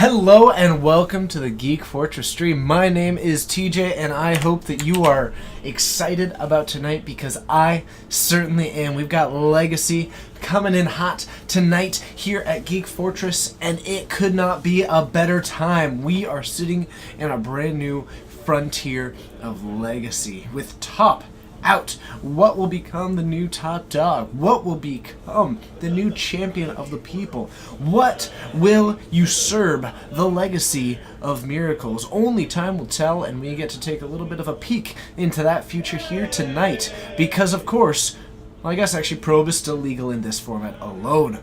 Hello and welcome to the Geek Fortress stream. My name is TJ and I hope that you are excited about tonight because I certainly am. We've got Legacy coming in hot tonight here at Geek Fortress and it could not be a better time. We are sitting in a brand new frontier of Legacy with top out. What will become the new top dog? What will become the new champion of the people? What will usurp the legacy of Miracles? Only time will tell, and we get to take a little bit of a peek into that future here tonight. Because, of course, well, I guess actually Probe is still legal in this format alone.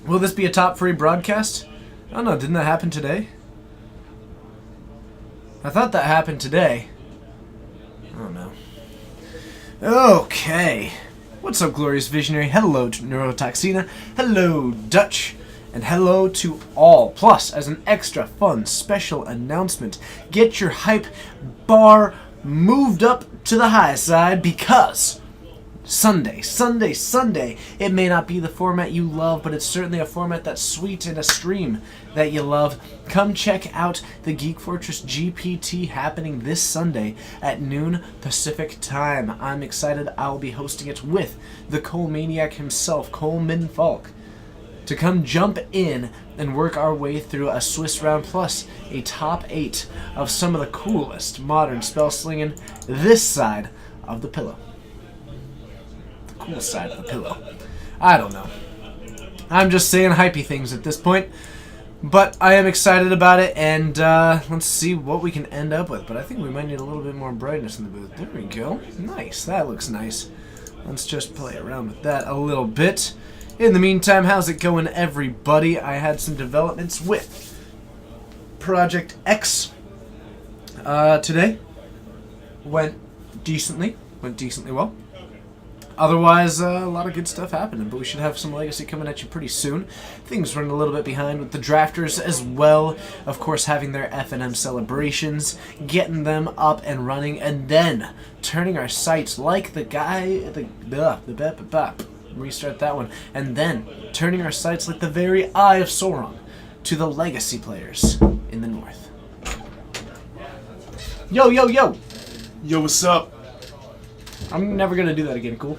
Will this be a top free broadcast? I don't know, didn't that happen today? I thought that happened today. I don't know. Okay. What's up, Glorious Visionary? Hello, Neurotoxina. Hello, Dutch. And hello to all. Plus, as an extra fun special announcement, get your hype bar moved up to the high side because Sunday. It may not be the format you love, but it's certainly a format that's sweet and a stream that you love. Come check out the Geek Fortress GPT happening this Sunday at noon Pacific time. I'm excited. I'll be hosting it with the Cole Maniac himself, Coleman Falk, to come jump in and work our way through a Swiss round plus a top 8 of some of the coolest modern spell slinging this side of the pillow. Cool side of the pillow. I don't know. I'm just saying hypey things at this point. But I am excited about it, and let's see what we can end up with. But I think we might need a little bit more brightness in the booth. There we go. Nice. That looks nice. Let's just play around with that a little bit. In the meantime, how's it going, everybody? I had some developments with Project X today. Went decently well. Otherwise, a lot of good stuff happening, but we should have some Legacy coming at you pretty soon. Things running a little bit behind with the drafters as well. Of course, having their FNM celebrations, getting them up and running, and then turning our sights like the guy, restart that one, and then turning our sights like the very eye of Sauron to the Legacy players in the north. Yo! Yo, what's up? I'm never gonna do that again, cool?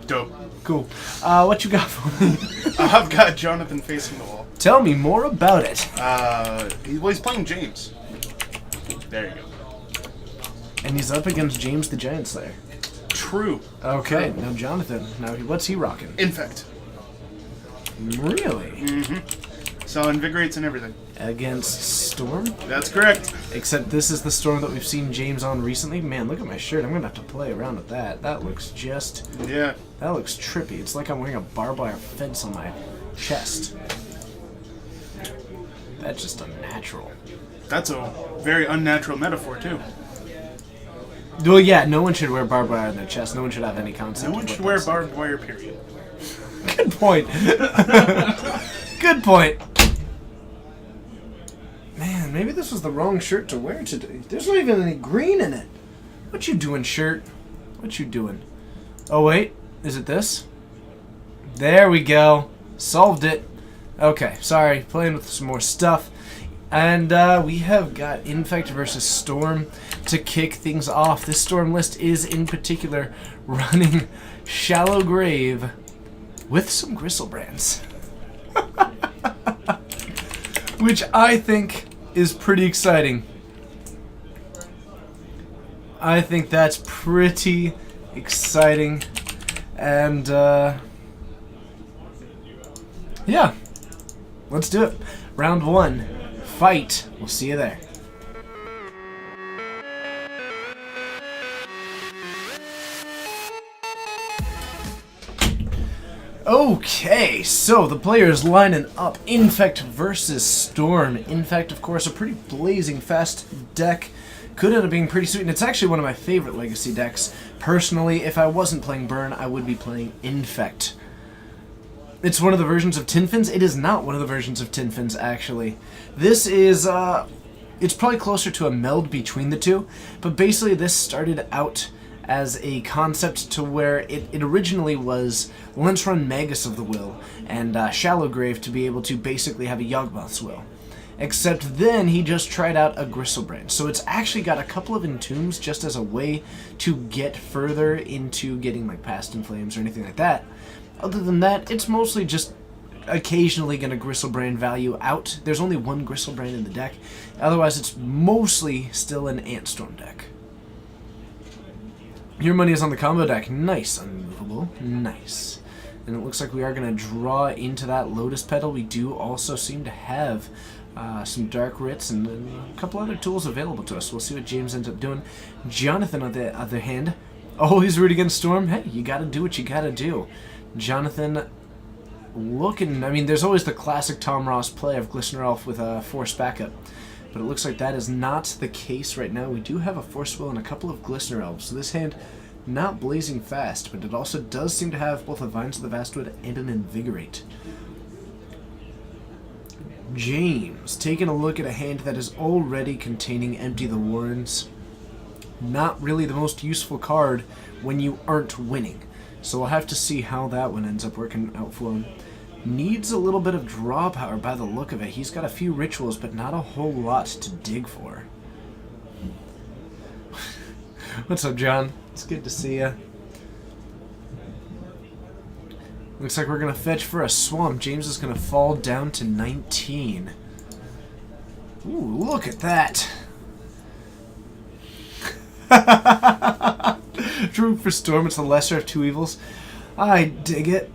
Dope. Cool. What you got for me? I've got Jonathan facing the wall. Tell me more about it. He's playing James. There you go. And he's up against James the Giant Slayer. True. Okay, now Jonathan. Now, what's he rocking? Infect. Really? Mm-hmm. So invigorates and everything. Against Storm? That's correct. Except this is the Storm that we've seen James on recently. Man, look at my shirt. I'm going to have to play around with that. That looks just... Yeah. That looks trippy. It's like I'm wearing a barbed wire fence on my chest. That's just unnatural. That's a very unnatural metaphor, too. Well, yeah, no one should wear barbed wire on their chest. No one should have any concept. No one should wear barbed wire, period. Good point. Good point. Man, maybe this was the wrong shirt to wear today. There's not even any green in it. What you doing, shirt? What you doing? Oh, wait. Is it this? There we go. Solved it. Okay, sorry. Playing with some more stuff. And we have got Infect versus Storm to kick things off. This Storm list is, in particular, running Shallow Grave with some Gristlebrand's. Which I think is pretty exciting. I think that's pretty exciting. And, yeah. Let's do it. Round 1. Fight. We'll see you there. Okay, so the players lining up. Infect versus Storm. Infect, of course, a pretty blazing fast deck. Could end up being pretty sweet, and it's actually one of my favorite Legacy decks. Personally, if I wasn't playing Burn, I would be playing Infect. It's one of the versions of Tinfins. It is not one of the versions of Tinfins, actually. This is, it's probably closer to a meld between the two, but basically this started out as a concept to where it originally was let's run Magus of the Will and Shallow Grave to be able to basically have a Yawgmoth's Will. Except then he just tried out a Griselbrand. So it's actually got a couple of Entombs just as a way to get further into getting like Past in Flames or anything like that. Other than that, it's mostly just occasionally going to Griselbrand value out. There's only one Griselbrand in the deck. Otherwise, it's mostly still an Antstorm deck. Your money is on the combo deck. Nice. Unmovable. Nice. And it looks like we are going to draw into that Lotus Petal. We do also seem to have some Dark Writs and a couple other tools available to us. We'll see what James ends up doing. Jonathan, on the other hand, always root against Storm. Hey, you got to do what you got to do. Jonathan looking... I mean, there's always the classic Tom Ross play of Glistener Elf with a Force backup. But it looks like that is not the case right now. We do have a Force Will and a couple of Glistener Elves. So this hand, not blazing fast, but it also does seem to have both a Vines of the Vastwood and an Invigorate. James, taking a look at a hand that is already containing Empty the Warrens. Not really the most useful card when you aren't winning. So we'll have to see how that one ends up working out for him. Needs a little bit of draw power by the look of it. He's got a few rituals, but not a whole lot to dig for. What's up, John? It's good to see ya. Looks like we're going to fetch for a swamp. James is going to fall down to 19. Ooh, look at that. True for Storm, it's the lesser of two evils. I dig it.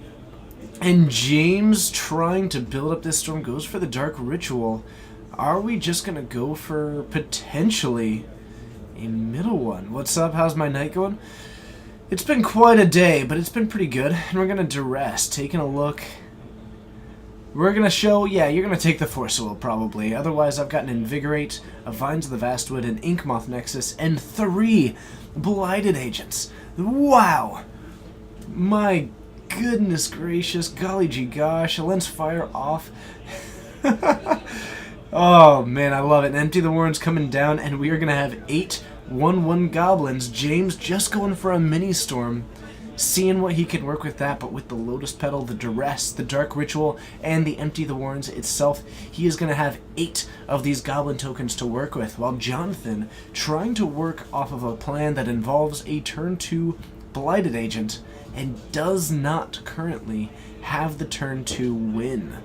And James, trying to build up this Storm, goes for the Dark Ritual. Are we just going to go for potentially a middle one? What's up? How's my night going? It's been quite a day, but it's been pretty good. And we're going to duress. Taking a look. We're going to show, yeah, you're going to take the Force Will probably. Otherwise, I've got an Invigorate, a Vines of the Vastwood, an Inkmoth Nexus, and 3 Blighted Agents. Wow! My goodness gracious, golly gee gosh, a Lens Fire off. Oh man, I love it. And Empty the Warrens coming down, and we are going to have 8 1/1 goblins. James just going for a mini Storm, seeing what he can work with that, but with the Lotus Petal, the Duress, the Dark Ritual, and the Empty the Warrens itself, he is going to have 8 of these goblin tokens to work with, while Jonathan trying to work off of a plan that involves a turn 2 Blighted Agent and does not currently have the turn 2 win.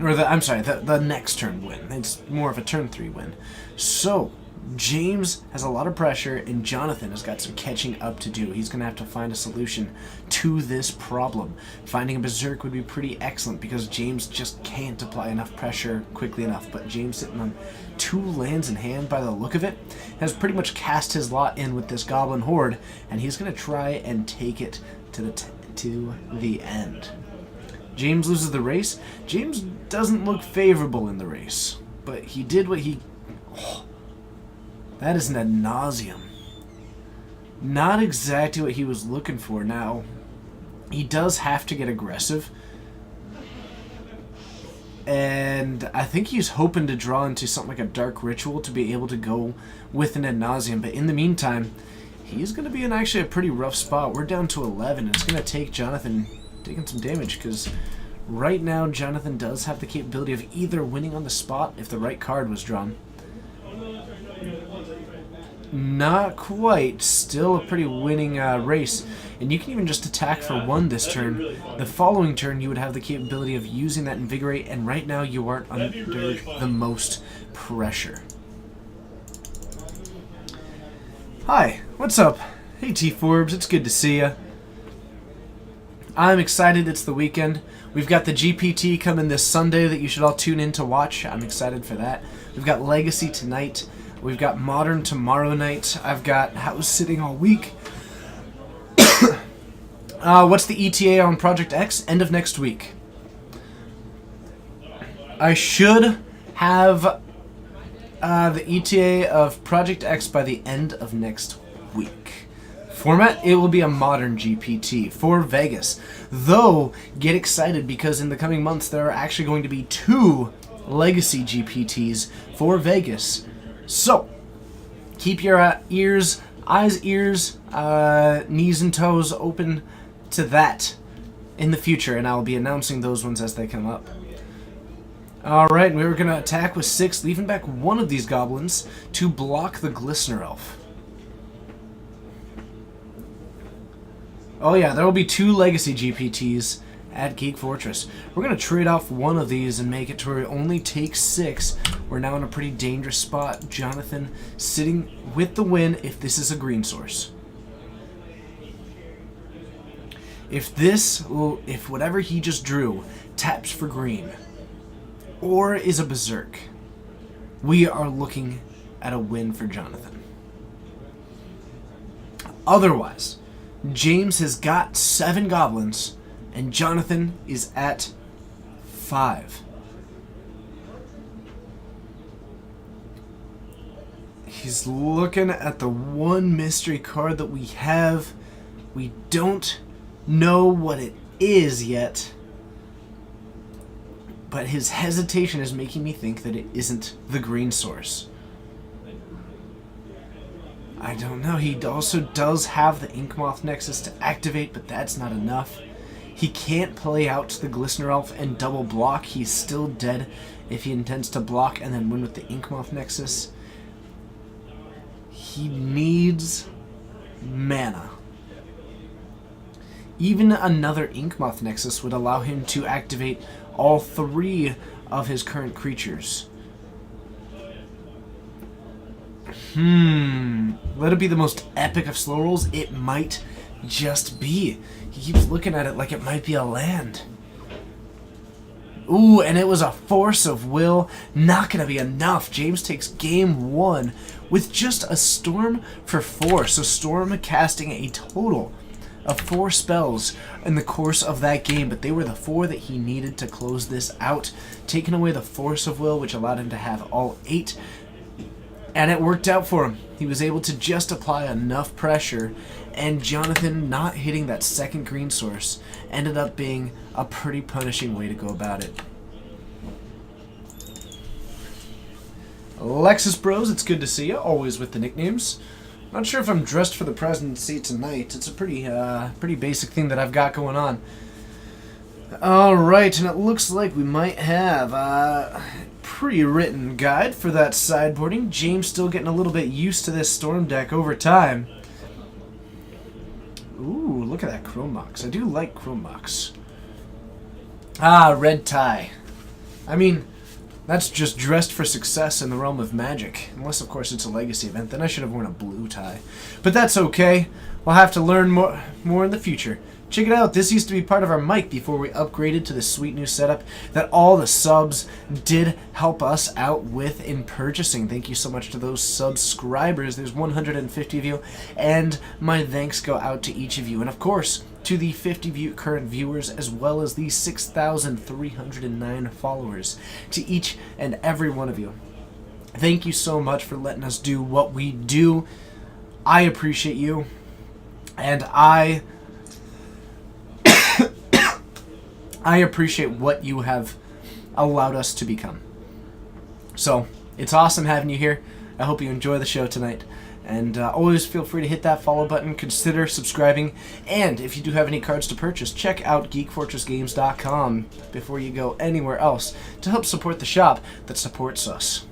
Or the next turn win. It's more of a turn 3 win. So, James has a lot of pressure, and Jonathan has got some catching up to do. He's going to have to find a solution to this problem. Finding a Berserk would be pretty excellent, because James just can't apply enough pressure quickly enough. But James, sitting on 2 lands in hand by the look of it, has pretty much cast his lot in with this Goblin Horde, and he's going to try and take it to the end. James loses the race. James doesn't look favorable in the race, but he did what he... Oh, that is an ad nauseum. Not exactly what he was looking for. Now, he does have to get aggressive, and I think he's hoping to draw into something like a Dark Ritual to be able to go with an ad nauseum, but in the meantime, he's going to be in actually a pretty rough spot. We're down to 11. It's going to take Jonathan taking some damage, because right now Jonathan does have the capability of either winning on the spot if the right card was drawn. Not quite. Still a pretty winning race. And you can even just attack for 1 this turn. The following turn you would have the capability of using that Invigorate, and right now you aren't under the most pressure. Hi, what's up? Hey T-Forbes, it's good to see ya. I'm excited, it's the weekend. We've got the GPT coming this Sunday that you should all tune in to watch. I'm excited for that. We've got Legacy tonight. We've got Modern tomorrow night. I've got House sitting all week. What's the ETA on Project X? End of next week. I should have the ETA of Project X by the end of next week. Format, it will be a Modern GPT for Vegas. Though, get excited, because in the coming months there are actually going to be 2 Legacy GPTs for Vegas. So, keep your eyes, ears, knees and toes open to that in the future, and I'll be announcing those ones as they come up. Alright, and we were going to attack with 6, leaving back one of these goblins to block the Glistener Elf. Oh yeah, there will be 2 Legacy GPTs at Geek Fortress. We're going to trade off one of these and make it to where it only takes 6. We're now in a pretty dangerous spot. Jonathan sitting with the win if this is a green source. If whatever he just drew taps for green, or is a Berserk, we are looking at a win for Jonathan. Otherwise, James has got 7 goblins, and Jonathan is at 5. He's looking at the one mystery card that we have. We don't know what it is yet, but his hesitation is making me think that it isn't the green source. I don't know. He also does have the Inkmoth Nexus to activate, but that's not enough. He can't play out the Glistener Elf and double block. He's still dead if he intends to block and then win with the Inkmoth Nexus. He needs mana. Even another Inkmoth Nexus would allow him to activate all 3 of his current creatures. Let it be the most epic of slow rolls? It might just be. He keeps looking at it like it might be a land. Ooh, and it was a Force of Will. Not gonna be enough. James takes game 1 with just a Storm for 4. So Storm casting a total of 4 spells in the course of that game, but they were the 4 that he needed to close this out, taking away the Force of Will, which allowed him to have all 8, and it worked out for him. He was able to just apply enough pressure, and Jonathan not hitting that second green source ended up being a pretty punishing way to go about it. Lexus Bros, it's good to see you, always with the nicknames. Not sure if I'm dressed for the presidency tonight. It's a pretty basic thing that I've got going on. Alright, and it looks like we might have a pre-written guide for that sideboarding. James still getting a little bit used to this Storm deck over time. Ooh, look at that Chrome Mox. I do like Chrome Mox. Red tie. I mean, that's just dressed for success in the realm of Magic. Unless, of course, it's a Legacy event. Then I should have worn a blue tie. But that's okay. We'll have to learn more in the future. Check it out. This used to be part of our mic before we upgraded to this sweet new setup that all the subs did help us out with in purchasing. Thank you so much to those subscribers. There's 150 of you. And my thanks go out to each of you. And, of course, to the 50 current viewers, as well as the 6,309 followers. To each and every one of you. Thank you so much for letting us do what we do. I appreciate you. And I appreciate what you have allowed us to become. So, it's awesome having you here. I hope you enjoy the show tonight. And always feel free to hit that follow button, consider subscribing, and if you do have any cards to purchase, check out GeekFortressGames.com before you go anywhere else to help support the shop that supports us.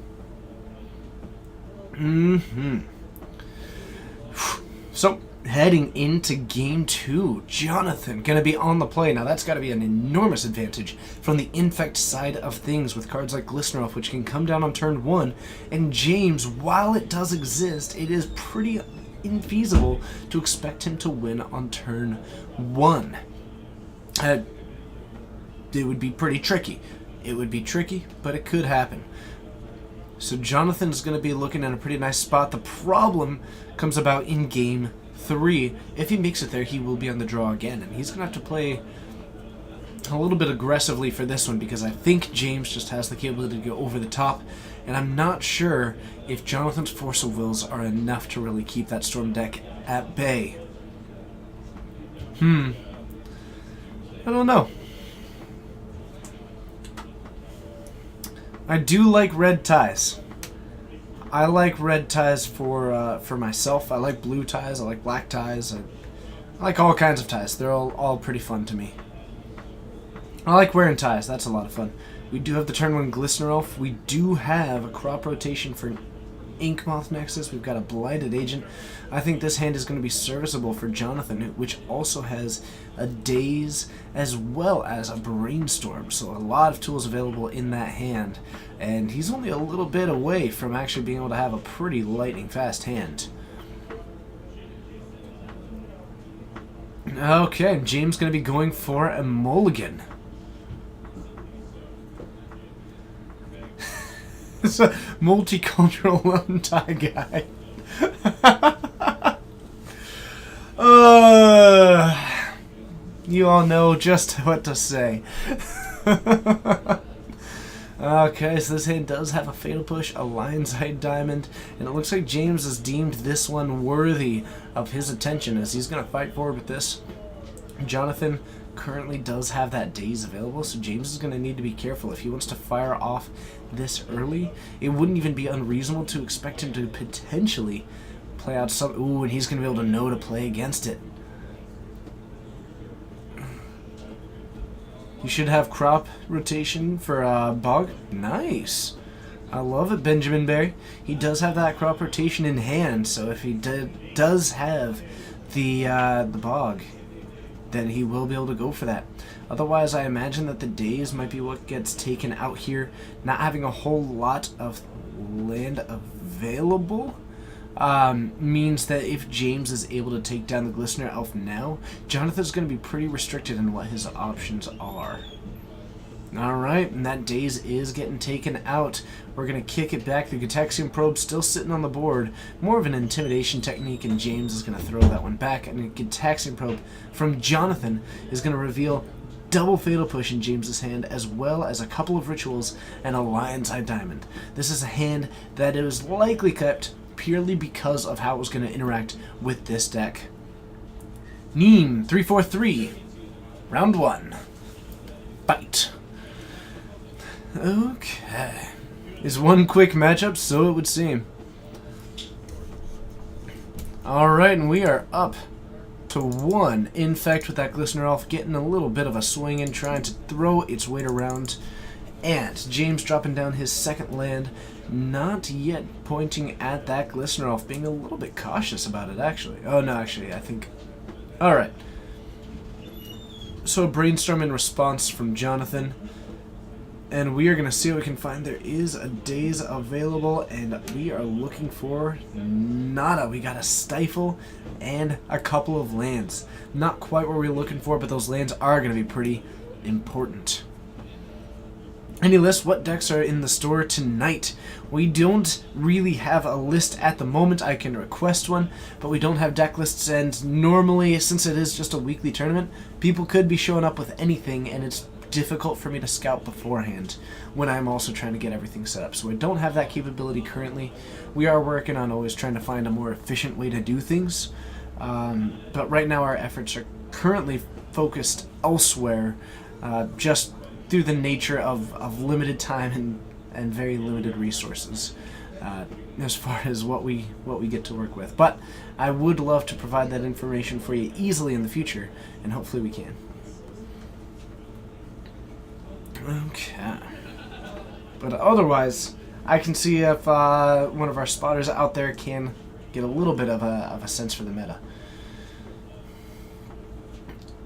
So, heading into Game 2, Jonathan going to be on the play. Now that's got to be an enormous advantage from the Infect side of things with cards like Glistener Elf, which can come down on turn 1. And James, while it does exist, it is pretty infeasible to expect him to win on turn 1. It would be pretty tricky. It would be tricky, but it could happen. So Jonathan's going to be looking at a pretty nice spot. The problem comes about in Game 3. If he makes it there, he will be on the draw again, and he's going to have to play a little bit aggressively for this one because I think James just has the capability to go over the top, and I'm not sure if Jonathan's Force of Wills are enough to really keep that Storm deck at bay. I don't know. I do like red ties. I like red ties for myself. I like blue ties. I like black ties. I like all kinds of ties. They're all pretty fun to me. I like wearing ties. That's a lot of fun. We do have the turn 1 Glistener Elf. We do have a crop rotation for Inkmoth Nexus. We've got a Blighted Agent. I think this hand is going to be serviceable for Jonathan, which also has a Daze as well as a Brainstorm. So a lot of tools available in that hand. And he's only a little bit away from actually being able to have a pretty lightning fast hand. Okay, James going to be going for a mulligan. It's a multicultural lone tie guy. You all know just what to say. Okay, so this hand does have a Fatal Push, a Lion's Eye Diamond, and it looks like James has deemed this one worthy of his attention as he's going to fight forward with this. Jonathan currently does have that Daze available, so James is going to need to be careful if he wants to fire off this early. It wouldn't even be unreasonable to expect him to potentially play out some... Ooh, and he's going to be able to know to play against it. You should have crop rotation for Bog. Nice. I love it, Benjamin Berry. He does have that crop rotation in hand, so if he does have the Bog, then he will be able to go for that. Otherwise, I imagine that the Daze might be what gets taken out here. Not having a whole lot of land available means that if James is able to take down the Glistener Elf now, Jonathan's going to be pretty restricted in what his options are. Alright, and that Daze is getting taken out. We're going to kick it back. The Gitaxian Probe still sitting on the board. More of an intimidation technique, and James is going to throw that one back. And the Gitaxian Probe from Jonathan is going to reveal double Fatal Push in James's hand, as well as a couple of Rituals and a Lion's Eye Diamond. This is a hand that is likely kept purely because of how it was going to interact with this deck. Neem, 343. Round 1. Fight. Okay. Is one quick matchup? So it would seem. Alright, and we are up to 1. Infect with that Glistener Elf getting a little bit of a swing and trying to throw its weight around. And James dropping down his second land, not yet pointing at that Glistener Elf, being a little bit cautious about it, actually. Oh, no, actually, I think... Alright. So, Brainstorm in response from Jonathan. And we are going to see what we can find. There is a Daze available, and we are looking for nada. We got a Stifle and a couple of lands. Not quite what we're looking for, but those lands are going to be pretty important. Any list? What decks are in the store tonight? We don't really have a list at the moment. I can request one, but we don't have deck lists, and normally, since it is just a weekly tournament, people could be showing up with anything, and it's difficult for me to scout beforehand when I'm also trying to get everything set up. So I don't have that capability currently. We are working on always trying to find a more efficient way to do things, but right now our efforts are currently focused elsewhere, just through the nature of limited time and very limited resources as far as what we get to work with. But I would love to provide that information for you easily in the future, and hopefully we can. Okay. But otherwise, I can see if one of our spotters out there can get a little bit of a sense for the meta.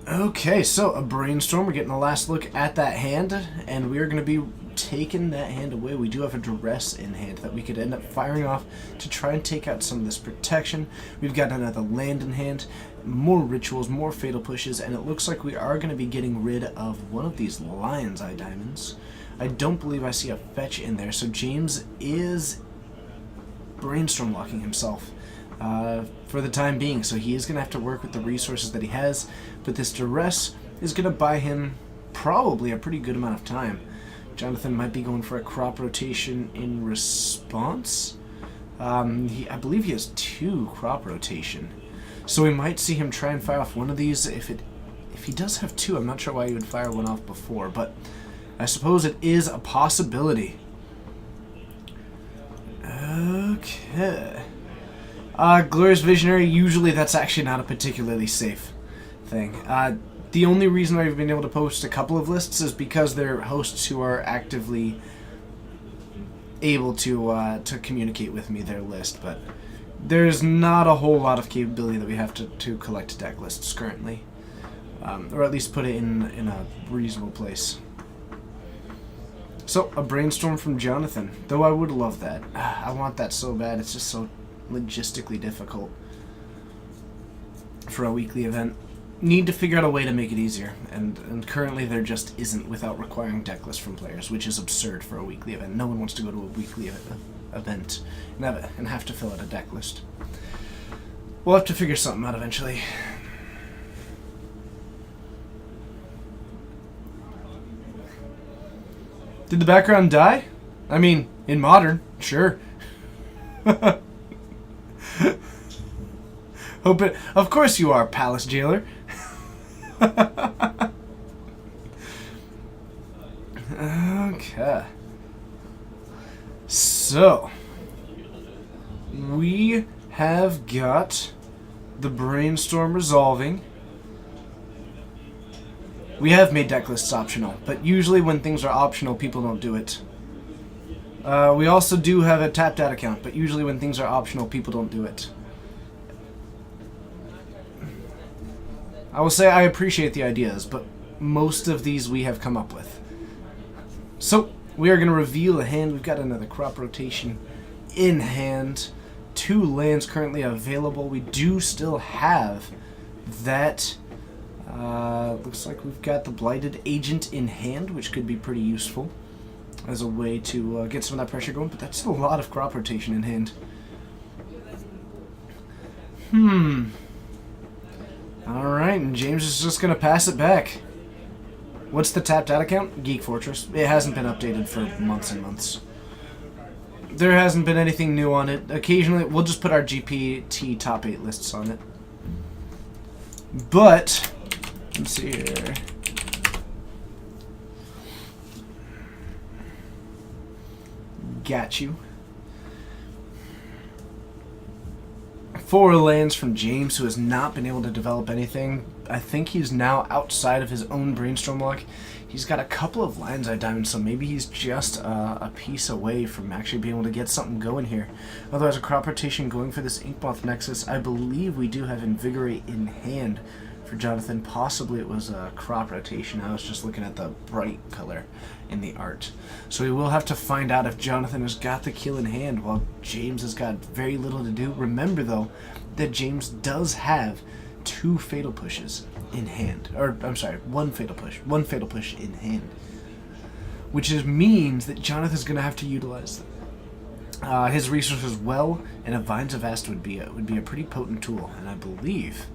Okay, so a Brainstorm. We're getting a last look at that hand, and we are going to be taking that hand away. We do have a Duress in hand that we could end up firing off to try and take out some of this protection. We've got another land in hand, more Rituals, more Fatal Pushes, and it looks like we are going to be getting rid of one of these Lion's Eye Diamonds. I don't believe I see a fetch in there, so James is Brainstorm locking himself for the time being, so he is going to have to work with the resources that he has, but this Duress is going to buy him probably a pretty good amount of time. Jonathan might be going for a crop rotation in response. I believe he has 2 crop rotation, so we might see him try and fire off one of these. If he does have 2, I'm not sure why he would fire one off before, but I suppose it is a possibility. Okay. Glorious Visionary, usually that's actually not a particularly safe thing. The only reason I've been able to post a couple of lists is because they're hosts who are actively able to communicate with me their list, but there's not a whole lot of capability that we have to collect deck lists currently, or at least put it in a reasonable place. So, a brainstorm from Jonathan, though I would love that. I want that so bad, it's just so logistically difficult for a weekly event. Need to figure out a way to make it easier, and currently there just isn't without requiring deck lists from players, which is absurd for a weekly event. No one wants to go to a weekly event and have to fill out a deck list. We'll have to figure something out eventually. Did the background die? I mean, in Modern, sure. Hope it. Of course you are, Palace Jailer. Okay. So, we have got the brainstorm resolving. We have made deck lists optional, but usually when things are optional, people don't do it. We also do have a tapped out account, but usually when things are optional, people don't do it. I will say I appreciate the ideas, but most of these we have come up with. So, we are going to reveal a hand. We've got another crop rotation in hand. 2 lands currently available. We do still have that. Looks like we've got the Blighted Agent in hand, which could be pretty useful as a way to get some of that pressure going, but that's a lot of crop rotation in hand. Alright, and James is just going to pass it back. What's the tapped out account? Geek Fortress. It hasn't been updated for months and months. There hasn't been anything new on it. Occasionally, we'll just put our GPT top 8 lists on it. But, let's see here. Got you. 4 lands from James, who has not been able to develop anything. I think he's now outside of his own brainstorm luck. He's got a couple of lands I diamond, so maybe he's just a piece away from actually being able to get something going here. Otherwise, a crop rotation going for this Inkmoth Nexus. I believe we do have Invigorate in hand for Jonathan. Possibly it was a crop rotation. I was just looking at the bright color in the art. So we will have to find out if Jonathan has got the kill in hand while James has got very little to do. Remember, though, that James does have 2 Fatal Pushes in hand. Or, I'm sorry, 1 Fatal Push. 1 Fatal Push in hand. Which means that Jonathan's going to have to utilize his resources well, and a Vines of Vast would be a pretty potent tool, and I believe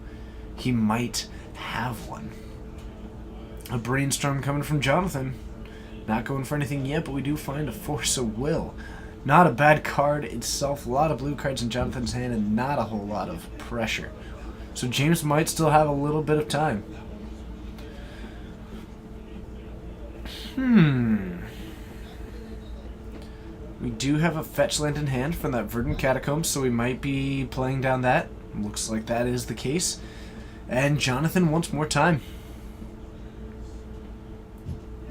he might have one. A Brainstorm coming from Jonathan. Not going for anything yet, but we do find a Force of Will. Not a bad card itself. A lot of blue cards in Jonathan's hand and not a whole lot of pressure. So James might still have a little bit of time. We do have a fetch land in hand from that Verdant Catacombs, so we might be playing down that. Looks like that is the case. And Jonathan wants more time.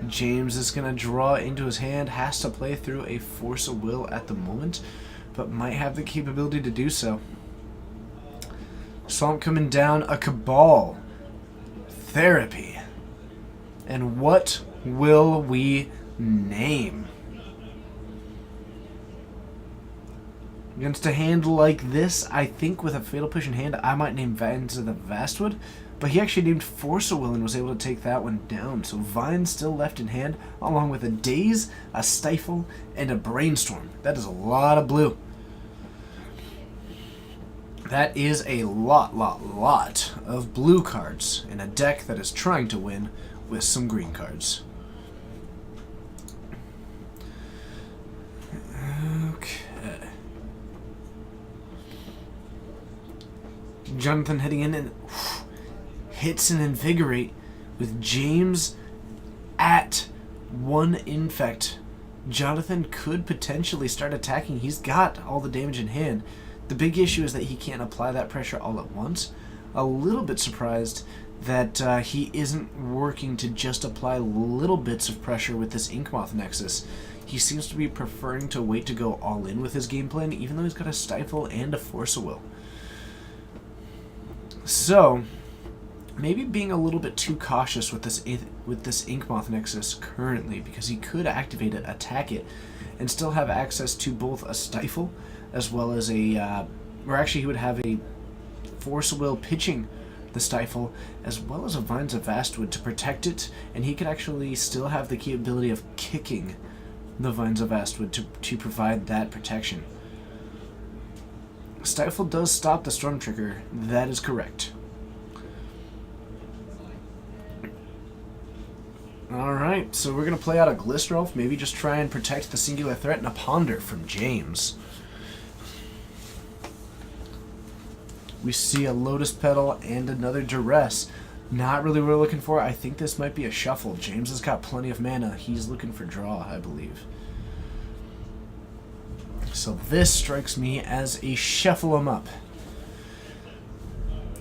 James is going to draw into his hand, has to play through a Force of Will at the moment, but might have the capability to do so. Swamp coming down, a Cabal. Therapy. And what will we name? Against a hand like this, I think with a Fatal Push in hand, I might name Vines of the Vastwood, but he actually named Force of Will and was able to take that one down. So Vines still left in hand, along with a Daze, a Stifle, and a Brainstorm. That is a lot of blue. That is a lot of blue cards in a deck that is trying to win with some green cards. Okay. Jonathan heading in and hits an Invigorate with James at 1 Infect. Jonathan could potentially start attacking. He's got all the damage in hand. The big issue is that he can't apply that pressure all at once. A little bit surprised that he isn't working to just apply little bits of pressure with this Inkmoth Nexus. He seems to be preferring to wait to go all in with his game plan, even though he's got a Stifle and a Force of Will. So, maybe being a little bit too cautious with this Inkmoth Nexus currently, because he could activate it, attack it, and still have access to both a Stifle as well as a, or actually he would have a Force of Will pitching the Stifle as well as a Vines of Vastwood to protect it, and he could actually still have the capability of kicking the Vines of Vastwood to provide that protection. Stifle does stop the Storm Trigger, that is correct. Alright, so we're going to play out a Glycerolf, maybe just try and protect the singular threat, and a Ponder from James. We see a Lotus Petal and another Duress. Not really what we're looking for. I think this might be a shuffle. James has got plenty of mana. He's looking for draw, I believe. So this strikes me as a shuffle 'em up.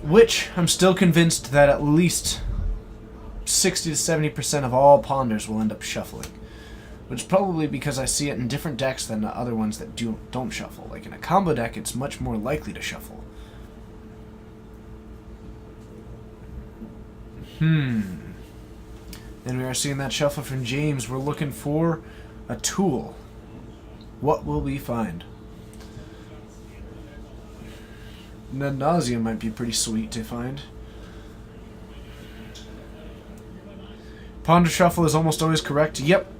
Which, I'm still convinced that at least 60 to 70% of all Ponders will end up shuffling. Which is probably because I see it in different decks than the other ones that don't shuffle. Like in a combo deck, it's much more likely to shuffle. And we are seeing that shuffle from James. We're looking for a tool. What will we find? Nausea might be pretty sweet to find. Ponder Shuffle is almost always correct. Yep.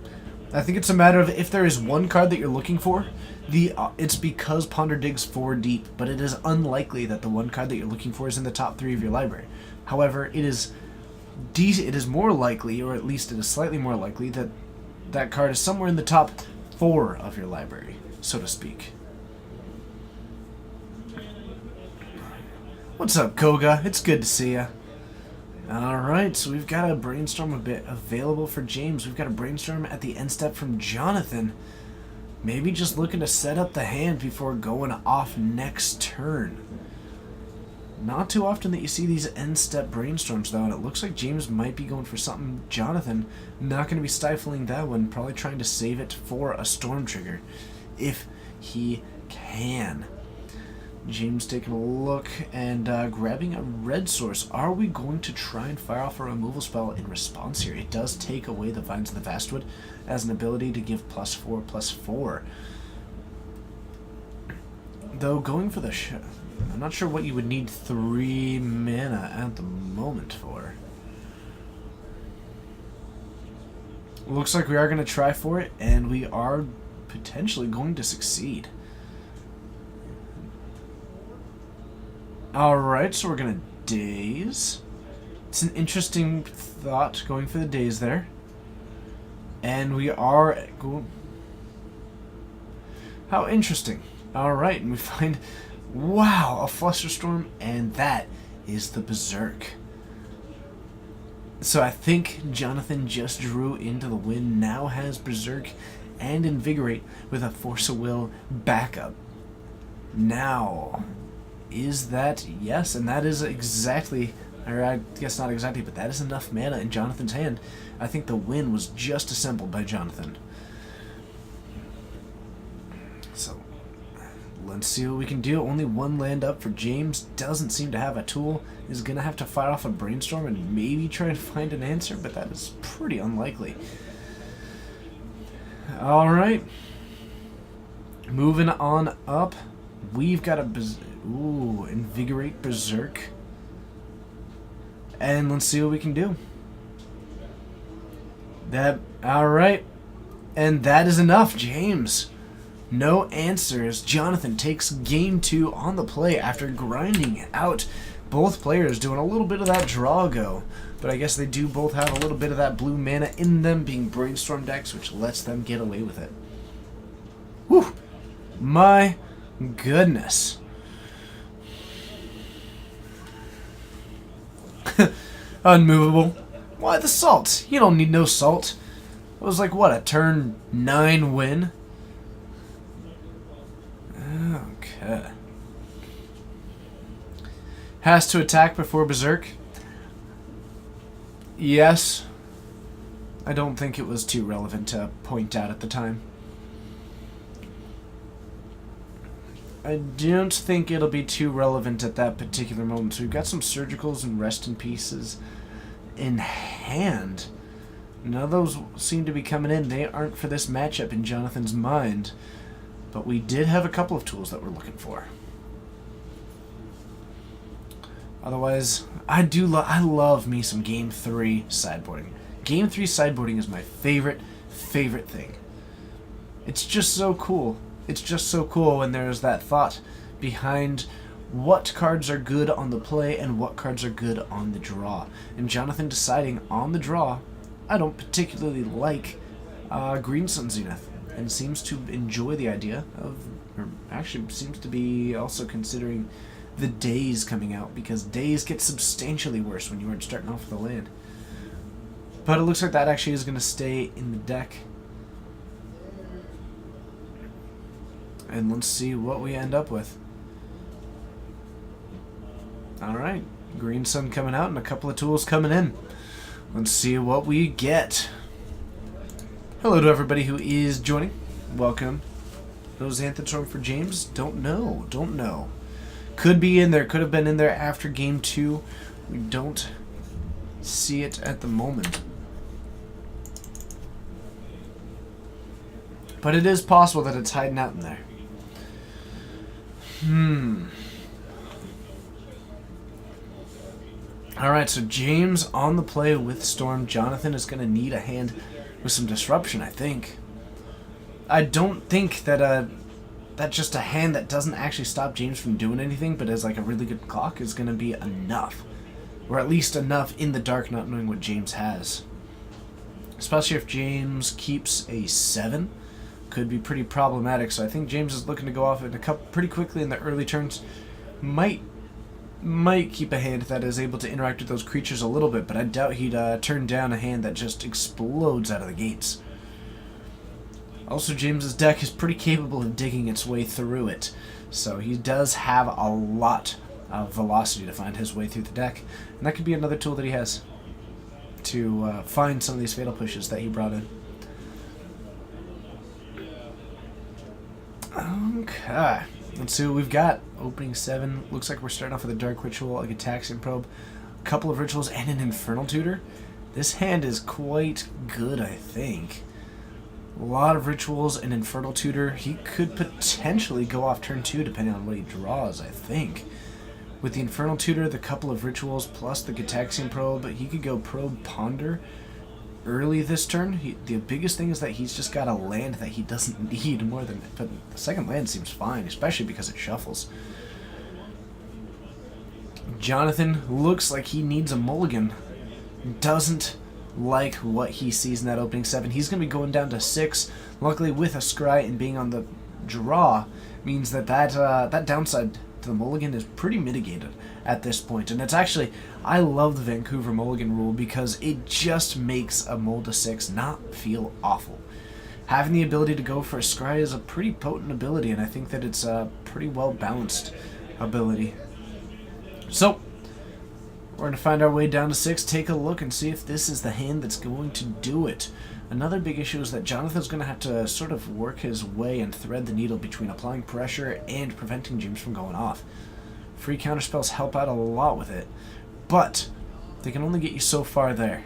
I think it's a matter of if there is one card that you're looking for, it's because Ponder digs 4 deep, but it is unlikely that the one card that you're looking for is in the top 3 of your library. However, it is more likely, or at least it is slightly more likely, that that card is somewhere in the top 4 of your library, so to speak. What's up, Koga? It's good to see ya. Alright, so we've got a Brainstorm a bit available for James. We've got a Brainstorm at the end step from Jonathan. Maybe just looking to set up the hand before going off next turn. Not too often that you see these end-step Brainstorms, though, and it looks like James might be going for something. Jonathan, not going to be stifling that one, probably trying to save it for a Storm Trigger, if he can. James taking a look and grabbing a red source. Are we going to try and fire off a removal spell in response here? It does take away the Vines of the Vastwood as an ability to give +4/+4. Though going for the I'm not sure what you would need 3 mana at the moment for. Looks like we are going to try for it, and we are potentially going to succeed. Alright, so we're going to Daze. It's an interesting thought going for the Daze there. And we are... How interesting. Alright, and we find... Wow, a Flusterstorm, and that is the Berserk. So I think Jonathan just drew into the win, now has Berserk and Invigorate with a Force of Will backup. Now, is that... Yes, and that is exactly... Or I guess not exactly, but that is enough mana in Jonathan's hand. I think the win was just assembled by Jonathan. So... Let's see what we can do. Only one land up for James. Doesn't seem to have a tool. Is going to have to fire off a Brainstorm and maybe try and find an answer, but that is pretty unlikely. Alright. Moving on up. We've got a... Invigorate Berserk. And let's see what we can do. Alright. And that is enough, James. No answers. Jonathan takes game 2 on the play after grinding out. Both players doing a little bit of that draw go. But I guess they do both have a little bit of that blue mana in them, being Brainstorm decks, which lets them get away with it. Whew. My goodness. Unmovable. Why the salt? You don't need no salt. It was like, what, a turn 9 win? Okay. Has to attack before Berserk. Yes. I don't think it was too relevant to point out at the time. I don't think it'll be too relevant at that particular moment. So we've got some surgicals and rest in pieces in hand. None of those seem to be coming in. They aren't for this matchup in Jonathan's mind. But we did have a couple of tools that we're looking for. Otherwise, I love me some Game 3 sideboarding. Game 3 sideboarding is my favorite thing. It's just so cool. It's just so cool when there's that thought behind what cards are good on the play and what cards are good on the draw. And Jonathan deciding on the draw, I don't particularly like Green Sun Zenith, and seems to enjoy the idea of, or actually seems to be also considering the Daze coming out, because Daze gets substantially worse when you aren't starting off with a land. But it looks like that actually is going to stay in the deck. And let's see what we end up with. Alright, Green Sun coming out and a couple of tools coming in. Let's see what we get. Hello to everybody who is joining. Welcome. Those Xanthan for James? Don't know. Could be in there, could have been in there after game 2. We don't see it at the moment. But it is possible that it's hiding out in there. Alright, so James on the play with Storm. Jonathan is going to need a hand with some disruption, I think. I don't think that that's just a hand that doesn't actually stop James from doing anything, but as like a really good clock is going to be enough. Or at least enough in the dark, not knowing what James has. Especially if James keeps a 7. Could be pretty problematic, so I think James is looking to go off in a couple pretty quickly in the early turns. Might keep a hand that is able to interact with those creatures a little bit, but I doubt he'd turn down a hand that just explodes out of the gates. Also, James's deck is pretty capable of digging its way through it, so he does have a lot of velocity to find his way through the deck, and that could be another tool that he has to find some of these fatal pushes that he brought in. Okay, let's see what we've got. Opening 7. Looks like we're starting off with a Dark Ritual, a Gitaxian Probe, a couple of Rituals, and an Infernal Tutor. This hand is quite good, I think. A lot of Rituals and Infernal Tutor. He could potentially go off turn 2 depending on what he draws, I think. With the Infernal Tutor, the couple of Rituals, plus the Gitaxian Probe, he could go Probe Ponder early this turn. The biggest thing is that he's just got a land that he doesn't need more than... But the second land seems fine, especially because it shuffles. Jonathan looks like he needs a mulligan. Doesn't like what he sees in that opening 7. He's going to be going down to 6. Luckily, with a Scry and being on the draw, means that that downside to the mulligan is pretty mitigated at this point. And it's actually... I love the Vancouver mulligan rule because it just makes a mull to 6 not feel awful. Having the ability to go for a Scry is a pretty potent ability, and I think that it's a pretty well balanced ability. So, we're going to find our way down to 6, take a look, and see if this is the hand that's going to do it. Another big issue is that Jonathan's going to have to sort of work his way and thread the needle between applying pressure and preventing James from going off. Free counterspells help out a lot with it, but they can only get you so far there.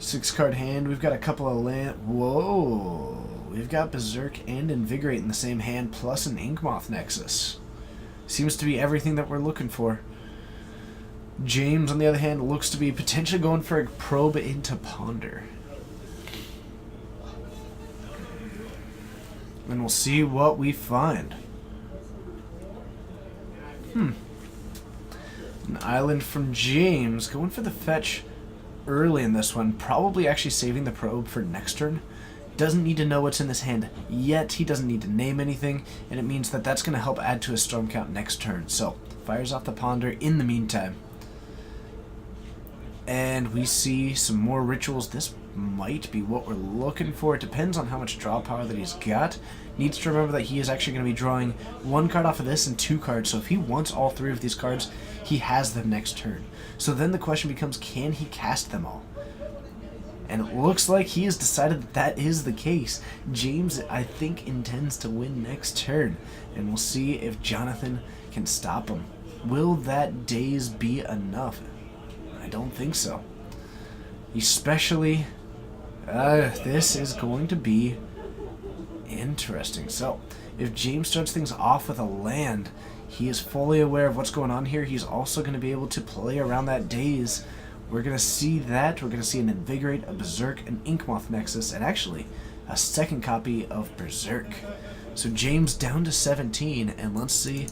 6-card hand. We've got a couple of land. Whoa! We've got Berserk and Invigorate in the same hand, plus an Inkmoth Nexus. Seems to be everything that we're looking for. James, on the other hand, looks to be potentially going for a Probe into Ponder. And we'll see what we find. An island from James, going for the fetch early in this one, probably actually saving the Probe for next turn. Doesn't need to know what's in this hand yet, he doesn't need to name anything, and it means that that's going to help add to his Storm count next turn. So, fires off the Ponder in the meantime. And we see some more Rituals. This might be what we're looking for. It depends on how much draw power that he's got. Needs to remember that he is actually going to be drawing 1 card off of this and 2 cards. So if he wants all 3 of these cards, he has them next turn. So then the question becomes, can he cast them all? And it looks like he has decided that that is the case. James, I think, intends to win next turn. And we'll see if Jonathan can stop him. Will that daze be enough? I don't think so. Especially, this is going to be interesting. So, if James starts things off with a land, he is fully aware of what's going on here. He's also going to be able to play around that daze. We're going to see that. We're going to see an Invigorate, a Berserk, an Inkmoth Nexus, and actually a second copy of Berserk. So James down to 17, and let's see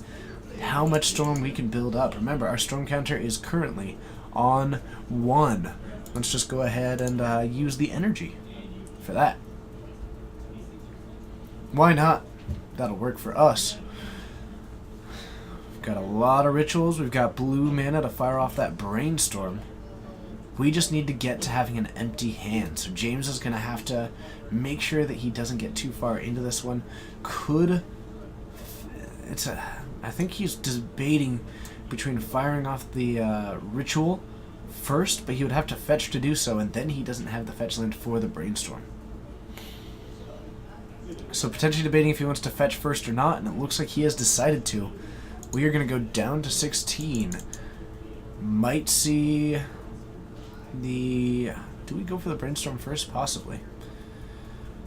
how much Storm we can build up. Remember, our Storm counter is currently on 1. Let's just go ahead and use the energy for that. Why not? That'll work for us. We've got a lot of rituals. We've got blue mana to fire off that Brainstorm. We just need to get to having an empty hand. So James is going to have to make sure that he doesn't get too far into this one. I think he's debating between firing off the ritual first, but he would have to fetch to do so, and then he doesn't have the fetch land for the Brainstorm. So potentially debating if he wants to fetch first or not, and it looks like he has decided to. We are going to go down to 16. Might see the... Do we go for the Brainstorm first? Possibly.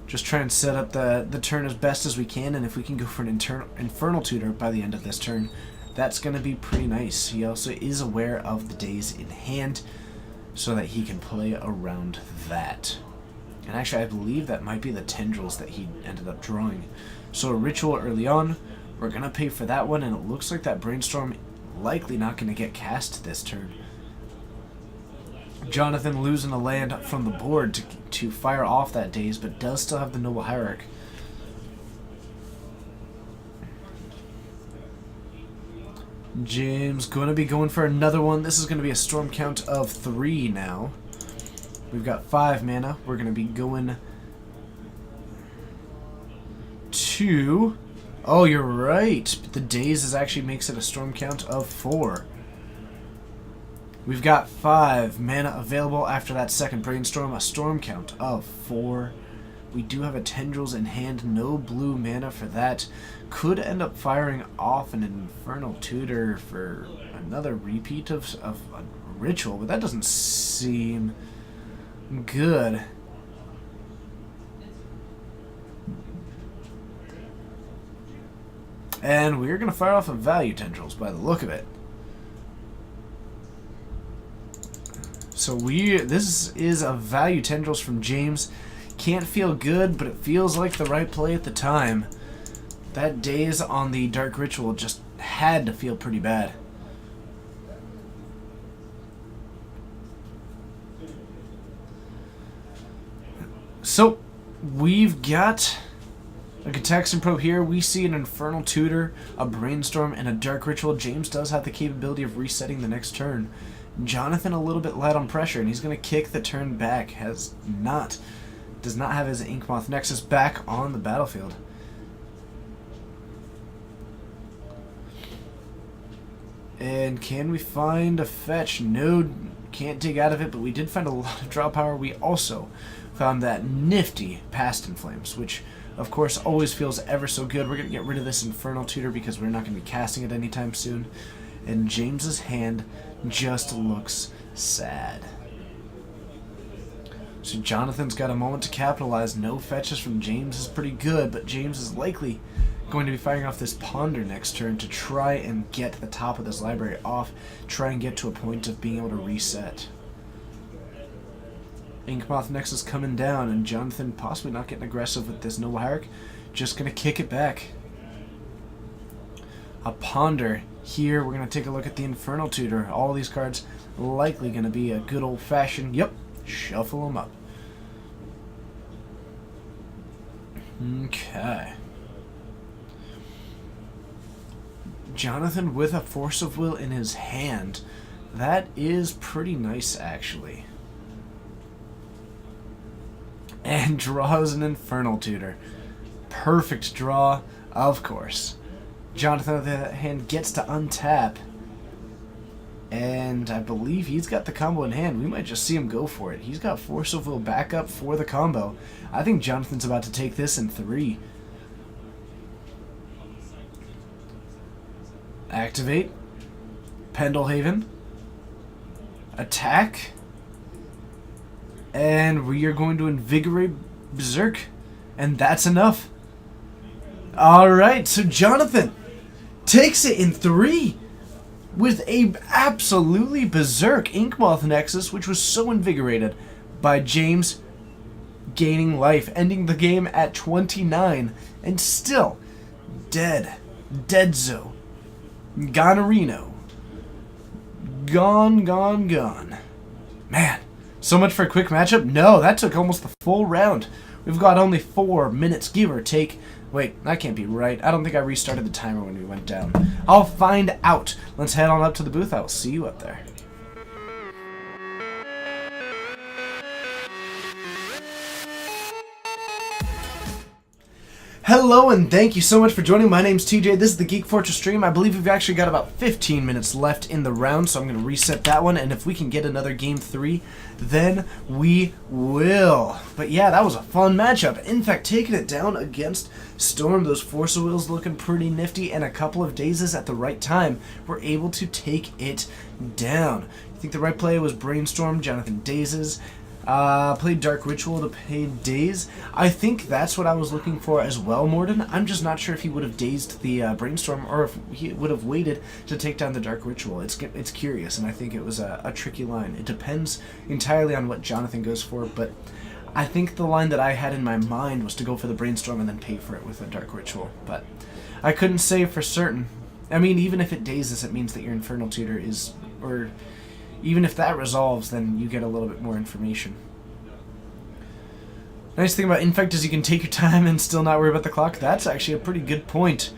Just try and set up the turn as best as we can, and if we can go for an Infernal Tutor by the end of this turn, that's going to be pretty nice. He also is aware of the days in hand, so that he can play around that. And actually, I believe that might be the Tendrils that he ended up drawing. So a Ritual early on, we're going to pay for that one, and it looks like that Brainstorm likely not going to get cast this turn. Jonathan losing a land from the board to fire off that daze, but does still have the Noble Hierarch. James going to be going for another one. This is going to be a Storm count of 3 now. We've got 5 mana. We're going to be going to... Oh, you're right. The daze actually makes it a Storm count of 4. We've got 5 mana available after that second Brainstorm, a Storm count of 4. We do have a Tendrils in hand, no blue mana for that. Could end up firing off an Infernal Tutor for another repeat of a Ritual, but that doesn't seem good. And we're going to fire off a Value Tendrils by the look of it. So this is a Value Tendrils from James. Can't feel good, but it feels like the right play at the time. That daze on the Dark Ritual just had to feel pretty bad. So, we've got a Gitaxian Probe here. We see an Infernal Tutor, a Brainstorm, and a Dark Ritual. James does have the capability of resetting the next turn. Jonathan a little bit light on pressure, and he's going to kick the turn back. Does not have his Inkmoth Nexus back on the battlefield. And can we find a fetch? No, can't dig out of it, but we did find a lot of draw power. We also found that nifty Past in Flames, which of course always feels ever so good. We're going to get rid of this Infernal Tutor because we're not going to be casting it anytime soon. And James's hand just looks sad. So Jonathan's got a moment to capitalize. No fetches from James is pretty good, but James is likely going to be firing off this Ponder next turn to try and get the top of this library off, try and get to a point of being able to reset. Inkmoth Nexus coming down, and Jonathan possibly not getting aggressive with this Noble Hierarch, just going to kick it back. A Ponder. Here we're going to take a look at the Infernal Tutor. All these cards likely going to be a good old-fashioned, yep, shuffle them up. Okay. Jonathan with a Force of Will in his hand. That is pretty nice, actually. and draws an Infernal Tutor. Perfect draw, of course. Jonathan, on the other hand, gets to untap. And I believe he's got the combo in hand. We might just see him go for it. He's got Force of Will backup for the combo. I think Jonathan's about to take this in 3. Activate. Pendelhaven. Attack. And we are going to invigorate Berserk. And that's enough. Alright, so Jonathan takes it in 3 with a absolutely berserk Inkmoth Nexus, which was so invigorated by James gaining life, ending the game at 29, and still dead. Deadzo. Gonorino. Gone. Man, so much for a quick matchup? No, that took almost the full round. We've got only 4 minutes, give or take. Wait, that can't be right. I don't think I restarted the timer when we went down. I'll find out. Let's head on up to the booth. I will see you up there. Hello and thank you so much for joining. My name's TJ. This is the Geek Fortress stream. I believe we've actually got about 15 minutes left in the round, so I'm going to reset that one, and if we can get another game 3, then we will. But yeah, that was a fun matchup. In fact, taking it down against Storm, those Force of Wills looking pretty nifty, and a couple of dazes at the right time were able to take it down. I think the right play was Brainstorm, Jonathan dazes. Played Dark Ritual to pay Daze. I think that's what I was looking for as well, Morden. I'm just not sure if he would have dazed the Brainstorm or if he would have waited to take down the Dark Ritual. It's curious, and I think it was a tricky line. It depends entirely on what Jonathan goes for, but I think the line that I had in my mind was to go for the Brainstorm and then pay for it with a Dark Ritual, but I couldn't say for certain. I mean, even if it dazes, it means that your Infernal Tutor is... or even if that resolves, then you get a little bit more information. Nice thing about Infect is you can take your time and still not worry about the clock. That's actually a pretty good point.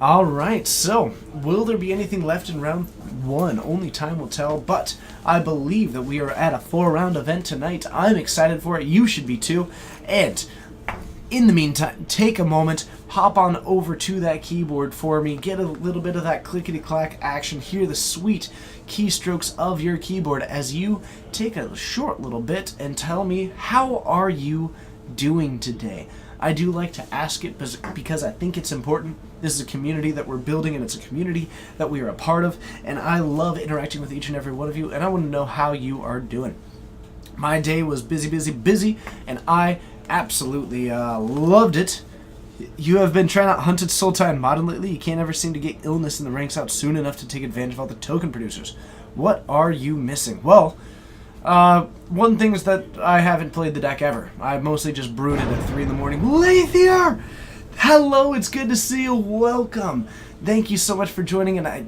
Alright, so, will there be anything left in round 1? Only time will tell, but I believe that we are at a 4-round event tonight. I'm excited for it. You should be too. And in the meantime, take a moment, hop on over to that keyboard for me, get a little bit of that clickety-clack action, hear the sweet keystrokes of your keyboard as you take a short little bit and tell me, how are you doing today? I do like to ask it because I think it's important. This is a community that we're building, and it's a community that we are a part of, and I love interacting with each and every one of you, and I want to know how you are doing. My day was busy, and I absolutely loved it. You have been trying out Hunted Sultai mod lately. You can't ever seem to get illness in the ranks out soon enough to take advantage of all the token producers. What are you missing? Well, one thing is that I haven't played the deck ever. I mostly just brewed it at 3 in the morning. Lathier! Hello, it's good to see you. Welcome. Thank you so much for joining, and I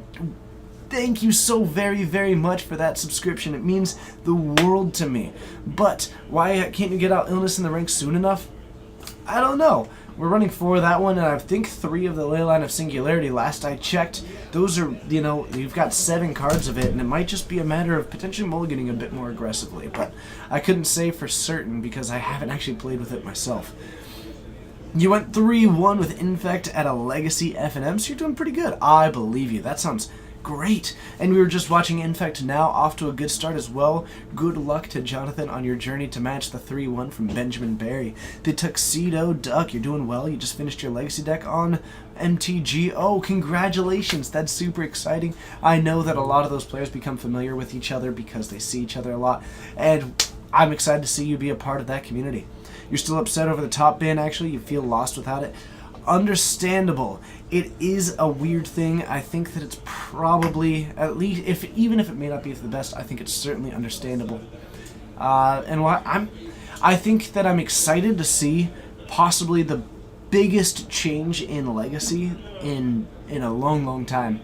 thank you so very much for that subscription. It means the world to me. But why can't you get out illness in the ranks soon enough? I don't know. We're running 4 of that one, and I think 3 of the Leyline of Singularity. Last I checked, those are, you know, you've got 7 cards of it, and it might just be a matter of potentially mulliganing a bit more aggressively, but I couldn't say for certain because I haven't actually played with it myself. You went 3-1 with Infect at a Legacy FNM, so you're doing pretty good. I believe you. That sounds great. And we were just watching Infect now, off to a good start as well. Good luck to Jonathan on your journey to match the 3-1 from Benjamin Barry. The Tuxedo Duck, you're doing well. You just finished your Legacy deck on MTG. Oh, congratulations. That's super exciting. I know that a lot of those players become familiar with each other because they see each other a lot, and I'm excited to see you be a part of that community. You're still upset over the top ban, actually. You feel lost without it. Understandable. It is a weird thing. I think that it's probably, at least, even if it may not be the best, I think it's certainly understandable. I think that I'm excited to see possibly the biggest change in Legacy in a long time.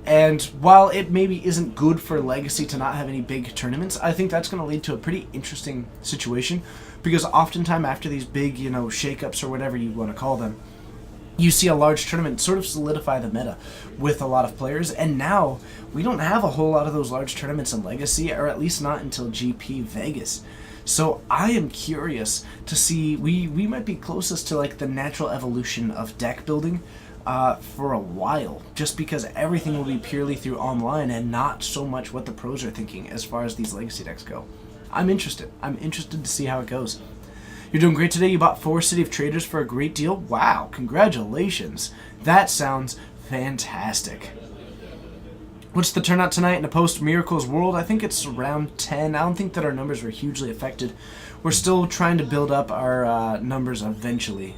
And while it maybe isn't good for Legacy to not have any big tournaments, I think that's going to lead to a pretty interesting situation, because oftentimes after these big, shakeups or whatever you want to call them, you see a large tournament sort of solidify the meta with a lot of players, and now we don't have a whole lot of those large tournaments in Legacy, or at least not until GP Vegas. So I am curious to see, we might be closest to like the natural evolution of deck building for a while, just because everything will be purely through online and not so much what the pros are thinking as far as these legacy decks go. I'm interested to see how it goes. You're doing great today. You bought 4 City of Traders for a great deal. Wow, congratulations. That sounds fantastic. What's the turnout tonight in a post-Miracles world? I think it's around 10. I don't think that our numbers were hugely affected. We're still trying to build up our numbers eventually.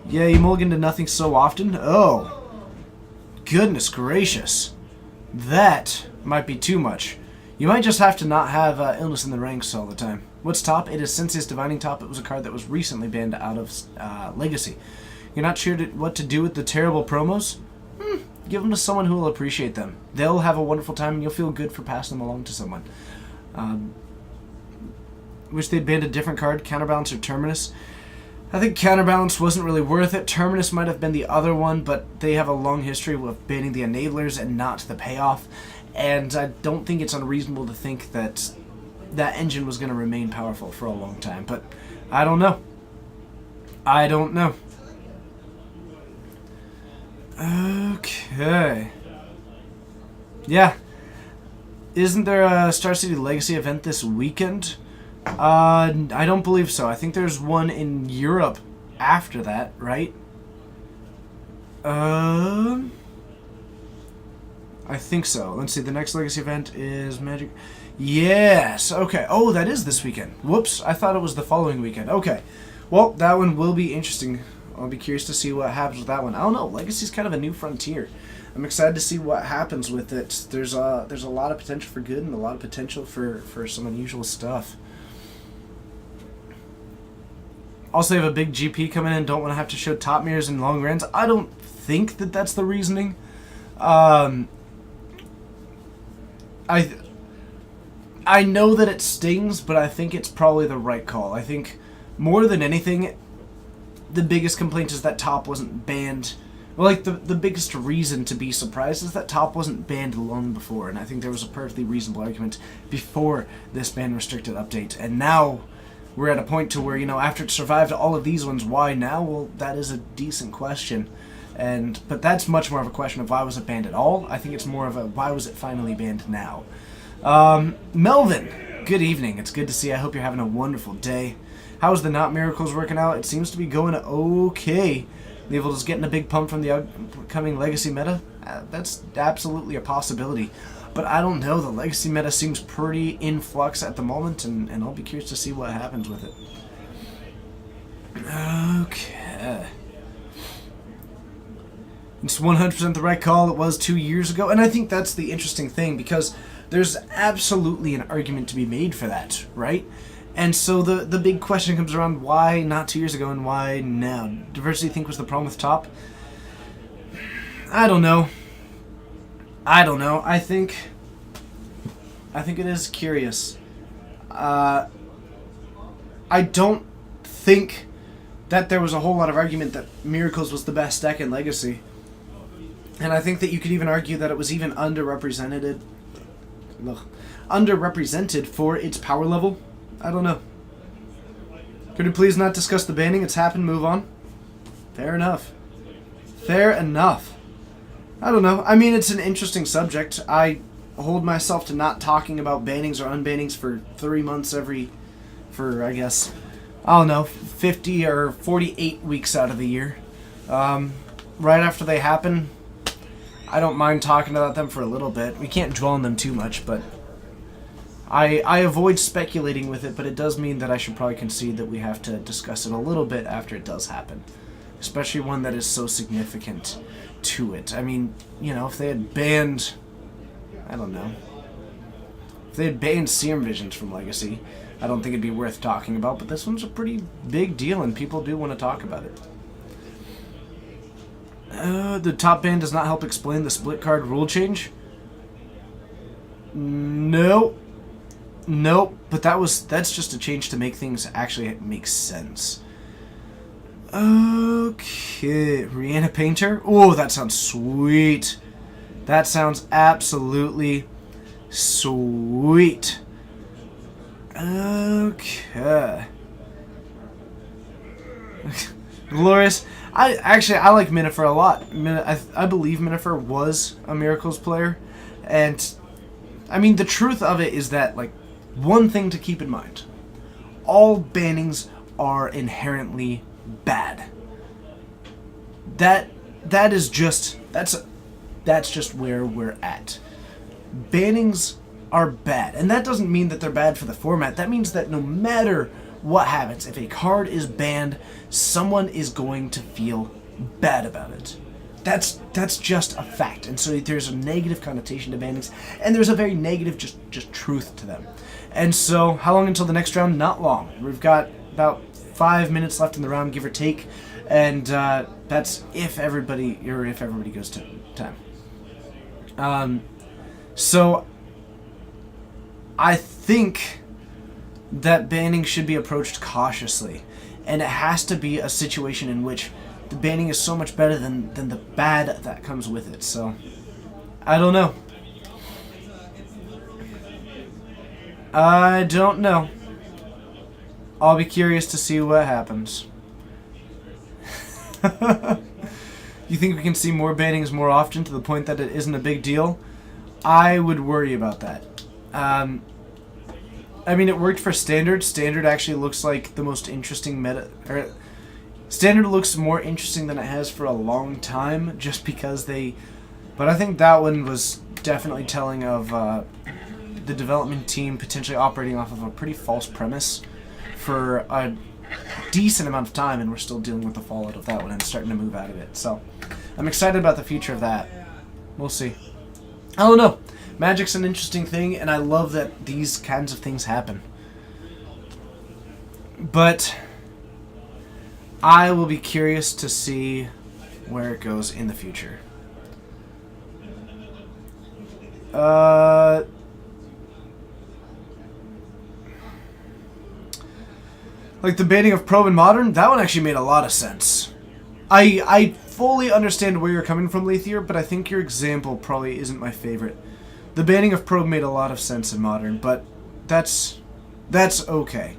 Yeah, you mulligan to nothing so often? Oh, goodness gracious. That might be too much. You might just have to not have Illness in the Ranks all the time. What's top? It is Sensei's Divining Top. It was a card that was recently banned out of Legacy. You're not sure what to do with the terrible promos? Give them to someone who will appreciate them. They'll have a wonderful time and you'll feel good for passing them along to someone. Wish they'd banned a different card, Counterbalance or Terminus. I think Counterbalance wasn't really worth it. Terminus might have been the other one, but they have a long history of banning the enablers and not the payoff. And I don't think it's unreasonable to think that that engine was going to remain powerful for a long time. But I don't know. I don't know. Okay. Yeah. Isn't there a Star City Legacy event this weekend? I don't believe so. I think there's one in Europe after that, right? I think so. Let's see. The next Legacy event is Magic. Yes. Okay. Oh, that is this weekend. Whoops. I thought it was the following weekend. Okay. Well, that one will be interesting. I'll be curious to see what happens with that one. I don't know. Legacy's kind of a new frontier. I'm excited to see what happens with it. There's a lot of potential for good and a lot of potential for some unusual stuff. Also, they have a big GP coming in. Don't want to have to show top mirrors and long runs. I don't think that that's the reasoning. I know that it stings, but I think it's probably the right call. I think more than anything, the biggest complaint is that top wasn't banned. Well, like the biggest reason to be surprised is that top wasn't banned long before, and I think there was a perfectly reasonable argument before this ban restricted update. And now we're at a point to where, you know, after it survived all of these ones, why now? Well, that is a decent question. But that's much more of a question of why was it banned at all. I think it's more of a why was it finally banned now. Melvin, good evening. It's good to see you. I hope you're having a wonderful day. How's the Not Miracles working out? It seems to be going okay. Level is getting a big pump from the upcoming Legacy meta. That's absolutely a possibility. But I don't know. The Legacy meta seems pretty in flux at the moment, and I'll be curious to see what happens with it. Okay. It's 100% the right call. It was 2 years ago. And I think that's the interesting thing, because there's absolutely an argument to be made for that, right? And so the big question comes around, why not 2 years ago and why now? Diversity think was the problem with top? I don't know. I think it is curious. I don't think that there was a whole lot of argument that Miracles was the best deck in Legacy. And I think that you could even argue that it was even underrepresented for its power level. I don't know. Could you please not discuss the banning? It's happened, move on. Fair enough. Fair enough. I don't know. I mean, it's an interesting subject. I hold myself to not talking about bannings or unbannings for 3 months for I guess, I don't know, 50 or 48 weeks out of the year. Right after they happen, I don't mind talking about them for a little bit. We can't dwell on them too much, but I avoid speculating with it, but it does mean that I should probably concede that we have to discuss it a little bit after it does happen. Especially one that is so significant to it. I mean, you know, if they had banned, I don't know, if they had banned Serum Visions from Legacy, I don't think it'd be worth talking about, but this one's a pretty big deal and people do want to talk about it. The top ban does not help explain the split card rule change? No. Nope, but that's just a change to make things actually make sense. Okay, Rihanna Painter. Oh, that sounds sweet. That sounds absolutely sweet. Okay. Glorious. I like Minifer a lot. I believe Minifer was a Miracles player, and I mean the truth of it is that, like, one thing to keep in mind: all bannings are inherently bad. That's just where we're at. Bannings are bad, and that doesn't mean that they're bad for the format. That means that no matter what happens, if a card is banned, someone is going to feel bad about it. That's just a fact. And so there's a negative connotation to bannings, and there's a very negative just truth to them. And so, how long until the next round? Not long. We've got about 5 minutes left in the round, give or take, and that's if everybody goes to time. So I think that banning should be approached cautiously, and it has to be a situation in which the banning is so much better than the bad that comes with it. So I don't know. I'll be curious to see what happens. You think we can see more bannings more often to the point that it isn't a big deal? I would worry about that. I mean, it worked for Standard. Standard actually looks like the most interesting meta. Standard looks more interesting than it has for a long time, just because they. But I think that one was definitely telling of the development team potentially operating off of a pretty false premise for a decent amount of time, and we're still dealing with the fallout of that one and starting to move out of it. So I'm excited about the future of that. We'll see. I don't know. Magic's an interesting thing, and I love that these kinds of things happen. But I will be curious to see where it goes in the future. Like the banning of Probe and Modern, that one actually made a lot of sense. I fully understand where you're coming from, Lathier, but I think your example probably isn't my favorite. The banning of Probe made a lot of sense in Modern, but that's okay.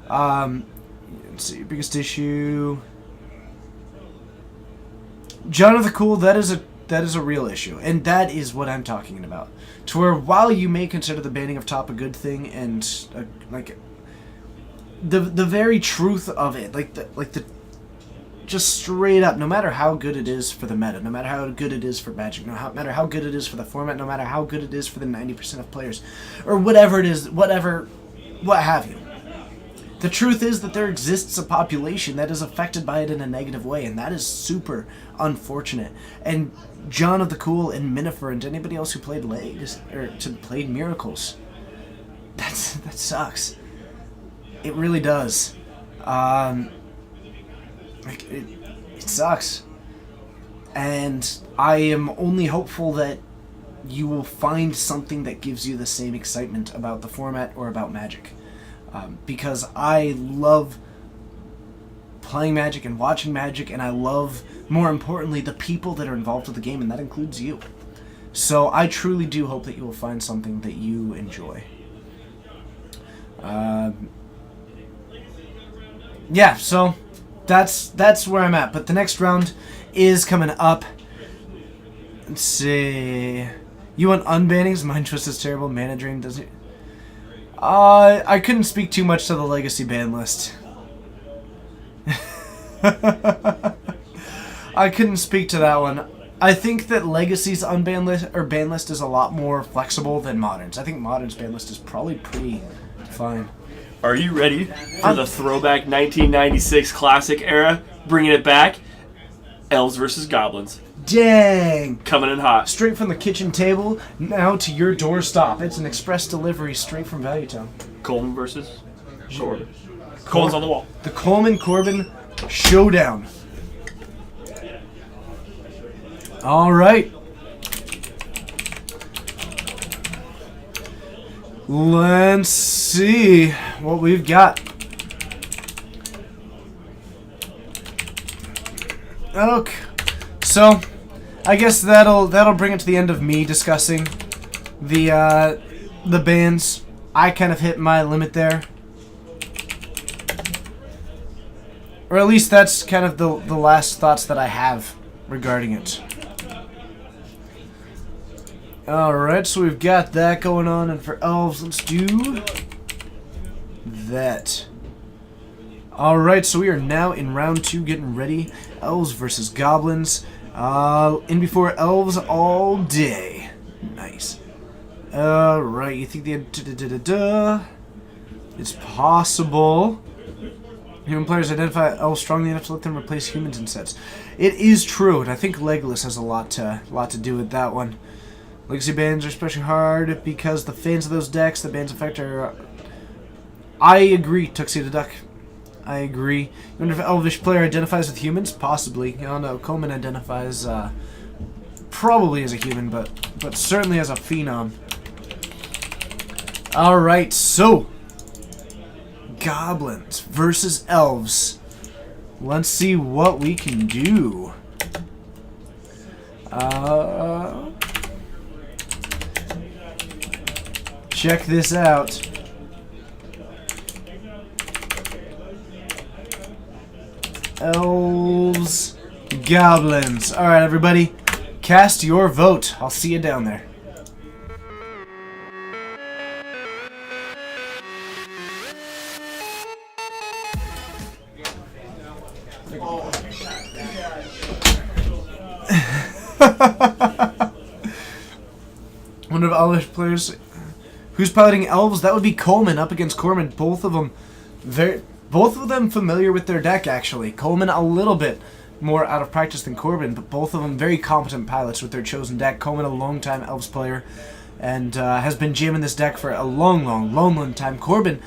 Let's see, your biggest issue. John of the Cool, that is a real issue, and that is what I'm talking about. To where while you may consider the banning of Top a good thing, and like the very truth of it, like the just straight up, no matter how good it is for the meta, no matter how good it is for Magic, no matter how good it is for the format, no matter how good it is for the 90% of players, or whatever it is, what have you. The truth is that there exists a population that is affected by it in a negative way, and that is super unfortunate. And John of the Cool and Minifer and anybody else who played played Miracles, that sucks. It really does. It sucks. And I am only hopeful that you will find something that gives you the same excitement about the format or about Magic. Because I love playing Magic and watching Magic, and I love, more importantly, the people that are involved with the game, and that includes you. So I truly do hope that you will find something that you enjoy. Yeah, so that's where I'm at. But the next round is coming up. Let's see. You want unbannings? Mind Twist is terrible. Mana Drain doesn't. I couldn't speak too much to the Legacy ban list. I couldn't speak to that one. I think that Legacy's unban list or ban list is a lot more flexible than Modern's. I think Modern's ban list is probably pretty fine. Are you ready for the throwback 1996 classic era? Bringing it back. Elves versus Goblins. Dang! Coming in hot. Straight from the kitchen table, now to your doorstop. It's an express delivery straight from Valuetown. Coleman versus Corbin. Coleman's on the wall. The Coleman-Corbin showdown. All right. Let's see what we've got. Okay. So, I guess that'll bring it to the end of me discussing the bans. I kind of hit my limit there. Or at least that's kind of the last thoughts that I have regarding it. Alright, so we've got that going on, and for elves, let's do that. Alright, so we are now in round 2 getting ready. Elves versus goblins. In before elves all day. Nice. Alright, you think the... It's possible. Human players identify elves strongly enough to let them replace humans in sets. It is true, and I think Legolas has a lot to do with that one. Legacy bans are especially hard because the fans of those decks, the bans effect are... I agree, Tuxedo Duck. I agree. You wonder if an elvish player identifies with humans? Possibly. I don't know. Coleman identifies probably as a human, but certainly as a phenom. Alright, so... Goblins versus elves. Let's see what we can do. Check this out. Elves, goblins. Alright, everybody. Cast your vote. I'll see you down there. One of Elvish players who's piloting elves, that would be Coleman up against Corman. Both of them familiar with their deck, actually. Coleman a little bit more out of practice than Corbin, but both of them very competent pilots with their chosen deck. Coleman a long-time elves player and has been jamming this deck for a long time. Corbin,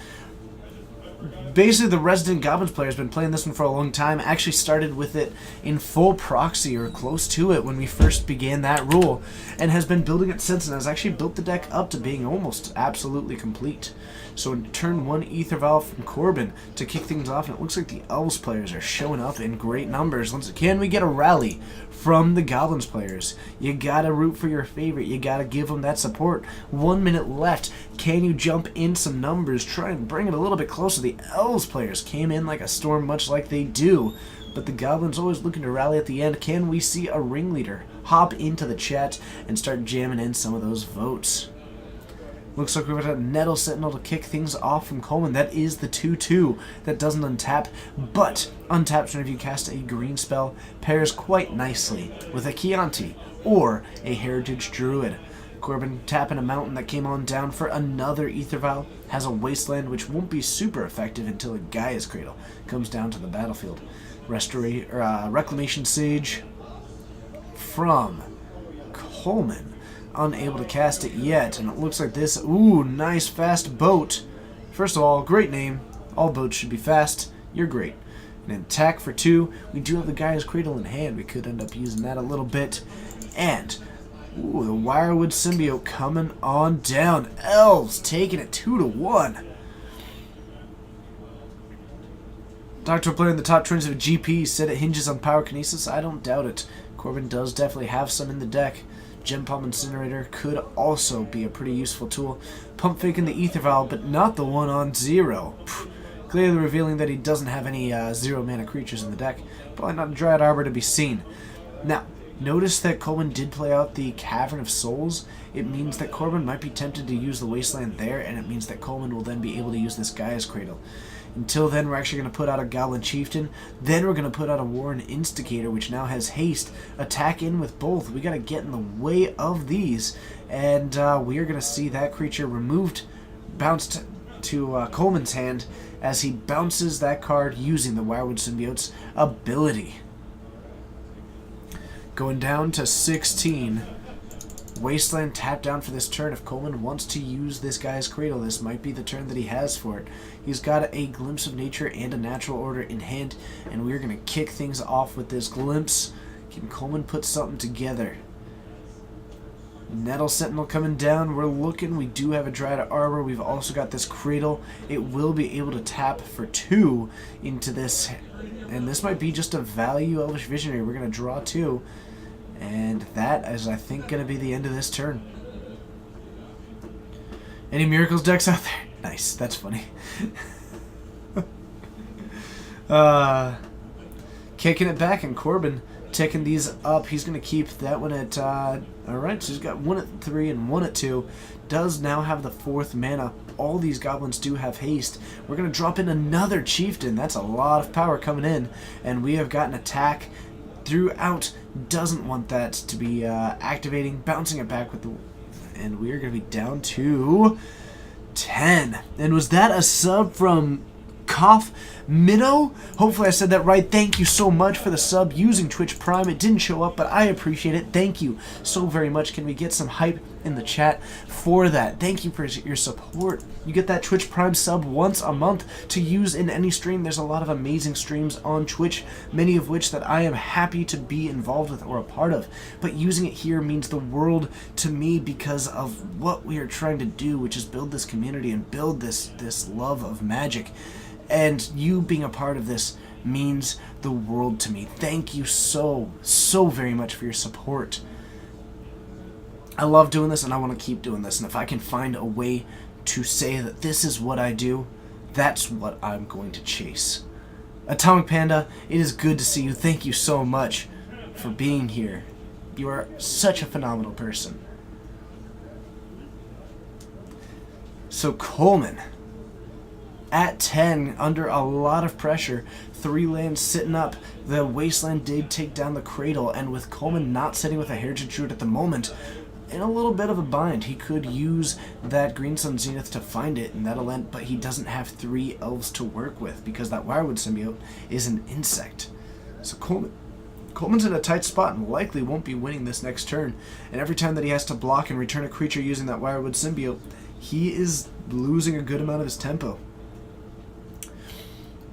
basically the resident Goblins player, has been playing this one for a long time. Actually started with it in full proxy or close to it when we first began that rule, and has been building it since, and has actually built the deck up to being almost absolutely complete. So in turn 1 Ether Valve from Corbin to kick things off, and it looks like the Elves players are showing up in great numbers. Can we get a rally from the Goblins players? You gotta root for your favorite. You gotta give them that support. 1 minute left. Can you jump in some numbers? Try and bring it a little bit closer. The Elves players came in like a storm, much like they do. But the Goblins always looking to rally at the end. Can we see a ringleader hop into the chat and start jamming in some of those votes? Looks like we've got a Nettle Sentinel to kick things off from Coleman. That is the 2/2 that doesn't untap, but untaps whenever you cast a green spell. Pairs quite nicely with a Chianti or a Heritage Druid. Corbin tapping a mountain that came on down for another Ether Vial. Has a Wasteland, which won't be super effective until a Gaia's Cradle comes down to the battlefield. Reclamation Sage from Coleman. Unable to cast it yet, and it looks like this. Ooh, nice fast boat. First of all, great name. All boats should be fast. You're great. An attack for 2. We do have the Gaia's Cradle in hand. We could end up using that a little bit. And, ooh, the Wirewood Symbiote coming on down. Elves taking it 2-1. Doctor player in the top turns of a GP said it hinges on Pyrokinesis. I don't doubt it. Corbin does definitely have some in the deck. Gem Palm Incinerator could also be a pretty useful tool. Pump Faking the Ether Vial, but not the one on 0. Clearly revealing that he doesn't have any 0 mana creatures in the deck. Probably not a Dryad Arbor to be seen. Now, notice that Coleman did play out the Cavern of Souls. It means that Corbin might be tempted to use the Wasteland there, and it means that Coleman will then be able to use this Gaia's Cradle. Until then, we're actually going to put out a Goblin Chieftain. Then we're going to put out a Warren Instigator, which now has haste. Attack in with both. We got to get in the way of these. And we are going to see that creature removed, bounced to Coleman's hand as he bounces that card using the Wirewood Symbiote's ability. Going down to 16. Wasteland tapped down for this turn. If Coleman wants to use this Gaia's Cradle, this might be the turn that he has for it. He's got a Glimpse of Nature and a Natural Order in hand, and we're going to kick things off with this Glimpse. Can Coleman put something together? Nettle Sentinel coming down. We're looking. We do have a Dryad Arbor. We've also got this Cradle. It will be able to tap for 2 into this, and this might be just a value Elvish Visionary. We're going to draw 2. And that is, I think, going to be the end of this turn. Any Miracles decks out there? Nice, that's funny. Kicking it back, and Corbin taking these up. He's going to keep that one at... Alright, so he's got 1 at 3 and 1 at 2. Does now have the 4th mana. All these goblins do have haste. We're going to drop in another chieftain. That's a lot of power coming in. And we have got an attack throughout. Doesn't want that to be activating. Bouncing it back with the... And we are going to be down to 10. And was that a sub from Cough Minnow? Hopefully I said that right. Thank you so much for the sub using Twitch Prime. It didn't show up, but I appreciate it. Thank you so very much. Can we get some hype in the chat for that? Thank you for your support. You get that Twitch Prime sub once a month to use in any stream. There's a lot of amazing streams on Twitch, many of which that I am happy to be involved with or a part of. But using it here means the world to me because of what we are trying to do, which is build this community and build this love of Magic. And you being a part of this means the world to me. Thank you so very much for your support. I love doing this and I want to keep doing this. And if I can find a way to say that this is what I do, that's what I'm going to chase. Atomic Panda, it is good to see you. Thank you so much for being here. You are such a phenomenal person. So Coleman... at 10, under a lot of pressure, 3 lands sitting up. The Wasteland did take down the Cradle, and with Coleman not sitting with a Heritage Druid at the moment, in a little bit of a bind, he could use that Green Sun Zenith to find it, and that'll end, but he doesn't have 3 elves to work with, because that Wirewood Symbiote is an insect. So Coleman's in a tight spot and likely won't be winning this next turn, and every time that he has to block and return a creature using that Wirewood Symbiote, he is losing a good amount of his tempo.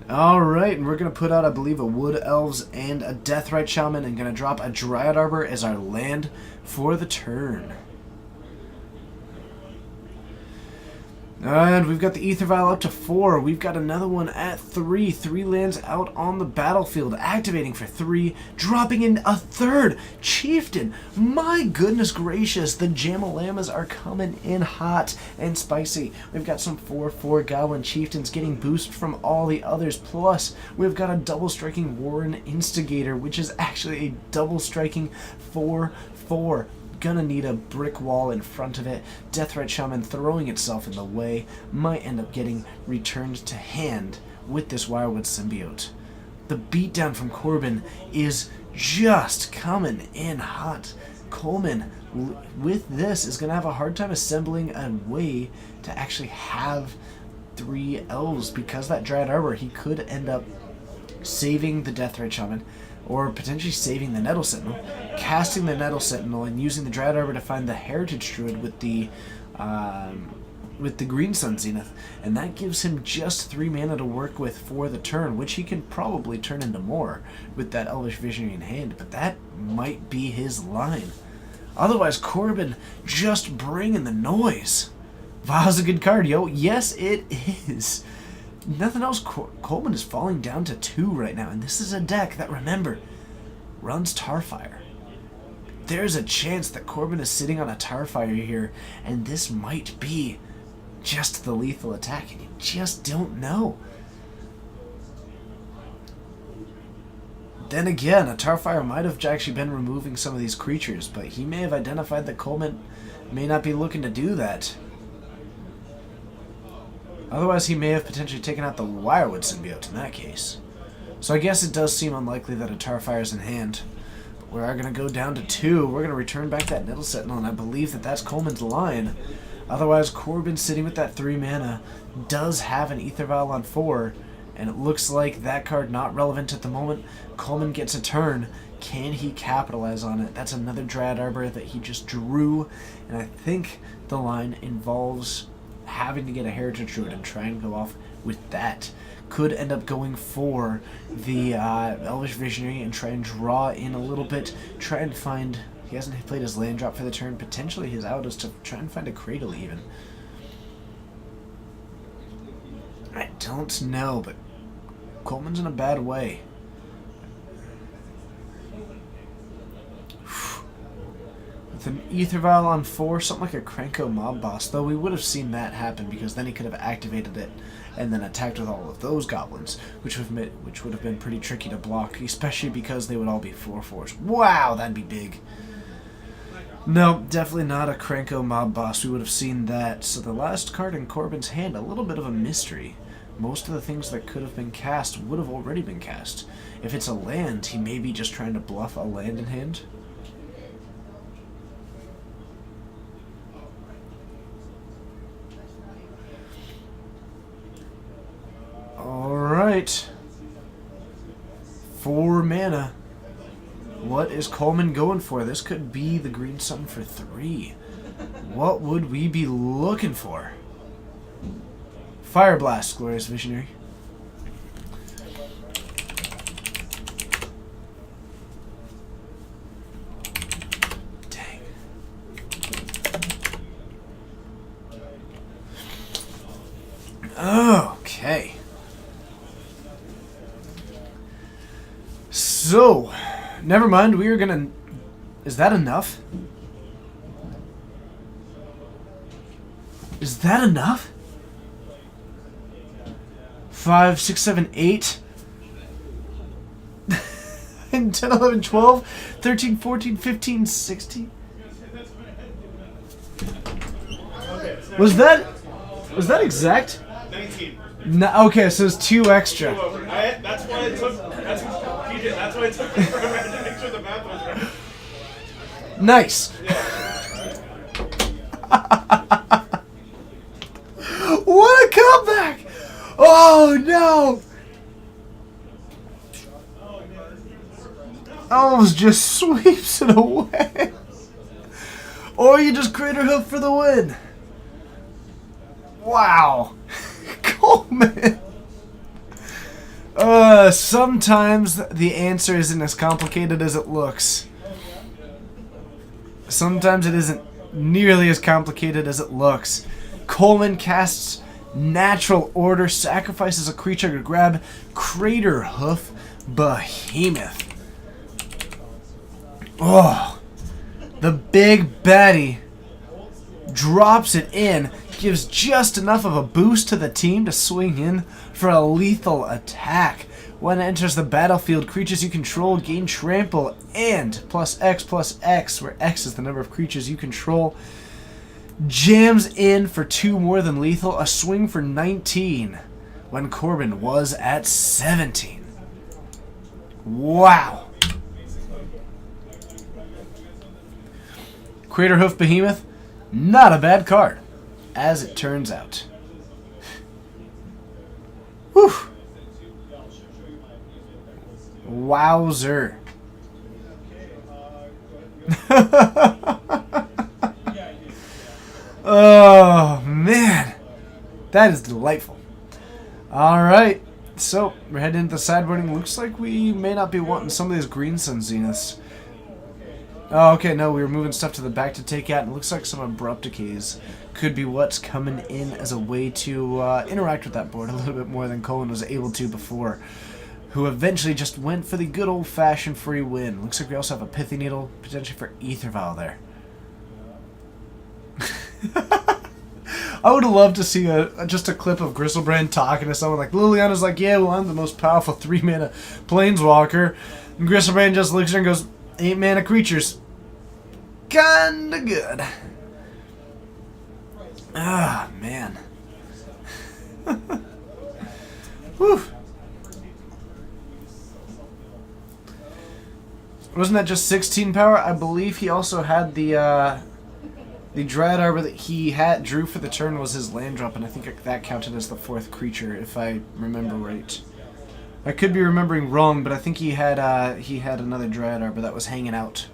Alright, and we're going to put out, I believe, a Wood Elves and a Deathrite Shaman, and going to drop a Dryad Arbor as our land for the turn. And we've got the Aether Vial up to 4. We've got another one at 3. 3 lands out on the battlefield, activating for 3, dropping in a 3rd Chieftain. My goodness gracious, the Jamalamas are coming in hot and spicy. We've got some 4/4 Goblin Chieftains getting boost from all the others. Plus, we've got a double striking Warren Instigator, which is actually a double striking 4/4. Gonna need a brick wall in front of it. Deathrite Shaman throwing itself in the way might end up getting returned to hand with this Wirewood Symbiote. The beatdown from Corbin is just coming in hot. Coleman, with this, is gonna have a hard time assembling a way to actually have 3 elves, because that Dryad Arbor, he could end up saving the Deathrite Shaman, or potentially saving the Nettle Sentinel, casting the Nettle Sentinel, and using the Dryad Arbor to find the Heritage Druid with the Green Sun Zenith, and that gives him just 3 mana to work with for the turn, which he can probably turn into more with that Elvish Visionary in hand, but that might be his line. Otherwise, Corbin just bringing the noise. Vial's a good card, yo. Yes, it is. Nothing else. Coleman is falling down to 2 right now, and this is a deck that, remember, runs Tarfire. There's a chance that Corbin is sitting on a Tarfire here, and this might be just the lethal attack, and you just don't know. Then again, a Tarfire might have actually been removing some of these creatures, but he may have identified that Coleman may not be looking to do that. Otherwise, he may have potentially taken out the Wirewood Symbiote in that case. So I guess it does seem unlikely that a Tarfire is in hand. But we are going to go down to 2. We're going to return back that Nettle Sentinel, and I believe that that's Coleman's line. Otherwise, Corbin, sitting with that 3 mana, does have an Aether Vial on 4, and it looks like that card not relevant at the moment. Coleman gets a turn. Can he capitalize on it? That's another Dryad Arbor that he just drew, and I think the line involves having to get a Heritage Druid and try and go off with that. Could end up going for the Elvish Visionary and try and draw in a little bit, try and find... He hasn't played his land drop for the turn. Potentially his out is to try and find a Cradle even. I don't know, but Coleman's in a bad way. With an Ether Vial on 4, something like a Krenko Mob Boss, though we would have seen that happen because then he could have activated it and then attacked with all of those goblins, which would have been pretty tricky to block, especially because they would all be 4/4s. Wow, that'd be big. No, definitely not a Krenko Mob Boss. We would have seen that. So the last card in Corbin's hand, a little bit of a mystery. Most of the things that could have been cast would have already been cast. If it's a land, he may be just trying to bluff a land in hand. Alright. 4 mana. What is Coleman going for? This could be the green sun for 3. What would we be looking for? Fire Blast, Glorious Visionary. Dang. Okay. So, never mind, we are gonna... Is that enough? Is that enough? 5, 6, 7, 8... and 10, 11, 12, 13, 14, 15, 16... Was that exact? 19. No, okay, so it's 2 extra. That's why it took. That's why it took me forever to make sure the math was right. Nice. What a comeback! Oh no! Almost just sweeps it away. Or you just Crater Hoof for the win. Wow. Coleman. Sometimes the answer isn't as complicated as it looks. Sometimes it isn't nearly as complicated as it looks. Coleman casts Natural Order, sacrifices a creature to grab Crater Hoof Behemoth. Oh, the big baddie drops it in, gives just enough of a boost to the team to swing in for a lethal attack. When it enters the battlefield, creatures you control gain trample and +X/+X, where X is the number of creatures you control. Jams in for 2 more than lethal, a swing for 19, when Corbin was at 17. Wow. Crater Hoof Behemoth, not a bad card, as it turns out. Whew. Wowzer. Oh, man. That is delightful. Alright, so we're heading into the sideboarding. Looks like we may not be wanting some of these Green Sun Zeniths. Oh, okay, no, we were moving stuff to the back to take out, and it looks like some Abrupt Decays could be what's coming in as a way to interact with that board a little bit more than Coleman was able to before, who eventually just went for the good old-fashioned free win. Looks like we also have a Pithy Needle, potentially for Ether Vial there. I would have loved to see just a clip of Griselbrand talking to someone like Liliana's like, yeah, well, I'm the most powerful 3-mana planeswalker. And Griselbrand just looks at her and goes, 8-mana creatures. Kinda good. Ah, man. Whew. Wasn't that just 16 power? I believe he also had the Dread Arbor that he drew for the turn was his land drop, and I think that counted as the 4th creature, if I remember right. I could be remembering wrong, but I think he had another Dread Arbor that was hanging out.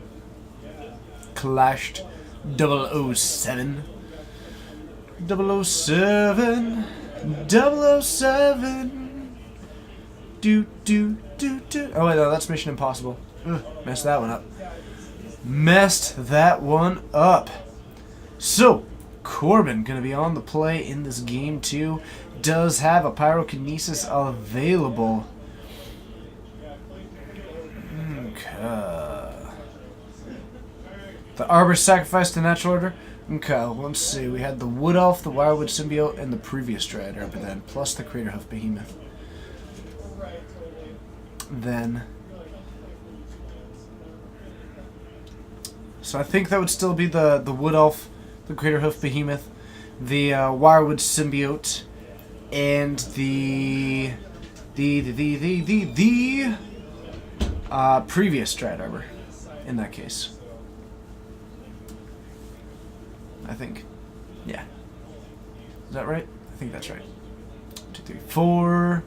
Clashed 007. 007. 007. Do. Oh, wait, no, that's Mission Impossible. Ugh, messed that one up. Messed that one up. So, Corbin going to be on the play in this game too. Does have a Pyrokinesis available. Okay. The Arbor sacrificed the natural order. Okay, well, let's see. We had the Wood Elf, the Wirewood Symbiote, and the previous Dryad Arbor then, plus the Craterhoof Behemoth. Then... So I think that would still be the Wood Elf, the Craterhoof Behemoth, the Wirewood Symbiote, and the previous Dryad Arbor, in that case. I think. Yeah. Is that right? I think that's right. 2, 3, 4.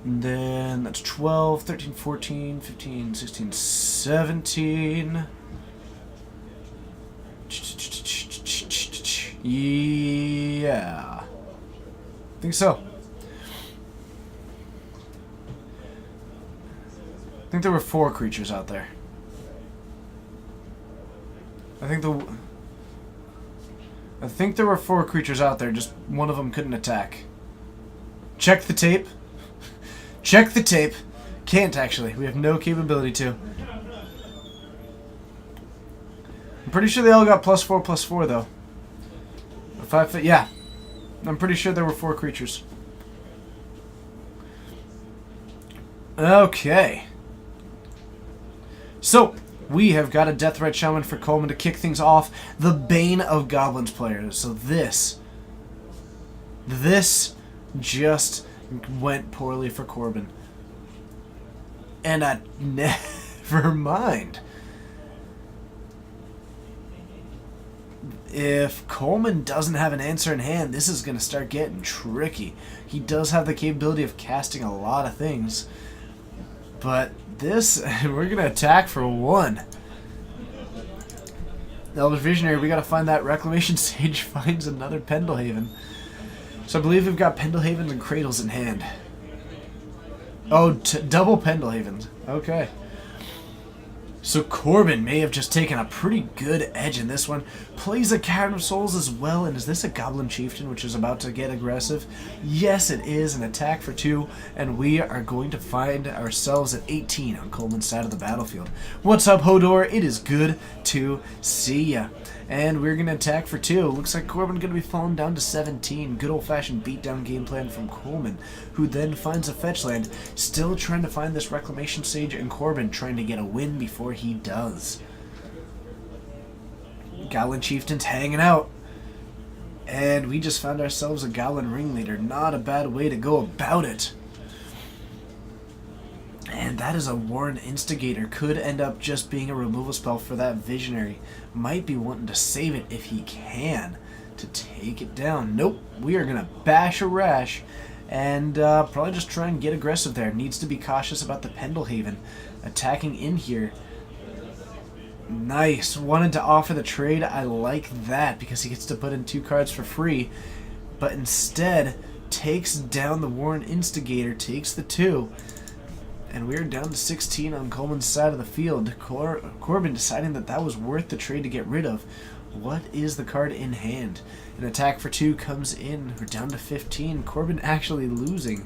And then that's 12, 13, 14, 15, 16, 17. Yeah. I think so. I think there were 4 creatures out there. I think there were 4 creatures out there, just one of them couldn't attack. Check the tape. Check the tape. Can't actually. We have no capability to. I'm pretty sure they all got +4/+4 though. 5 yeah. I'm pretty sure there were 4 creatures. Okay. So, we have got a Deathrite Shaman for Coleman to kick things off. The Bane of Goblins players. So this just went poorly for Corbin. And never mind. If Coleman doesn't have an answer in hand, this is going to start getting tricky. He does have the capability of casting a lot of things. But this, we're going to attack for 1. Elvish Visionary, we got to find that Reclamation Sage finds another Pendelhaven. So I believe we've got Pendelhavens and Cradles in hand. Oh, double Pendelhavens. Okay. So Corbin may have just taken a pretty good edge in this one. Plays a Cavern of Souls as well, and is this a Goblin Chieftain which is about to get aggressive? Yes, it is, an attack for 2, and we are going to find ourselves at 18 on Coleman's side of the battlefield. What's up, Hodor? It is good to see ya. And we're going to attack for 2. Looks like Corbin going to be falling down to 17. Good old-fashioned beatdown game plan from Coleman, who then finds a fetch land. Still trying to find this Reclamation Sage, and Corbin trying to get a win before he does. Goblin Chieftain's hanging out. And we just found ourselves a Goblin Ringleader. Not a bad way to go about it. And that is a Warren Instigator. Could end up just being a removal spell for that Visionary. Might be wanting to save it if he can to take it down. Nope. We are going to bash a rash and probably just try and get aggressive there. Needs to be cautious about the Pendelhaven attacking in here. Nice. Wanted to offer the trade. I like that because he gets to put in 2 cards for free. But instead takes down the Warren Instigator. Takes the 2. And we're down to 16 on Coleman's side of the field. Corbin deciding that that was worth the trade to get rid of. What is the card in hand? An attack for 2 comes in. We're down to 15. Corbin actually losing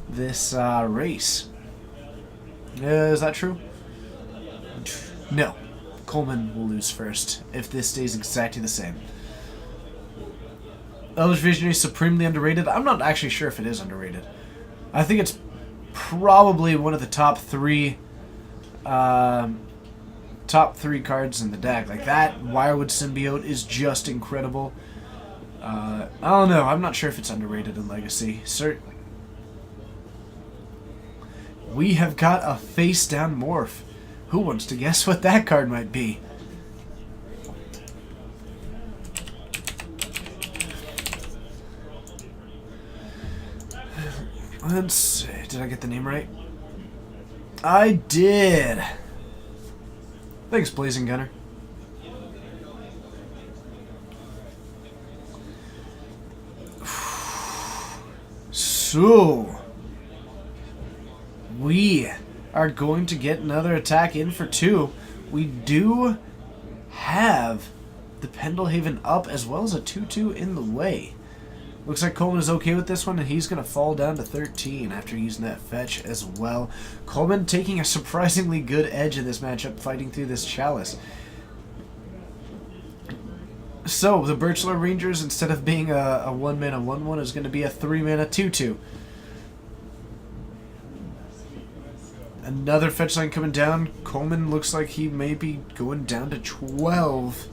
this race. Is that true? No. Coleman will lose first if this stays exactly the same. Elvish Visionary is supremely underrated. I'm not actually sure if it is underrated. I think it's probably one of the top 3 cards in the deck. Like that Wirewood Symbiote is just incredible. I don't know. I'm not sure if it's underrated in Legacy. We have got a face down morph. Who wants to guess what that card might be? Let's see. Did I get the name right? I did. Thanks, Blazing Gunner. So, we are going to get another attack in for 2. We do have the Pendelhaven up as well as a 2/2 in the way. Looks like Coleman is okay with this one, and he's going to fall down to 13 after using that fetch as well. Coleman taking a surprisingly good edge in this matchup, fighting through this Chalice. So, the Birchler Rangers, instead of being a 1-mana 1-1, is going to be a 3-mana 2-2. Another fetch line coming down. Coleman looks like he may be going down to 12.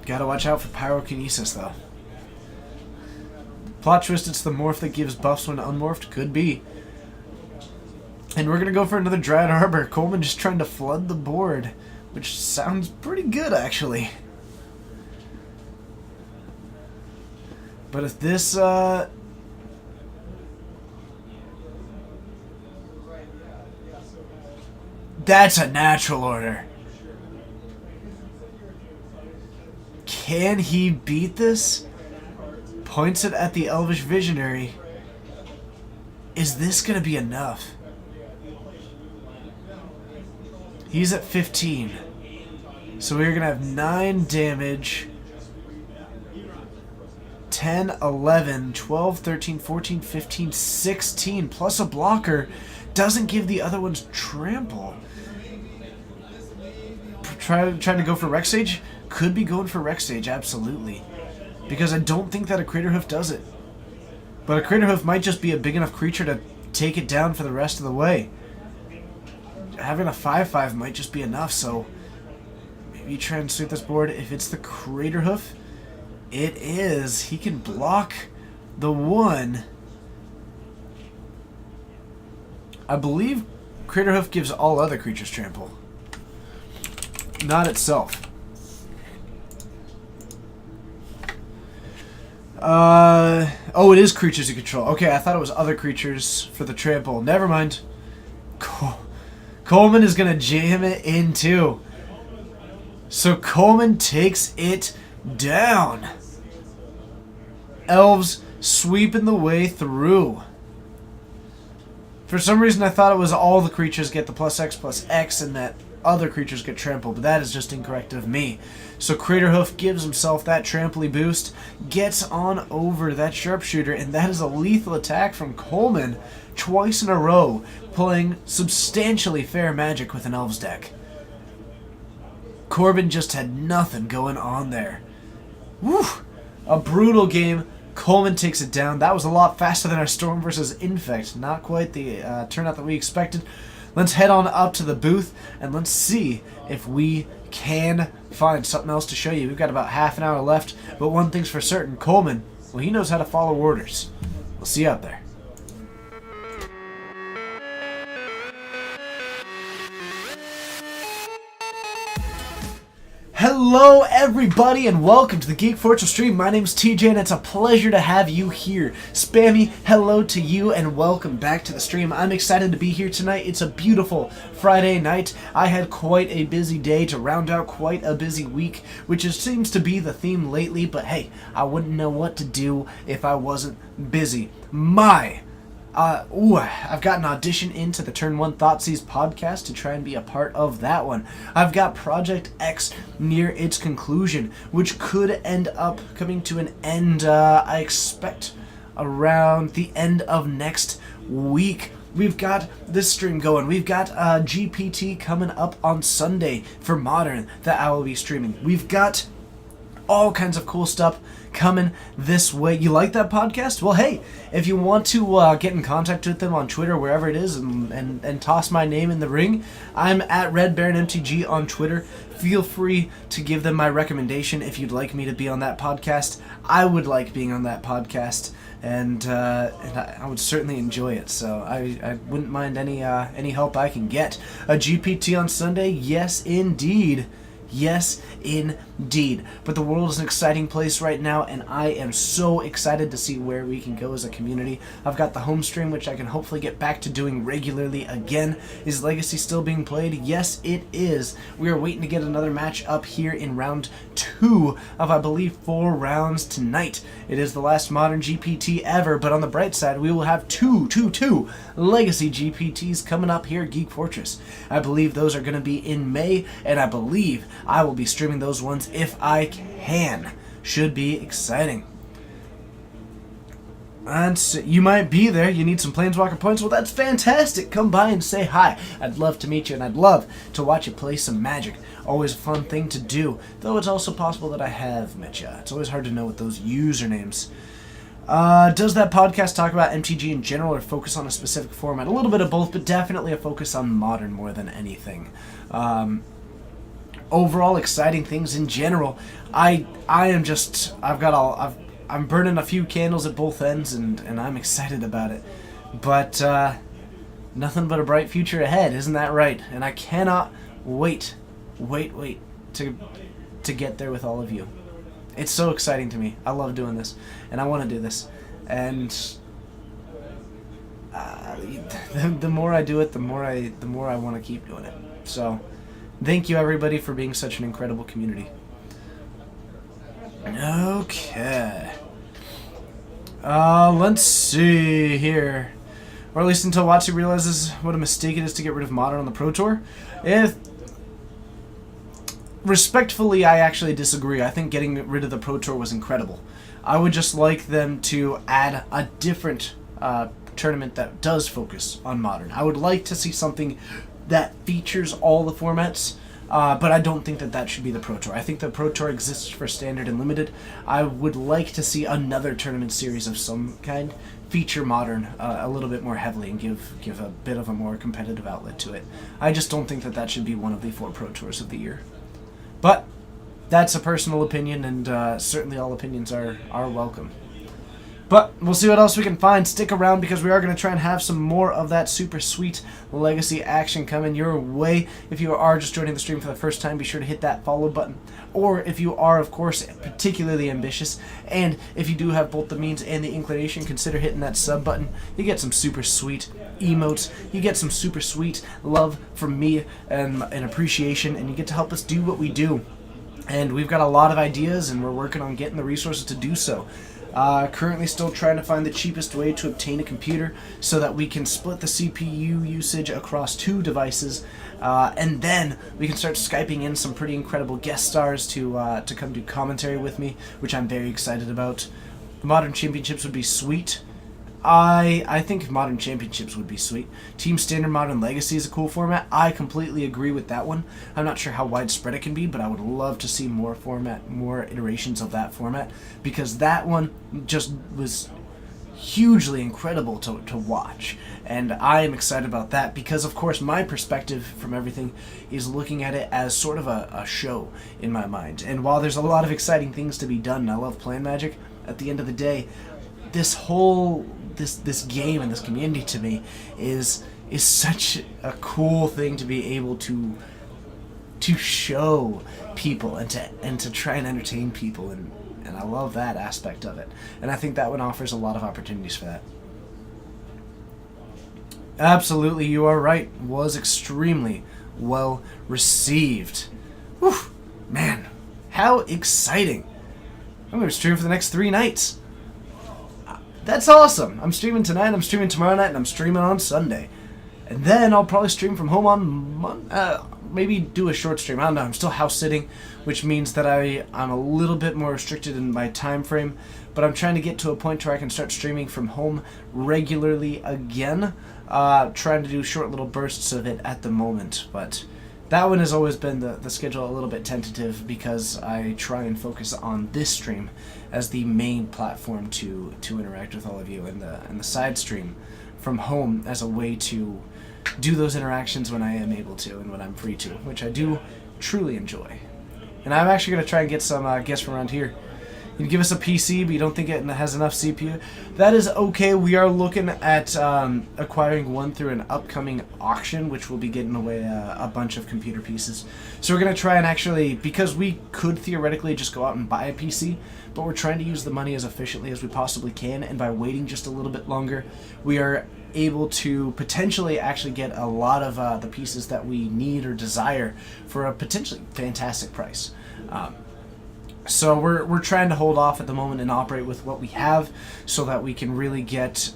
Gotta watch out for Pyrokinesis, though. Plot twist, it's the morph that gives buffs when unmorphed. Could be. And we're going to go for another Dryad Arbor. Coleman just trying to flood the board, which sounds pretty good, actually. But if this, that's a natural order. Can he beat this? Points it at the Elvish Visionary. Is this going to be enough? He's at 15. So we're going to have 9 damage. 10, 11, 12, 13, 14, 15, 16, plus a blocker. Doesn't give the other ones trample. Trying to go for Rex Sage? Could be going for Rex Sage, absolutely. Because I don't think that a Craterhoof does it. But a Craterhoof might just be a big enough creature to take it down for the rest of the way. Having a 5/5 might just be enough, so maybe try and sweep this board. If it's the Craterhoof, it is. He can block the 1. I believe Craterhoof gives all other creatures trample. Not itself. Oh, it is creatures you control. Okay, I thought it was other creatures for the trample. Never mind. Coleman is going to jam it in too. So Coleman takes it down. Elves sweeping the way through. For some reason I thought it was all the creatures get the +X and that other creatures get trampled, but that is just incorrect of me. So Craterhoof gives himself that trample boost, gets on over that Sharpshooter, and that is a lethal attack from Coleman twice in a row, playing substantially fair Magic with an Elves deck. Corbin just had nothing going on there. Woo! A brutal game. Coleman takes it down. That was a lot faster than our Storm versus Infect. Not quite the turnout that we expected. Let's head on up to the booth and let's see if we can find something else to show you. We've got about half an hour left, but one thing's for certain. Coleman, well, he knows how to follow orders. We'll see you out there. Hello everybody and welcome to the Geek Fortress stream. My name is TJ and it's a pleasure to have you here. Spammy hello to you and welcome back to the stream. I'm excited to be here tonight. It's a beautiful Friday night. I had quite a busy day to round out quite a busy week, which seems to be the theme lately, but hey, I wouldn't know what to do if I wasn't busy. I've got an audition into the Turn 1 Thoughtseize podcast to try and be a part of that one. I've got Project X near its conclusion, which could end up coming to an end, I expect, around the end of next week. We've got this stream going. We've got GPT coming up on Sunday for Modern that I will be streaming. We've got all kinds of cool stuff coming this way. You like that podcast? Well, hey, if you want to get in contact with them on Twitter, wherever it is, and toss my name in the ring, I'm at RedBaronMTG on Twitter. Feel free to give them my recommendation if you'd like me to be on that podcast. I would like being on that podcast, and I would certainly enjoy it. So I wouldn't mind any help I can get. A GPT on Sunday? Yes, indeed. Yes, indeed. But the world is an exciting place right now, and I am so excited to see where we can go as a community. I've got the home stream, which I can hopefully get back to doing regularly again. Is Legacy still being played? Yes, it is. We are waiting to get another match up here in round 2 of, I believe, 4 rounds tonight. It is the last Modern GPT ever, but on the bright side, we will have two Legacy GPTs coming up here at Geek Fortress. I believe those are going to be in May, and I believe I will be streaming those ones if I can. Should be exciting. And so you might be there. You need some Planeswalker points. Well, that's fantastic. Come by and say hi. I'd love to meet you, and I'd love to watch you play some Magic. Always a fun thing to do. Though it's also possible that I have met you. It's always hard to know with those usernames. Does that podcast talk about MTG in general or focus on a specific format? A little bit of both, but definitely a focus on Modern more than anything. Overall, exciting things in general. I'm burning a few candles at both ends, and I'm excited about it. But nothing but a bright future ahead, isn't that right? And I cannot wait to get there with all of you. It's so exciting to me. I love doing this, and I want to do this. And the more I do it, the more I want to keep doing it. So, thank you everybody for being such an incredible community. Okay. Let's see here. Or at least until WotC realizes what a mistake it is to get rid of Modern on the Pro Tour. Respectfully, I actually disagree. I think getting rid of the Pro Tour was incredible. I would just like them to add a different tournament that does focus on Modern. I would like to see something that features all the formats, but I don't think that should be the Pro Tour. I think the Pro Tour exists for Standard and Limited. I would like to see another tournament series of some kind feature Modern a little bit more heavily and give a bit of a more competitive outlet to it. I just don't think that should be one of the 4 Pro Tours of the year. But that's a personal opinion, and certainly all opinions are welcome. But we'll see what else we can find. Stick around because we are going to try and have some more of that super sweet Legacy action coming your way. If you are just joining the stream for the first time, be sure to hit that follow button. Or if you are, of course, particularly ambitious, and if you do have both the means and the inclination, consider hitting that sub button. You get some super sweet emotes, you get some super sweet love from me and appreciation, and you get to help us do what we do. And we've got a lot of ideas, and we're working on getting the resources to do so. Currently still trying to find the cheapest way to obtain a computer so that we can split the CPU usage across 2 devices, and then we can start Skyping in some pretty incredible guest stars to come do commentary with me, which I'm very excited about. The Modern Championships would be sweet. I think Modern Championships would be sweet. Team Standard Modern Legacy is a cool format. I completely agree with that one. I'm not sure how widespread it can be, but I would love to see more iterations of that format, because that one just was hugely incredible to watch. And I am excited about that because, of course, my perspective from everything is looking at it as sort of a show in my mind. And while there's a lot of exciting things to be done, and I love playing Magic, at the end of the day, this game and this community to me is such a cool thing to be able to show people and to try and entertain people, and I love that aspect of it, and I think that one offers a lot of opportunities for that. Absolutely, you are right. Was extremely well received. Whew, man, how exciting! I'm going to stream for the next 3 nights. That's awesome. I'm streaming tonight, I'm streaming tomorrow night, and I'm streaming on Sunday. And then I'll probably stream from home on maybe do a short stream. I don't know. I'm still house sitting, which means that I'm a little bit more restricted in my time frame. But I'm trying to get to a point where I can start streaming from home regularly again. Trying to do short little bursts of it at the moment. But that one has always been the schedule a little bit tentative because I try and focus on this stream as the main platform to interact with all of you, and the side stream from home as a way to do those interactions when I am able to and when I'm free to, which I do truly enjoy. And I'm actually going to try and get some guests from around here. You can give us a PC, but you don't think it has enough CPU. That is okay. We are looking at acquiring one through an upcoming auction, which will be getting away a bunch of computer pieces. So we're going to try and actually, because we could theoretically just go out and buy a PC, but we're trying to use the money as efficiently as we possibly can, and by waiting just a little bit longer, we are able to potentially actually get a lot of the pieces that we need or desire for a potentially fantastic price. So we're trying to hold off at the moment and operate with what we have so that we can really get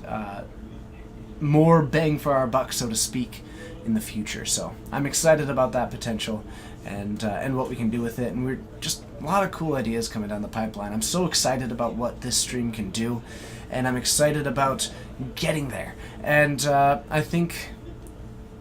more bang for our buck, so to speak, in the future. So I'm excited about that potential, and what we can do with it. And we're just a lot of cool ideas coming down the pipeline. I'm so excited about what this stream can do, and I'm excited about getting there. And I think,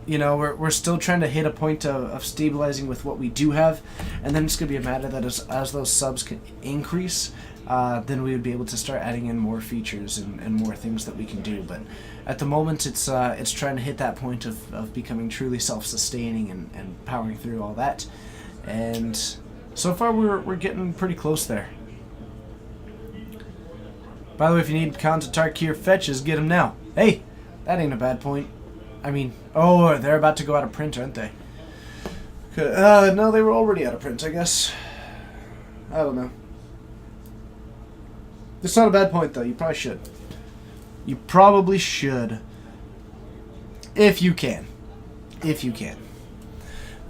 you know, we're still trying to hit a point of stabilizing with what we do have, and then it's going to be a matter that as those subs can increase, then we would be able to start adding in more features and more things that we can do. But at the moment, it's trying to hit that point of becoming truly self-sustaining and powering through all that. And so far, we're getting pretty close there. By the way, if you need Khanta Tarkir fetches, get them now. Hey, that ain't a bad point. I mean, oh, they're about to go out of print, aren't they? No, they were already out of print, I guess. I don't know. It's not a bad point, though. You probably should. You probably should. If you can. If you can.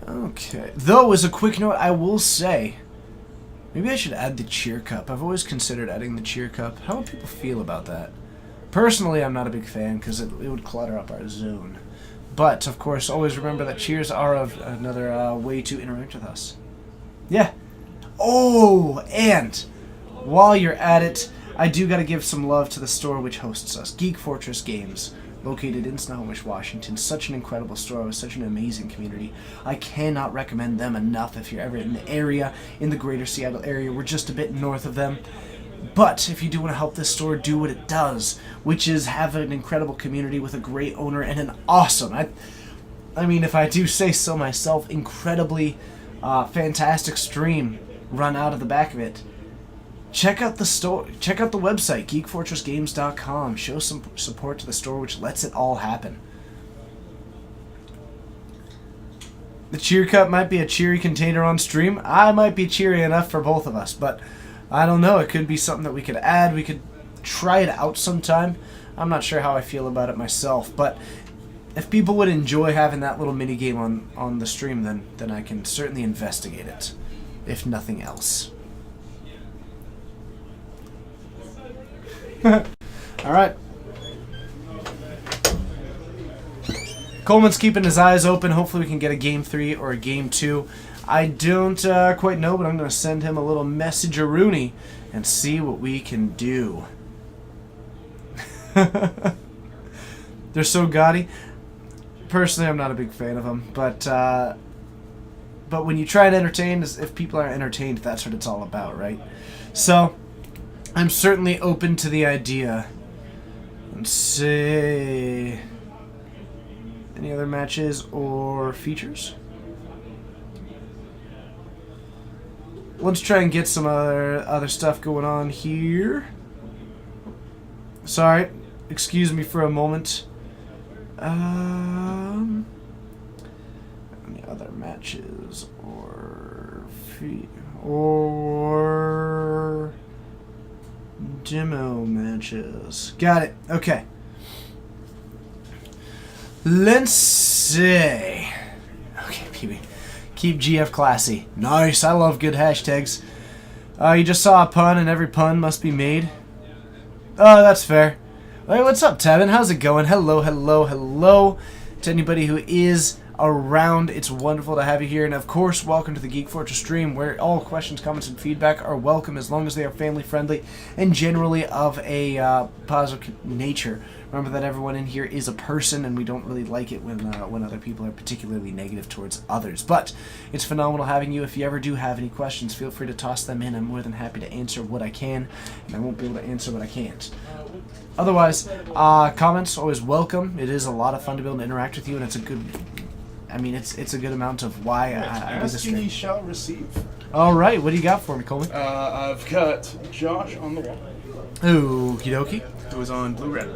Okay. Though, as a quick note, I will say, maybe I should add the cheer cup. I've always considered adding the cheer cup. How would people feel about that? Personally, I'm not a big fan because it would clutter up our zone. But, of course, always remember that cheers are another way to interact with us. Yeah. Oh, and while you're at it, I do got to give some love to the store which hosts us, Geek Fortress Games, located in Snohomish, Washington. Such an incredible store with such an amazing community. I cannot recommend them enough if you're ever in the area, in the greater Seattle area. We're just a bit north of them. But if you do want to help this store do what it does, which is have an incredible community with a great owner and an awesome, I mean, if I do say so myself, incredibly fantastic stream run out of the back of it, check out the store, check out the website, geekfortressgames.com. Show some support to the store, which lets it all happen. The cheer cup might be a cheery container on stream. I might be cheery enough for both of us, but I don't know. It could be something that we could add. We could try it out sometime. I'm not sure how I feel about it myself, but if people would enjoy having that little mini game on the stream, then I can certainly investigate it, if nothing else. All right. Coleman's keeping his eyes open. Hopefully we can get a Game 3 or a Game 2. I don't quite know, but I'm going to send him a little message-a-rooney and see what we can do. They're so gaudy. Personally, I'm not a big fan of them, but when you try and entertain, if people are entertained, that's what it's all about, right? So, I'm certainly open to the idea. Let's see. Any other matches or features? Let's try and get some other stuff going on here. Sorry, excuse me for a moment. Any other matches or demo matches? Got it. Okay. Let's see. Okay, PB. Keep GF classy. Nice. I love good hashtags. You just saw a pun, and every pun must be made. Oh, that's fair. Hey, what's up, Tevin? How's it going? Hello, hello, hello to anybody who is around. It's wonderful to have you here. And, of course, welcome to the Geek Fortress stream, where all questions, comments, and feedback are welcome as long as they are family-friendly and generally of a positive nature. Remember that everyone in here is a person, and we don't really like it when other people are particularly negative towards others. But it's phenomenal having you. If you ever do have any questions, feel free to toss them in. I'm more than happy to answer what I can, and I won't be able to answer what I can't. Otherwise, comments always welcome. It is a lot of fun to be able to interact with you, and it's a good. I mean, it's a good amount of why I do this stream. Ask, ye shall receive. All right, what do you got for me, Coleman? I've got Josh on the wall. Okie dokie. Who was on Blue Red.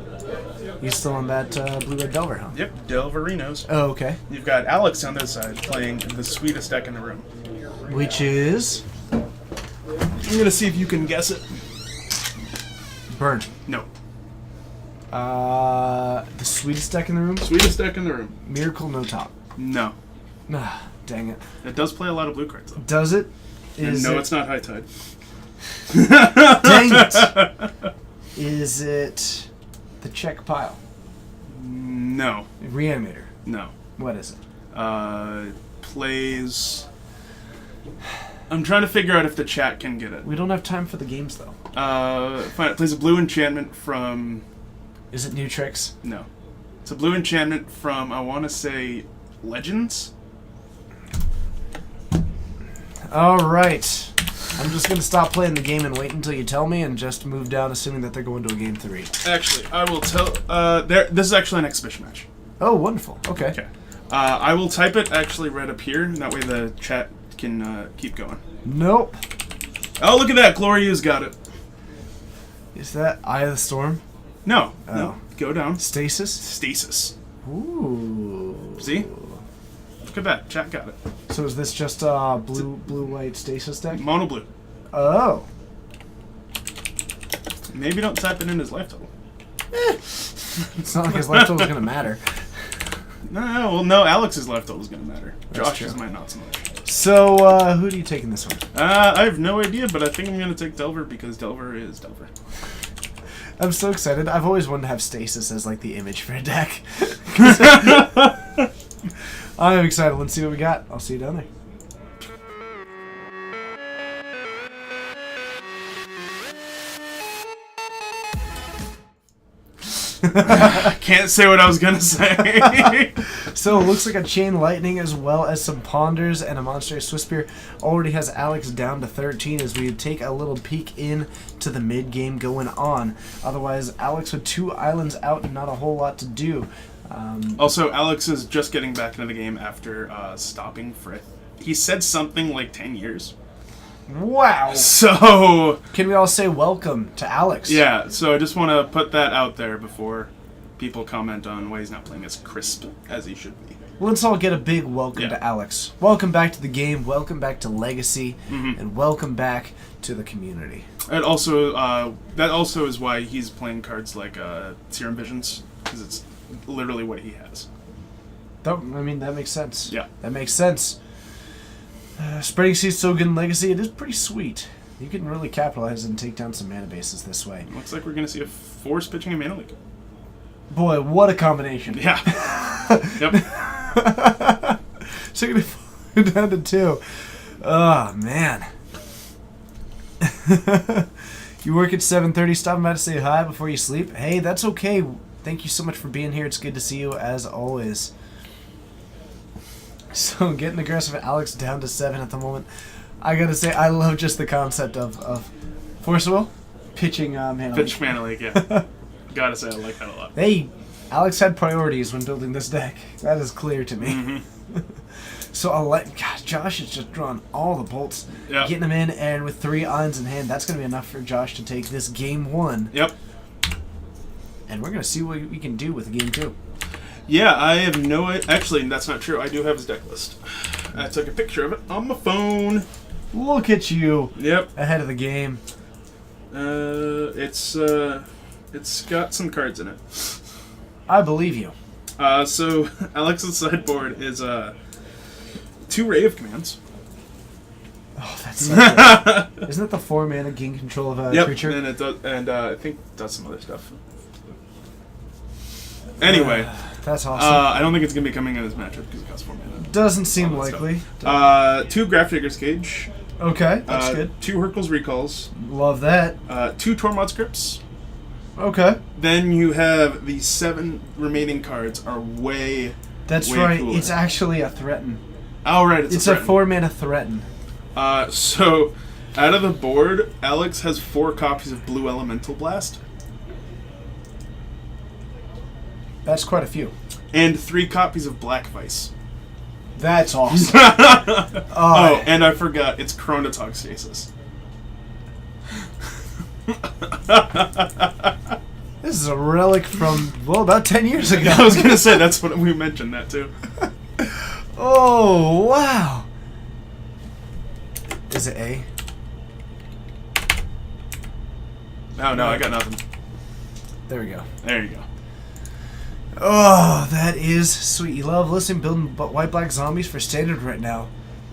He's still on that Blue Red Delver, huh? Yep, Delverinos. Oh, okay. You've got Alex on this side playing the sweetest deck in the room. Which is I'm gonna see if you can guess it. Burn. No. The sweetest deck in the room? Sweetest deck in the room. Miracle No Top. No. Ah, dang it. It does play a lot of blue cards though. Does it? And no, it's not High Tide. Dang it! Is it the check pile? No. Reanimator? No. What is it? Plays I'm trying to figure out if the chat can get it. We don't have time for the games though. Fine. It plays a blue enchantment from. Is it New Tricks? No. It's a blue enchantment from, I want to say, Legends? Alright. I'm just going to stop playing the game and wait until you tell me and just move down assuming that they're going to a game 3. Actually, I will tell. This is actually an exhibition match. Oh, wonderful. Okay. Okay. I will type it actually right up here, and that way the chat can keep going. Nope. Oh, look at that. Gloria's got it. Is that Eye of the Storm? No. Oh. No. Go down. Stasis? Stasis. Ooh. See? Look at that. Chat got it. So is this just blue-white Stasis deck? Mono blue. Oh. Maybe don't type it in his life total. It's not like his life total is going to matter. No, Alex's life total is going to matter. That's Josh's true. might not so much. So, who do you take in this one? I have no idea, but I think I'm going to take Delver because Delver is Delver. I'm so excited. I've always wanted to have Stasis as, like, the image for a deck. I'm excited. Let's see what we got. I'll see you down there. Can't say what I was going to say. So it looks like a Chain Lightning as well as some Ponders and a Monster Swiftspear already has Alex down to 13 as we take a little peek in to the mid game going on. Otherwise, Alex with 2 islands out and not a whole lot to do. Also, Alex is just getting back into the game after stopping for, he said something like 10 years. Wow! So, Can we all say welcome to Alex? yeah, so I just want to put that out there before people comment on why he's not playing as crisp as he should be. Let's all get a big welcome to Alex. Welcome back to the game, welcome back to Legacy, and welcome back to the community. And also, that also is why he's playing cards like Serum Visions, because it's literally what he has. That makes sense. Yeah. That makes sense. Spreading Seas so good in Legacy, it is pretty sweet. You can really capitalize and take down some mana bases this way. Looks like we're going to see a Force pitching a Mana Leak. Boy, what a combination. Yeah. Yep. So you're going to down to 2. Oh, man. You work at 7:30, stopping by to say hi before you sleep. Hey, that's okay. Thank you so much for being here. It's good to see you as always. So getting aggressive at Alex down to 7 at the moment. I gotta say, I love just the concept of Force Will pitching Mana Pitch Leak. Mana Leak, yeah. Gotta say, I like that a lot. Hey, Alex had priorities when building this deck. That is clear to me. Mm-hmm. So I'll let Josh has just drawn all the bolts, Yep. getting them in, and with 3 islands in hand, that's gonna be enough for Josh to take this game 1. Yep. And we're gonna see what we can do with game 2. Yeah, I have no... Actually, that's not true. I do have his deck list. I took a picture of it on my phone. Look at you, Yep. ahead of the game. It's got some cards in it. I believe you. So Alex's sideboard is 2 Ray of Commands. Oh, that's so cool. Isn't that the 4 mana gain control of a creature? And it does, and I think it does some other stuff. Anyway, That's awesome. I don't think it's gonna be coming in this matchup because it costs 4 mana. Doesn't seem all that likely. 2 Grafdigger's Cage. Okay, that's good. 2 Hurkyl's Recalls. Love that. 2 Tormod Scripts. Okay. Then you have the 7 remaining cards are way. That's way right. cooler. It's actually a threaten. Oh right, It's a 4 mana threaten. So out of the board, Alex has 4 copies of Blue Elemental Blast That's quite a few. and 3 copies of Black Vice. That's awesome. Oh, and I forgot, it's Chronotog Stasis. This is a relic from, well, about 10 years ago. I was gonna say that's what we mentioned that too. Oh, wow. Is it A? Oh no, I got nothing. There we go. There you go. Oh, that is sweet. You love listening, building white-black zombies for standard right now.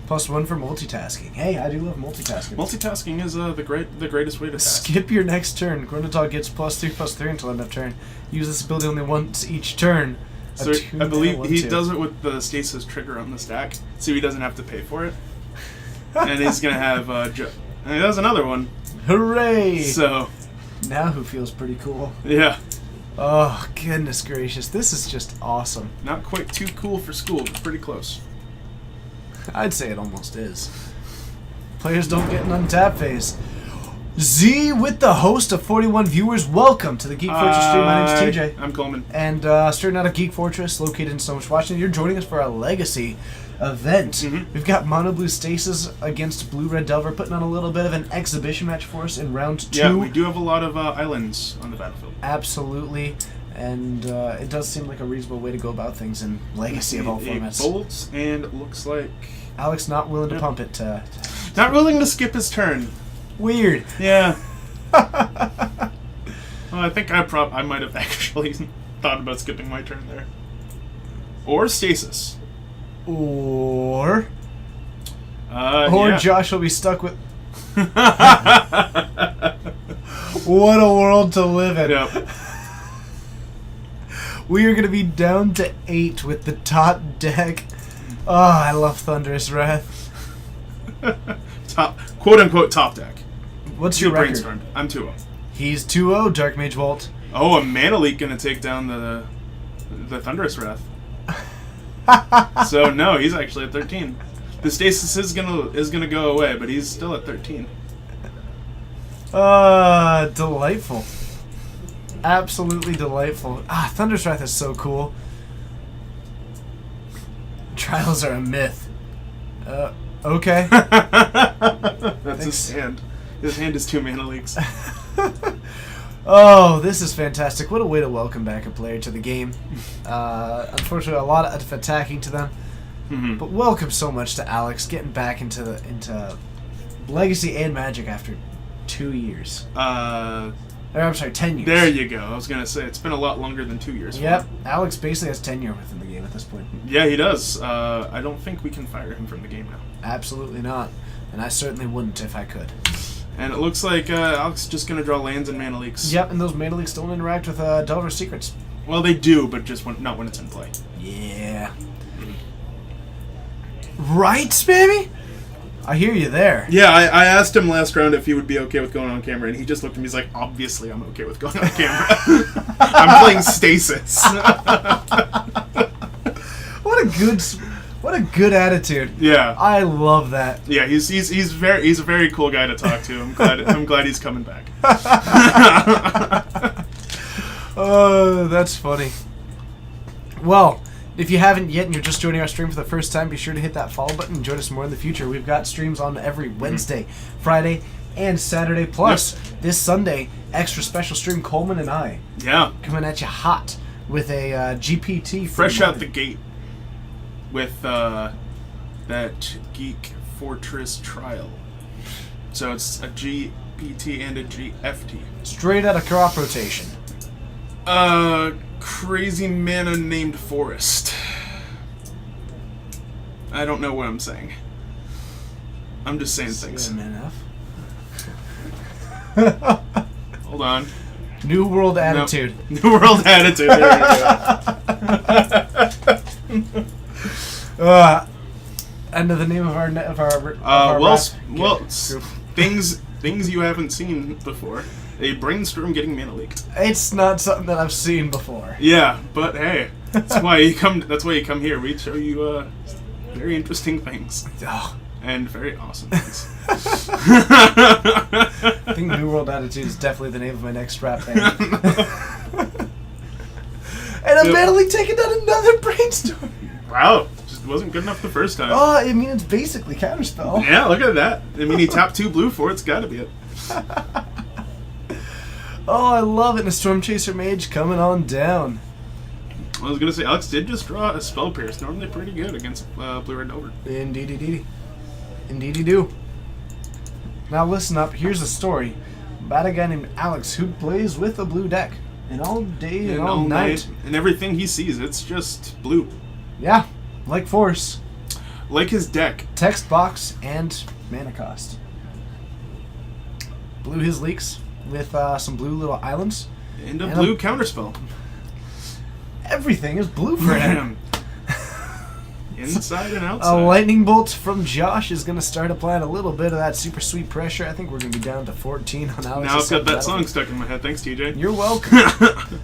+1 for multitasking. Hey, I do love multitasking. Multitasking is the greatest way to task. Skip your next turn. Chronotog gets +3/+3 until end of turn. Use this ability only once each turn. So Attune I believe mana he 1/2. does it with the stasis trigger on the stack, so he doesn't have to pay for it. and he's gonna have and that's another one. Hooray! So Now who feels pretty cool? yeah, Oh, goodness gracious. This is just awesome. not quite too cool for school, but pretty close. I'd say it almost is. Players don't get an untap phase. Z with the host of 41 viewers. Welcome to the Geek Fortress stream. My name's TJ. I'm Coleman. And straight out of Geek Fortress, located in Stonehenge, Washington. You're joining us for a Legacy event. Mm-hmm. We've got Mono Blue Stasis against Blue Red Delver, putting on a little bit of an exhibition match for us in round 2. Yeah, we do have a lot of islands on the battlefield. Absolutely. And it does seem like a reasonable way to go about things in Legacy of all It formats. bolts, and it looks like Alex not willing to Yep. pump it. not willing to skip his turn. Weird. Yeah. Well, I think I might have actually thought about skipping my turn there. Or stasis. Or Yeah. Josh will be stuck with. What a world to live in. Yep. We are going to be down to 8 with the top deck. Oh, I love Thunderous Wrath. Top, quote unquote, top deck. What's your record? Brainstormed. I'm 2-0. He's 2-0, Dark Mage Vault. Oh, a Mana Leak gonna take down the Thunderous Wrath. So no, he's actually at 13. The stasis is gonna go away, but he's still at 13. Delightful. Absolutely delightful. Thunderous Wrath is so cool. Trials are a myth. Okay. That's his hand. His hand is 2 Mana Leaks. Oh, this is fantastic. What a way to welcome back a player to the game. Unfortunately, a lot of attacking to them. Mm-hmm. But welcome so much to Alex getting back into Legacy and Magic after 2 years. Or, I'm sorry, 10 years. There you go. I was gonna say it's been a lot longer than 2 years. for Yep, him. Alex basically has tenure within the game at this point. Yeah, he does. I don't think we can fire him from the game now. Absolutely not. And I certainly wouldn't if I could. And it looks like Alex is just gonna draw lands and Mana Leaks. Yep, and those Mana Leaks don't interact with Delver's Secrets. Well, they do, but just not when it's in play. Yeah. Right, baby? I hear you there. Yeah, I asked him last round if he would be okay with going on camera, and he just looked at me. He's like, "Obviously, I'm okay with going on camera. I'm playing Stasis." What a good attitude. Yeah, I love that. yeah. He's a very cool guy to talk to. I'm glad he's coming back. Oh, that's funny. Well, if you haven't yet and you're just joining our stream for the first time, be sure to hit that follow button and join us more in the future. We've got streams on every Wednesday, Friday, and Saturday. Plus, this Sunday, extra special stream, Coleman and I Yeah, coming at you hot with a GPT. fresh out the gate with that Geek Fortress trial. So it's a GPT and a GFT. Straight out of crop rotation. Crazy mana named Forest. I don't know what I'm saying. I'm just saying things. MNF. Hold on. New World Attitude. Nope. New World Attitude. There we go. And the name of our Things you haven't seen before. A brainstorm getting mana leaked. It's not something that I've seen before. Yeah, but hey, that's why you come. That's why you come here. We show you very interesting things Oh, and very awesome things. I think New World Attitude is definitely the name of my next rap band. And I'm Yep. mentally taking down another brainstorm. Wow, just wasn't good enough the first time. Oh, I mean, it's basically Counterspell. Yeah, look at that. I mean, he tapped 2 blue for it. It's got to be it. Oh, I love it. And a Storm Chaser Mage coming on down. I was gonna say Alex did just draw a Spell Pierce. Normally pretty good against Blue Red Delver. Indeedy. Indeedy do. Now listen up. Here's a story about a guy named Alex who plays with a blue deck. And all day and all night. And everything he sees, it's just blue. Yeah, like Force. Like his deck. Text box and mana cost. Blew his leaks with some blue little islands. And a And blue counterspell. Everything is blue for him. Inside and A outside. lightning bolt from Josh is going to start applying a little bit of that super sweet pressure. I think we're going to be down to 14 on Alex. Now I've got that song stuck in my head. Thanks, TJ. You're welcome.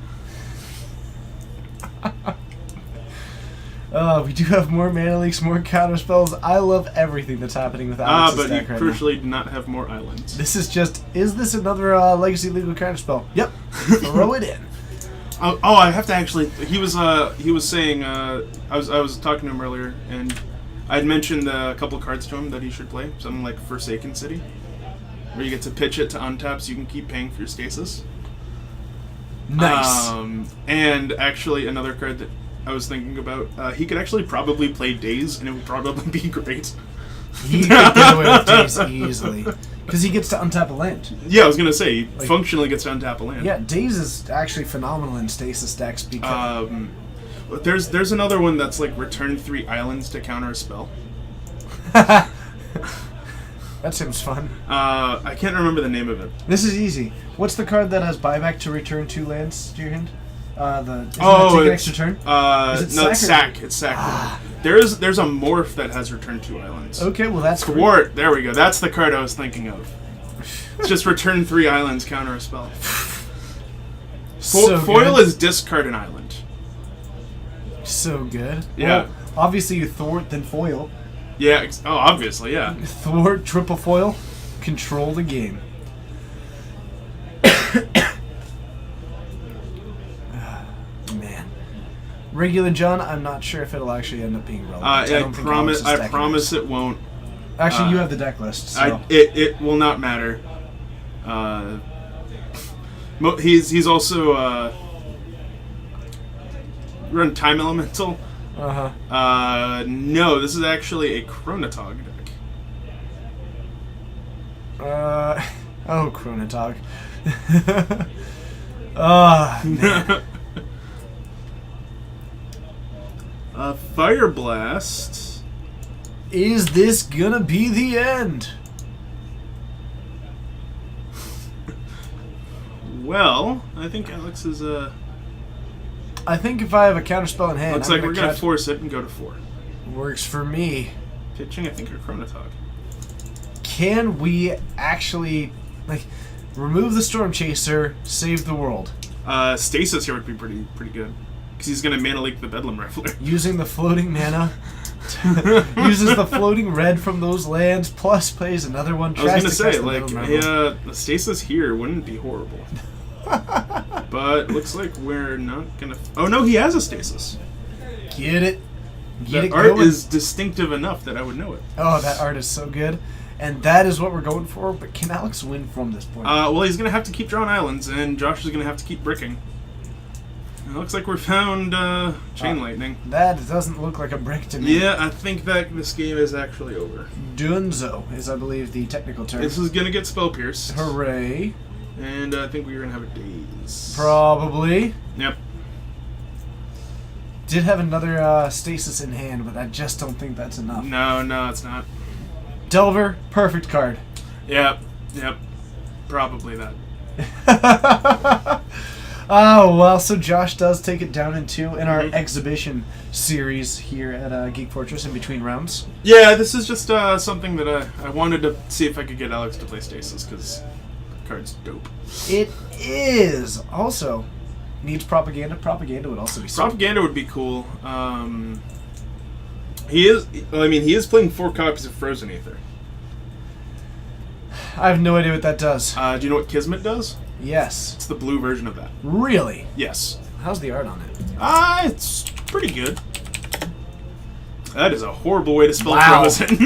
We do have more mana leaks, more counter spells. I love everything that's happening with Alex's But you deck right now. crucially do not have more islands. This is just, is this another Legacy Legal counter spell? Yep. Throw it in. Oh, I have to actually. He was saying. I was talking to him earlier, and I'd mentioned a couple cards to him that he should play. Something like Forsaken City, where you get to pitch it to untap, so you can keep paying for your stasis. Nice. And actually, another card that I was thinking about. He could actually probably play Daze, and it would probably be great. He could get away with Daze easily. Because he gets to untap a land. Yeah, I was gonna say, he functionally gets to untap a land. Yeah, Daze is actually phenomenal in stasis decks because... There's another one that's like return 3 islands to counter a spell. that seems fun. I can't remember the name of it. This is easy. What's the card that has buyback to return 2 lands to your hand? Isn't that take an extra turn? Is it No, it's sack sack. It's sack. There's a morph that has return 2 islands. Okay, well that's great. Thwart. There we go. That's the card I was thinking of. It's just return 3 islands, counter a spell. So Foil good. is discard an island. So good. Yeah. Well, obviously you thwart then foil. Yeah. Obviously, yeah. Thwart, triple foil, control the game. Man. Regular John, I'm not sure if it'll actually end up being relevant. I promise it won't. Actually, you have the deck list. So. It will not matter. He's also run Time Elemental. No, this is actually a Chronotog deck. Oh, Chronotog. Man. Fire Blast. Is this gonna be the end? Well, I think Alex is I think if I have a counterspell in hand, looks like we're gonna force it and go to 4. Works for me. Pitching, I think, your Chronotog. Can we actually remove the Storm Chaser, save the world? Stasis here would be pretty good. Because he's going to Mana Leak the Bedlam Rifler. Using the floating mana. Uses the floating red from those lands, plus plays another one. I was going to say, the the Stasis here wouldn't be horrible. But looks like we're not going to... Oh, no, he has a Stasis. Get it. Get The it art going. is distinctive enough that I would know it. Oh, that art is so good. And that is what we're going for, but can Alex win from this point? Well, he's going to have to keep drawing islands, and Josh is going to have to keep bricking. It looks like we found Chain Lightning. That doesn't look like a brick to me. Yeah, I think that this game is actually over. Dunzo is, I believe, the technical term. This is going to get Spell Pierced. Hooray. And I think we're going to have a Daze. Probably. Yep. Did have another stasis in hand, but I just don't think that's enough. No, it's not. Delver, perfect card. Yep. Probably that. Oh, well, so Josh does take it down in 2 in our exhibition series here at Geek Fortress in between rounds. Yeah, this is just something that I wanted to see if I could get Alex to play Stasis, because the card's dope. It is. Also, needs propaganda. Propaganda would also be sweet. Propaganda would be cool. He is playing 4 copies of Frozen Aether. I have no idea what that does. Do you know what Kismet does? Yes. It's the blue version of that. Really? Yes. How's the art on it? It's pretty good. That is a horrible way to spell Wow. Frozen.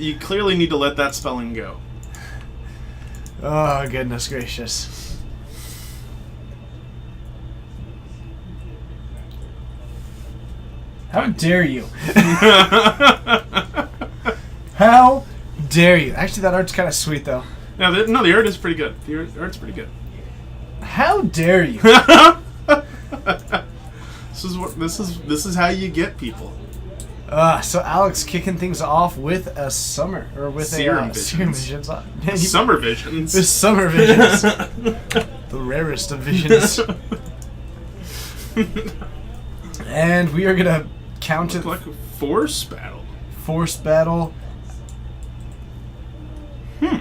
You clearly need to let that spelling go. Oh, goodness gracious. How dare you? How dare you? Actually, that art's kind of sweet, though. No, the art is pretty good. The art's pretty good. How dare you? This is how you get people. So Alex kicking things off with a summer, or with Serum a Serum Visions. Summer Visions. With Summer Visions. The rarest of visions. And we are going to count it. Look like a force battle. Force battle.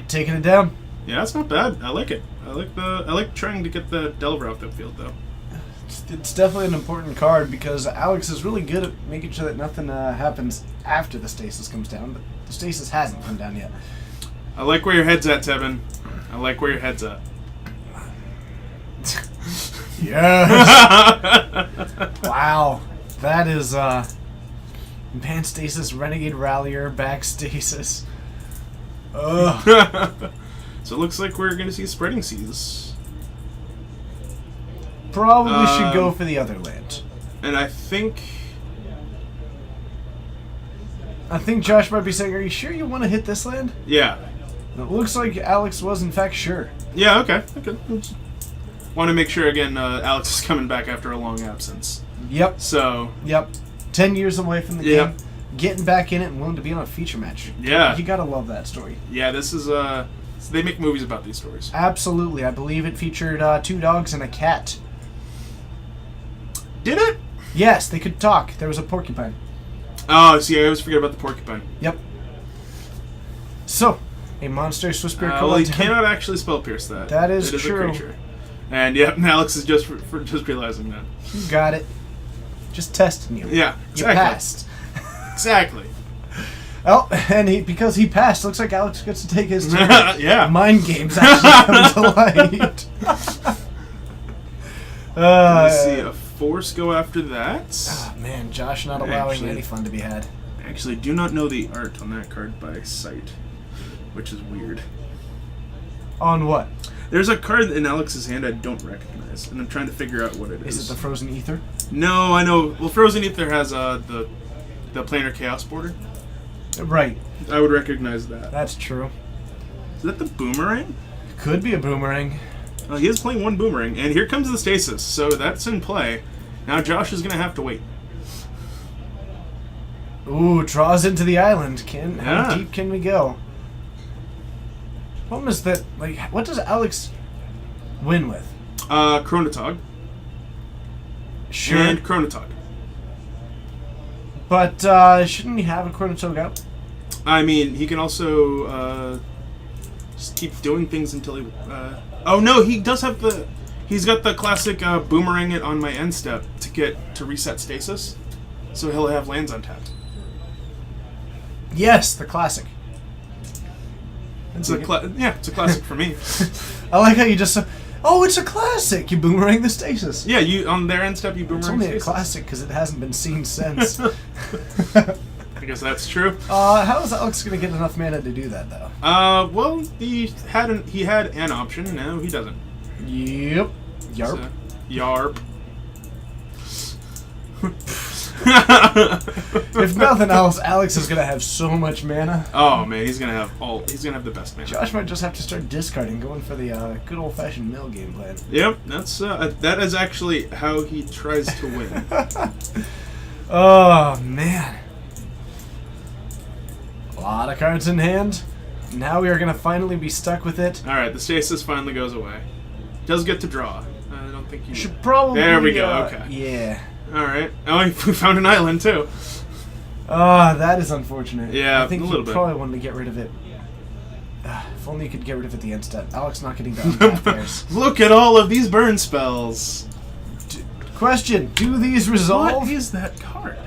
Taking it down. Yeah, that's not bad. I like it. I like trying to get the Delver off the field though. It's definitely an important card because Alex is really good at making sure that nothing happens after the stasis comes down, but the stasis hasn't come down yet. I like where your head's at, Tevin. I like where your head's at. Yes! Wow. That is, Man Stasis, Renegade Rallier, Back Stasis. Ugh. So it looks like we're going to see Spreading Seas. Probably should go for the other land. And I think Josh might be saying, are you sure you want to hit this land? yeah. It looks like Alex was in fact sure. Yeah, okay. Want to make sure again Alex is coming back after a long absence. Yep. So, 10 years away from the game. Getting back in it and willing to be on a feature match. Yeah. You gotta love that story. yeah, this is they make movies about these stories. Absolutely. I believe it featured 2 dogs and a cat. Did it? Yes, they could talk. There was a porcupine. Oh, see, I always forget about the porcupine. Yep. So, a monster Swiss Spirit Well, you Collector. cannot actually spell pierce that. That is it is true. A creature. And yeah, Alex is just just realizing that. You got it. Just testing you. Yeah, You exactly. passed. Exactly. Oh, and because he passed, looks like Alex gets to take his turn. Yeah. Mind games actually come to light. Let's see, a force go after that. Oh, man, Josh not allowing Actually- any fun to be had. I actually do not know the art on that card by sight, which is weird. On what? There's a card in Alex's hand I don't recognize, and I'm trying to figure out what it is. Is it the Frozen Ether? No, I know. Well, Frozen Ether has the planar chaos border. Right. I would recognize that. That's true. Is that the boomerang? Could be a boomerang. Oh, he is playing one boomerang, and here comes the stasis, so that's in play. Now Josh is going to have to wait. Ooh, draws into the island. How Yeah. deep can we go? Problem is that, like, what does Alex win with? Chronotog. Sure. And Chronotog. But shouldn't he have a Chronotog out? I mean, he can also just keep doing things until he... oh, no, he does have the... He's got the classic boomerang it on my end step to reset stasis. So he'll have lands untapped. Yes, the classic. It's a classic for me. I like how you just said, oh, it's a classic. You boomerang the stasis. Yeah, you on their end step you boomerang It's only a stasis. classic because it hasn't been seen since. I guess that's true. How is Alex going to get enough mana to do that, though? Well, he had an option. Now he doesn't. Yep. Yarp. So, yarp. If nothing else, Alex is going to have so much mana. Oh man, he's gonna have the best mana. Josh might just have to start discarding, going for the good old-fashioned mill game plan. Yep, that is actually how he tries to win. Oh, man. A lot of cards in hand. Now we are going to finally be stuck with it. All right, the stasis finally goes away. Does get to draw. I don't think you Should probably... There we go, okay. Yeah. All right. Oh, we found an island too. That is unfortunate. Yeah, I think a you little bit. probably wanted to get rid of it. If only you could get rid of it the end step. Alex not getting to untap theirs. Look at all of these burn spells. Question: do these resolve? What is that card?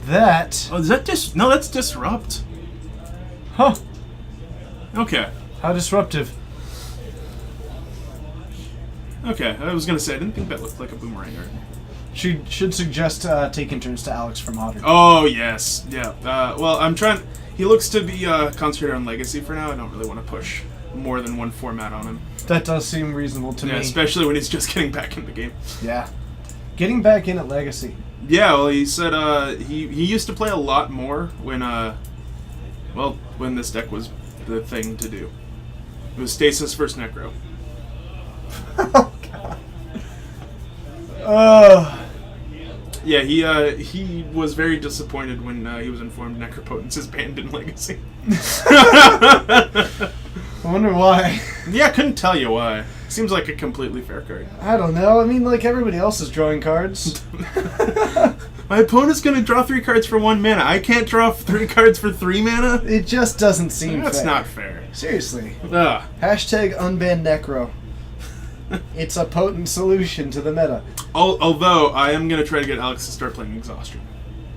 That? Oh, is that no? That's disrupt. Huh? Okay. How disruptive? Okay, I was gonna say I didn't think that looked like a boomerang art. She should suggest taking turns to Alex from Otter. Oh yes, yeah. Well, I'm trying. He looks to be concentrated on Legacy for now. I don't really want to push more than one format on him. That does seem reasonable to Yeah, me. especially when he's just getting back in the game. Yeah. Getting back in at Legacy. Yeah, well, he said he used to play a lot more when when this deck was the thing to do. It was Stasis versus Necro. Oh god. Oh. Yeah, he was very disappointed when he was informed Necropotence is banned in Legacy. I wonder why. Yeah, couldn't tell you why. Seems like a completely fair card. I don't know. I mean, like everybody else is drawing cards. My opponent's gonna draw 3 cards for 1 mana. I can't draw 3 cards for 3 mana? It just doesn't seem That's fair. not fair. Seriously. Ugh. Hashtag unban Necro. It's a potent solution to the meta. Although, I am gonna try to get Alex to start playing Exhaustion.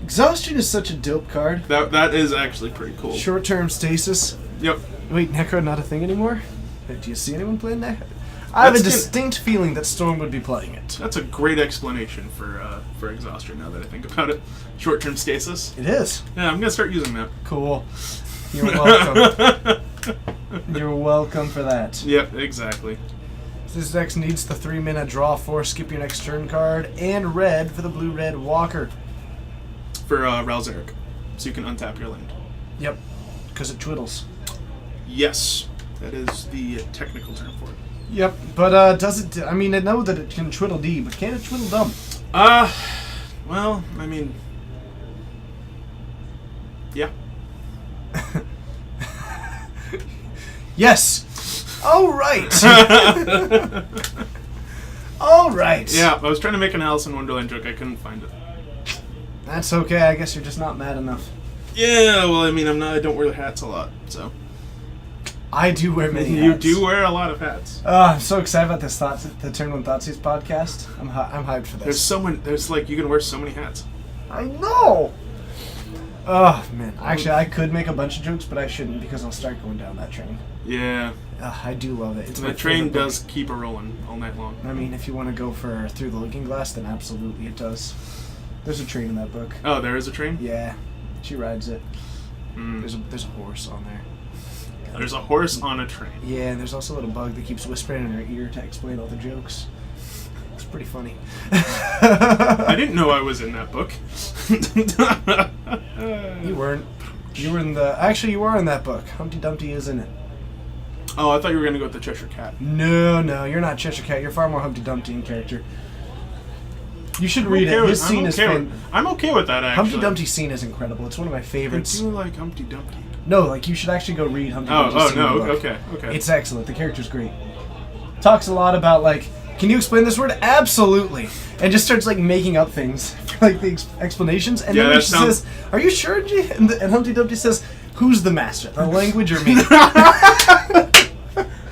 Exhaustion is such a dope card. That is actually pretty cool. Short-term stasis. Yep. Wait, Necro not a thing anymore? Do you see anyone playing Necro? I have a That's distinct feeling that Storm would be playing it. That's a great explanation for Exhaustion now that I think about it. Short-term stasis. It is. Yeah, I'm gonna start using that. Cool. You're welcome. You're welcome for that. Yep, exactly. This deck needs the 3-mana draw 4, skip your next turn card, and red for the blue-red Walker. For Ralzeric. So you can untap your land. Yep, because it twiddles. Yes. That is the technical term for it. Yep, but does it... I mean, I know that it can twiddle D, but can it twiddle dumb? Well, I mean... Yeah. Yes! All right! All right! Yeah, I was trying to make an Alice in Wonderland joke. I couldn't find it. That's okay. I guess you're just not mad enough. Yeah, well, I mean, I don't wear the hats a lot, so... I do wear many You hats. do wear a lot of hats. I'm so excited about this the Turn One Thoughtseize podcast. I'm hyped for this. You can wear so many hats. I know! Oh, man. Actually, I could make a bunch of jokes, but I shouldn't because I'll start going down that train. Yeah. I do love it. It's my The train favorite book. does keep a rolling all night long. I mean, if you want to go for Through the Looking Glass, then absolutely it does. There's a train in that book. Oh, there is a train? Yeah, she rides it. Mm. There's a horse on there. There's a horse on a train. Yeah, and there's also a little bug that keeps whispering in her ear to explain all the jokes. It's pretty funny. I didn't know I was in that book. You weren't. You were in the... Actually, you are in that book. Humpty Dumpty is in it. Oh, I thought you were going to go with the Cheshire Cat. No, you're not Cheshire Cat. You're far more Humpty Dumpty in character. You should read it. His scene is I'm okay with that, actually. Humpty Dumpty's scene is incredible. It's one of my I favorites. do like Humpty Dumpty. No, like you should actually go read Humpty Dumpty's scene in the book. Okay. It's excellent. The character's great. Talks a lot about like, can you explain this word? Absolutely. And just starts like making up things, like the explanations. And Yeah, then that she sounds- says, "Are you sure?" And Humpty Dumpty says, "Who's the master? The language or me?"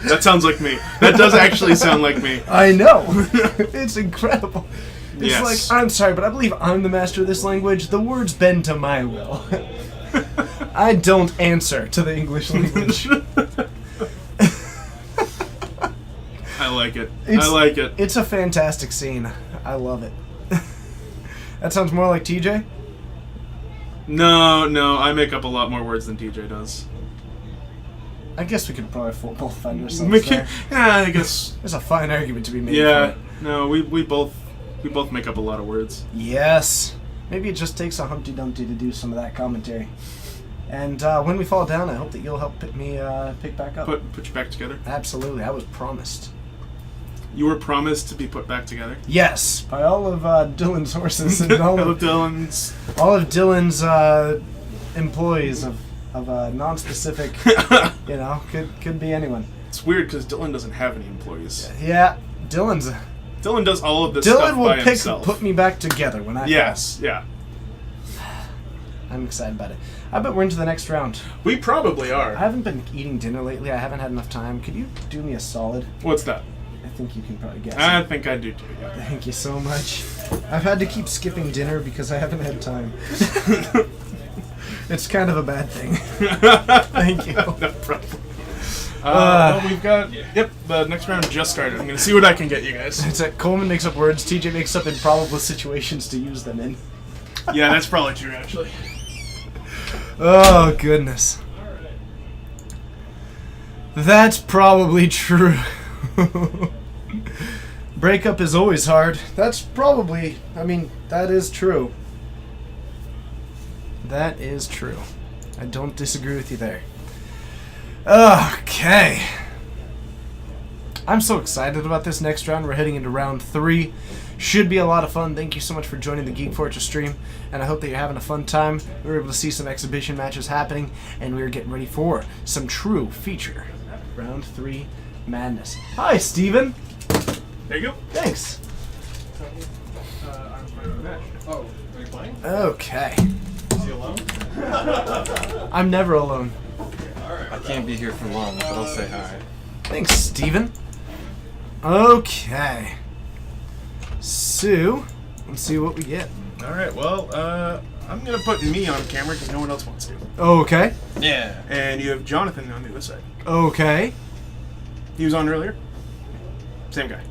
That sounds like me. That does actually sound like me. I know. It's incredible. It's Yes. like, I'm sorry, but I believe I'm the master of this language. The words bend to my will. I don't answer to the English language. I like it. I like it. It's a fantastic scene. I love it. That sounds more like TJ? No, I make up a lot more words than TJ does. I guess we could probably both find ourselves there. Yeah, I guess. There's a fine argument to be made Yeah, for it. no, we both make up a lot of words. Yes. Maybe it just takes a Humpty Dumpty to do some of that commentary. And when we fall down, I hope that you'll help pick back up. Put you back together. Absolutely. I was promised. You were promised to be put back together. Yes, by all of Dylan's horses and all of Dylan's. Dylan's employees of non-specific, could be anyone. It's weird because Dylan doesn't have any employees. Yeah, Dylan does all of this stuff will by himself. put me back together when I Yes, yeah. I'm excited about it. I bet we're into the next round. We probably I are. haven't been eating dinner lately. I haven't had enough time. Could you do me a solid? What's that? I think you can probably guess. I it. think I do too, yeah. Thank you so much. I've had to keep skipping dinner because I haven't had time. It's kind of a bad thing. Thank you. No problem. Well, we've got... Yep, the next round just started. I'm going to see what I can get you guys. It's that Coleman makes up words, TJ makes up improbable situations to use them in. Yeah, that's probably true, actually. Oh, goodness. That's probably true. Breakup is always hard. That is true. That is true. I don't disagree with you there. Okay. I'm so excited about this next round. We're heading into round 3. Should be a lot of fun. Thank you so much for joining the Geek Fortress stream, and I hope that you're having a fun time. We were able to see some exhibition matches happening, and we are getting ready for some true feature. Round 3 Madness. Hi, Steven. There you go. Thanks. I'm playing the match. Oh, are you playing? Okay. Is he alone? I'm never alone. I can't be here for long, but I'll say hi. Thanks, Steven. Okay. So, let's see what we get. All right. Well, I'm gonna put me on camera because no one else wants to. Okay. Yeah. And you have Jonathan on the other side. Okay. He was on earlier. Same guy.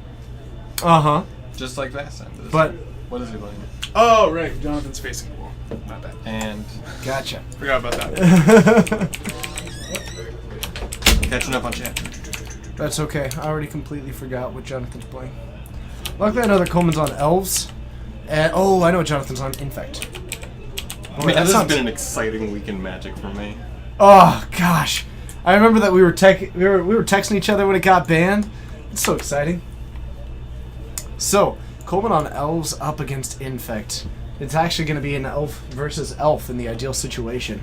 Uh-huh. Just like last time. But, What is he playing? Oh, right. Jonathan's facing the wall. Not bad. And gotcha. Forgot about that. catching up on chat. That's okay. I already completely forgot what Jonathan's playing. Luckily, I know that Coleman's on Elves. And, oh, I know what Jonathan's on Infect. I mean, this has been an exciting week in Magic for me. Oh gosh, I remember that we were texting each other when it got banned. It's so exciting. So Coleman on Elves up against Infect. It's actually going to be an Elf versus Elf in the ideal situation.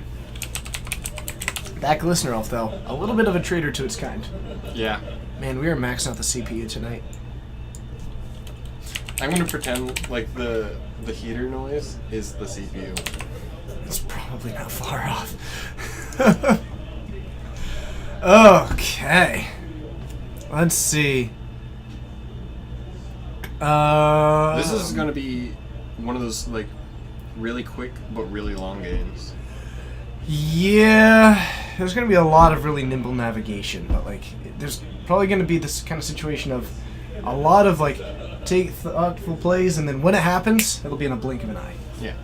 That Glistener Elf, though, a little bit of a traitor to its kind. Yeah. Man, we are maxing out the CPU tonight. I'm gonna pretend like the heater noise is the CPU. It's probably not far off. Okay. Let's see. This is gonna be one of those like really quick but really long games. Yeah, there's going to be a lot of really nimble navigation, but like there's probably going to be this kind of situation of a lot of like take thoughtful plays, and then when it happens, it'll be in a blink of an eye. Yeah.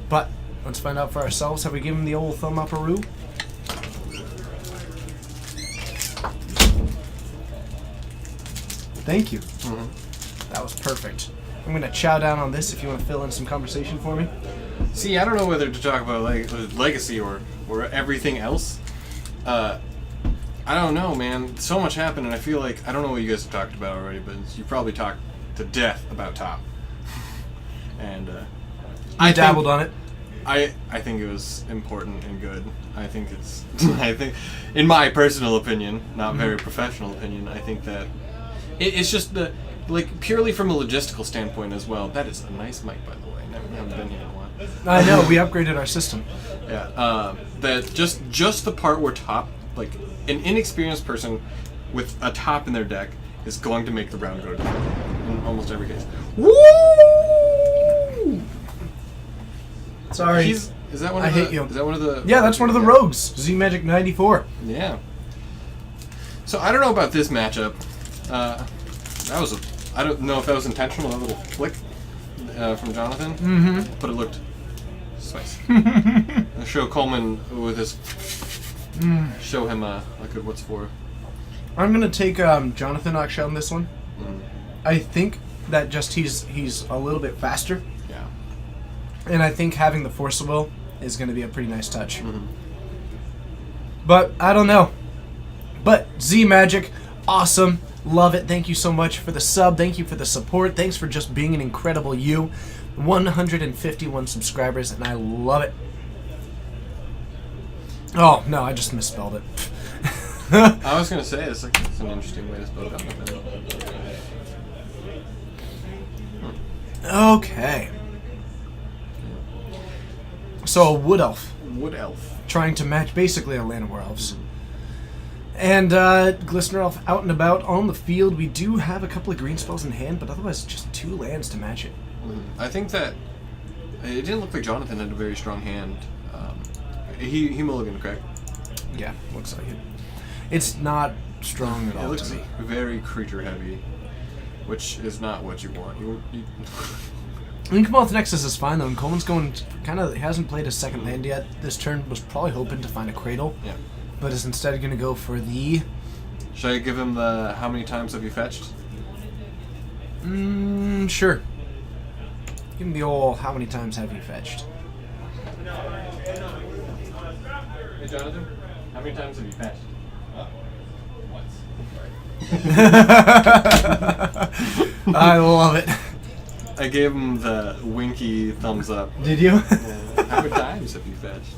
But let's find out for ourselves. Have we given the old thumb up-a-roo? Thank you. That was perfect. I'm going to chow down on this if you want to fill in some conversation for me. See, I don't know whether to talk about like Legacy or everything else. I don't know, man. So much happened, and I feel like I don't know what you guys have talked about already, but you probably talked to death about Top. And I dabbled on it. I think it was important and good. I think it's I think, in my personal opinion, not very professional opinion, I think that it's just the like purely from a logistical standpoint as well. That is a nice mic, by the way. Never been here in a while. I know, we upgraded our system. Yeah, that just the part where Top, like an inexperienced person with a Top in their deck, is going to make the round go to top in almost every case. Woo! Sorry. Is that one? I Of hate the, you. Is that one of the? Yeah, that's one of the rogues. Z Magic 94. Yeah. So I don't know about this matchup. That was I don't know if that was intentional. That little flick from Jonathan. Mm-hmm. But it looked spicy. Show Coleman with his. Show him a good what's for. I'm gonna take Jonathan Akshel on this one. Mm. I think that just he's a little bit faster, Yeah. and I think having the Force of Will is gonna be a pretty nice touch. Mm-hmm. But I don't know. But Z Magic, awesome, love it. Thank you so much for the sub. Thank you for the support. Thanks for just being an incredible you. 151 subscribers, and I love it. Oh no, I just misspelled it. I was gonna say it's an interesting way to spell Jonathan. Okay. So a wood elf Wood Elf. trying to match basically a Llanowar elves. And Glistener Elf out and about on the field. We do have a couple of green spells in hand, but otherwise just 2 lands to match it. I think that it didn't look like Jonathan had a very strong hand. He mulliganed, correct? Yeah, looks like it. It's not strong at It all looks to me. very creature heavy, which is not what you want. You Inkmoth Nexus is fine though, and Coleman's going hasn't played a second land yet. This turn was probably hoping to find a Cradle, yeah. but is instead going to go for the... Should I give him the how many times have you fetched? Sure. Give him the old how many times have you fetched? Hey Jonathan, how many times have you fetched? I love it. I gave him the winky thumbs up. Did you? How many times have you fetched?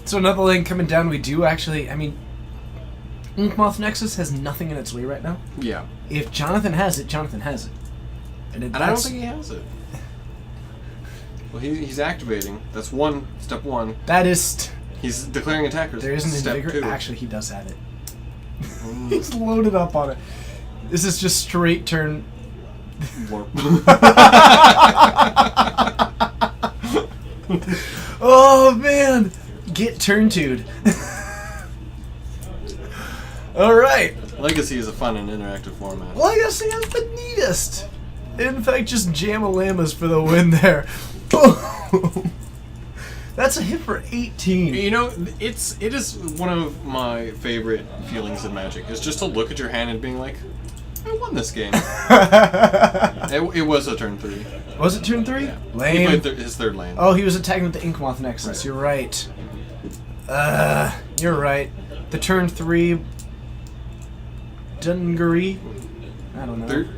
So another lane coming down, we do actually, I mean, Inkmoth Nexus has nothing in its way right now. Yeah. If Jonathan has it, Jonathan has it. And I don't think he has it. Well, he's activating. That's step one. that is. He's declaring attackers. There isn't step Invigorate. 2. Actually, he does have it. He's loaded up on it. This is just straight turn. Warp. Oh man, get turn 2'd. All right. Legacy is a fun and interactive format. Legacy is the neatest. In fact, just jam-a-lamas for the win there. Boom. That's a hit for 18. You know, it is one of my favorite feelings in Magic, is just to look at your hand and being like, I won this game. It was a turn 3. Was it turn 3? Yeah. He Lame. played his third lane. Oh, he was attacking with the Inkmoth Nexus. Right. You're right. You're right. The turn 3 Dungaree. I don't know. Do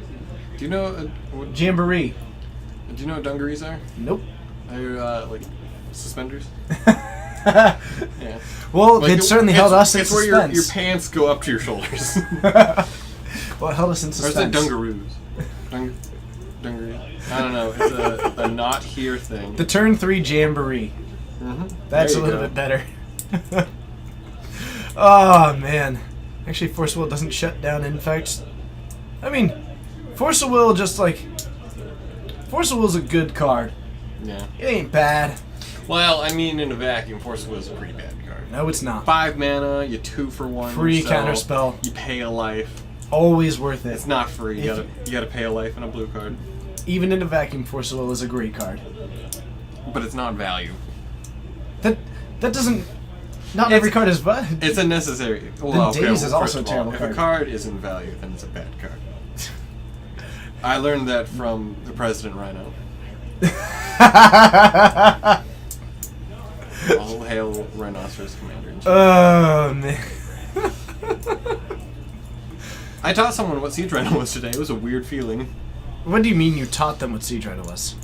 you know Jamboree. Do you know what dungarees are? Nope. They're like suspenders. Well, Like, it certainly held us in It's where your suspense. pants go up to your shoulders. Well, it held us in Or is suspense. it dungaroos? Dungaree. I don't know. It's a not here thing. The turn 3 Jamboree. Mm-hmm. That's a little bit better. Oh, man. Actually, Force of Will doesn't shut down. In fact, I mean, Force of Will just like... Force of Will's a good card. Yeah. It ain't bad. Well, I mean, in a vacuum, Force of Will is a pretty bad card. No, it's not. 5 mana, you 2 for 1. Free yourself, counterspell. You pay a life. Always worth it. It's not free. You gotta pay a life and a blue card. Even in a vacuum, Force of Will is a great card. But it's not value. That doesn't... Not every card is... It's a necessary. Daze is first also a of all, terrible if card. a card isn't value, then it's a bad card. I learned that from the President Rhino. All hail Rhinoceros Commander in Chief. Oh, man. I taught someone what Siege Rhino was today. It was a weird feeling. What do you mean you taught them what Siege Rider was?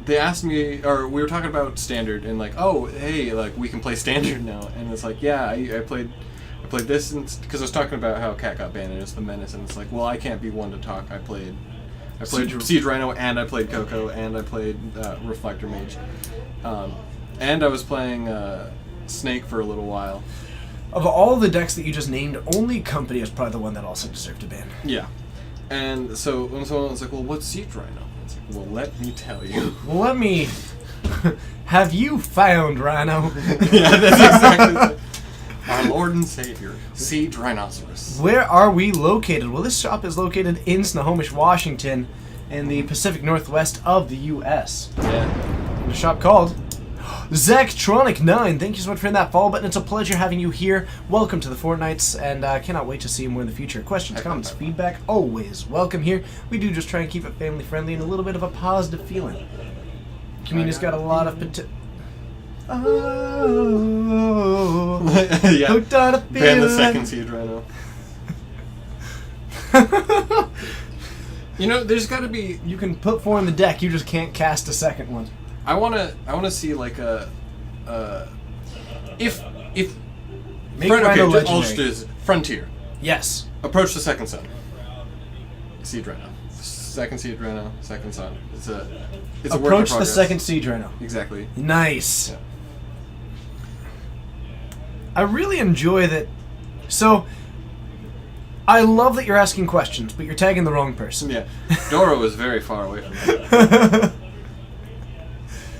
They asked me, or we were talking about Standard, and like, oh, hey, like we can play Standard now, and it's like, yeah, I played this, because I was talking about how Cat got banned and it's the Menace, and it's like, well, I can't be one to talk. I played Siege Rhino, and I played Coco, and I played Reflector Mage, and I was playing Snake for a little while. Of all the decks that you just named, only Company is probably the one that also deserved a ban. Yeah, and so when someone was like, well, what's Siege Rhino? It's like, well, let me tell you. Well, let me... Have you found Rhino? Yeah, that's exactly it. Our Lord and Savior, Siege Rhinoceros. Where are we located? Well, this shop is located in Snohomish, Washington, in the Pacific Northwest of the U.S. Yeah. In a shop called Zachtronic9. Thank you so much for hitting that follow button. It's a pleasure having you here. Welcome to the Fortnights, and I cannot wait to see you more in the future. Questions, comments, feedback, always welcome here. We do just try and keep it family friendly and a little bit of a positive feeling. Community's got a lot of Yeah. hooked on a feeling. Ban the second Siege Rhino. You know, there's got to be. You can put 4 in the deck, you just can't cast a second one. I wanna see like a. If Make Rhino I'll legendary. just do this. Frontier. Yes. Approach the second sun. Siege Rhino. Second Siege Rhino. Second sun. It's a work in Approach the progress. second Siege Rhino. Exactly. Nice. Yeah. I really enjoy that. So, I love that you're asking questions, but you're tagging the wrong person. Yeah. Doro is very far away from me.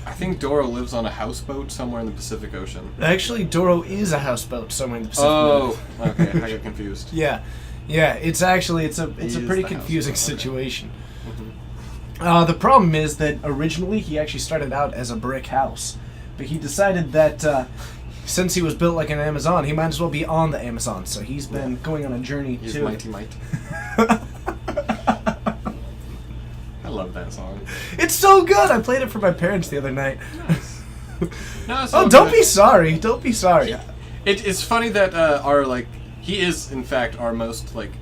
I think Doro lives on a houseboat somewhere in the Pacific Ocean. Actually, Doro is a houseboat somewhere in the Pacific. Oh, okay. I got confused. Yeah, it's actually it's a is pretty the confusing houseboat, okay. situation. The problem is that originally he actually started out as a brick house, but he decided that since he was built like an Amazon, he might as well be on the Amazon. So he's been going on a journey He's too. Mighty Might. I love that song. It's so good. I played it for my parents the other night. No, it's Oh, so don't good. be sorry. Don't be sorry. It's funny that he is in fact our most like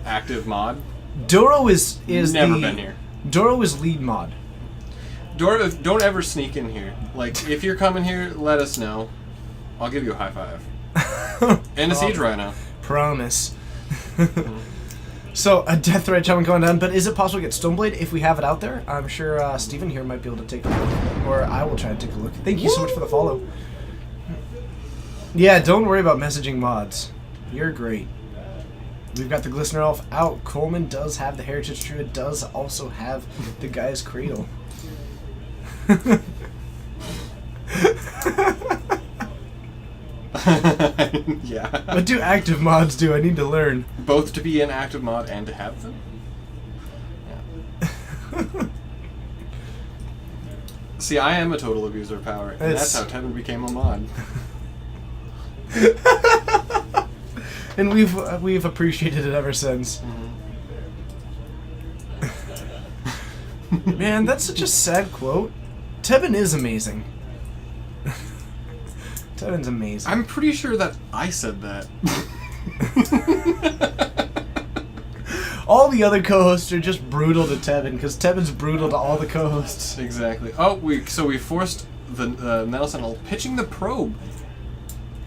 active mod. Doro is Never the been here. Doro is lead mod. Doro, don't ever sneak in here. Like if you're coming here, let us know. I'll give you a high five. And a Siege Rhino. Promise. So, a Death Threat Shaman going down, but is it possible to get Stoneblade if we have it out there? I'm sure Steven here might be able to take a look, or I will try to take a look. Thank you so much for the follow. Yeah, don't worry about messaging mods. You're great. We've got the Glistener Elf out. Coleman does have the Heritage Druid, does also have the Guy's Cradle. Yeah. What do active mods do? I need to learn. Both to be an active mod and to have them? Yeah. See, I am a total abuser of power, and that's how Tevin became a mod. And we've appreciated it ever since. Man, that's such a sad quote. Tevin is amazing. Tevin's amazing. I'm pretty sure that I said that. All the other co-hosts are just brutal to Tevin, because Tevin's brutal to all the co-hosts. Exactly. Oh, we forced the Metal Sentinel pitching the probe.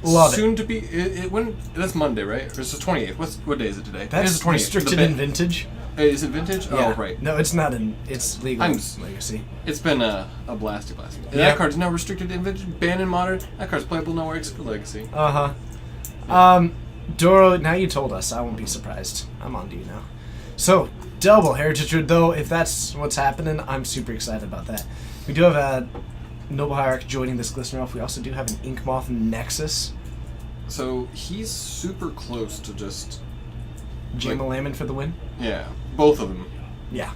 Love Soon it. to be when that's Monday, right? Or it's the 28th. What day is it today? That's It is the 28th. restricted in vintage. Is it vintage? Yeah. Oh, right. No, it's not in. It's legal I'm- legacy. It's been a blasty blast. And Yeah. that card's now restricted in vintage, banned in modern. That card's playable nowhere except for legacy. Doro, now you told us. I won't be surprised. I'm on to you now. So, double Heritage Druid, though, if that's what's happening, I'm super excited about that. We do have a Noble Hierarch joining this Glistener Elf. We also do have an Inkmoth Nexus. So he's super close to just Jamalaman for the win. yeah, both of them. Yeah.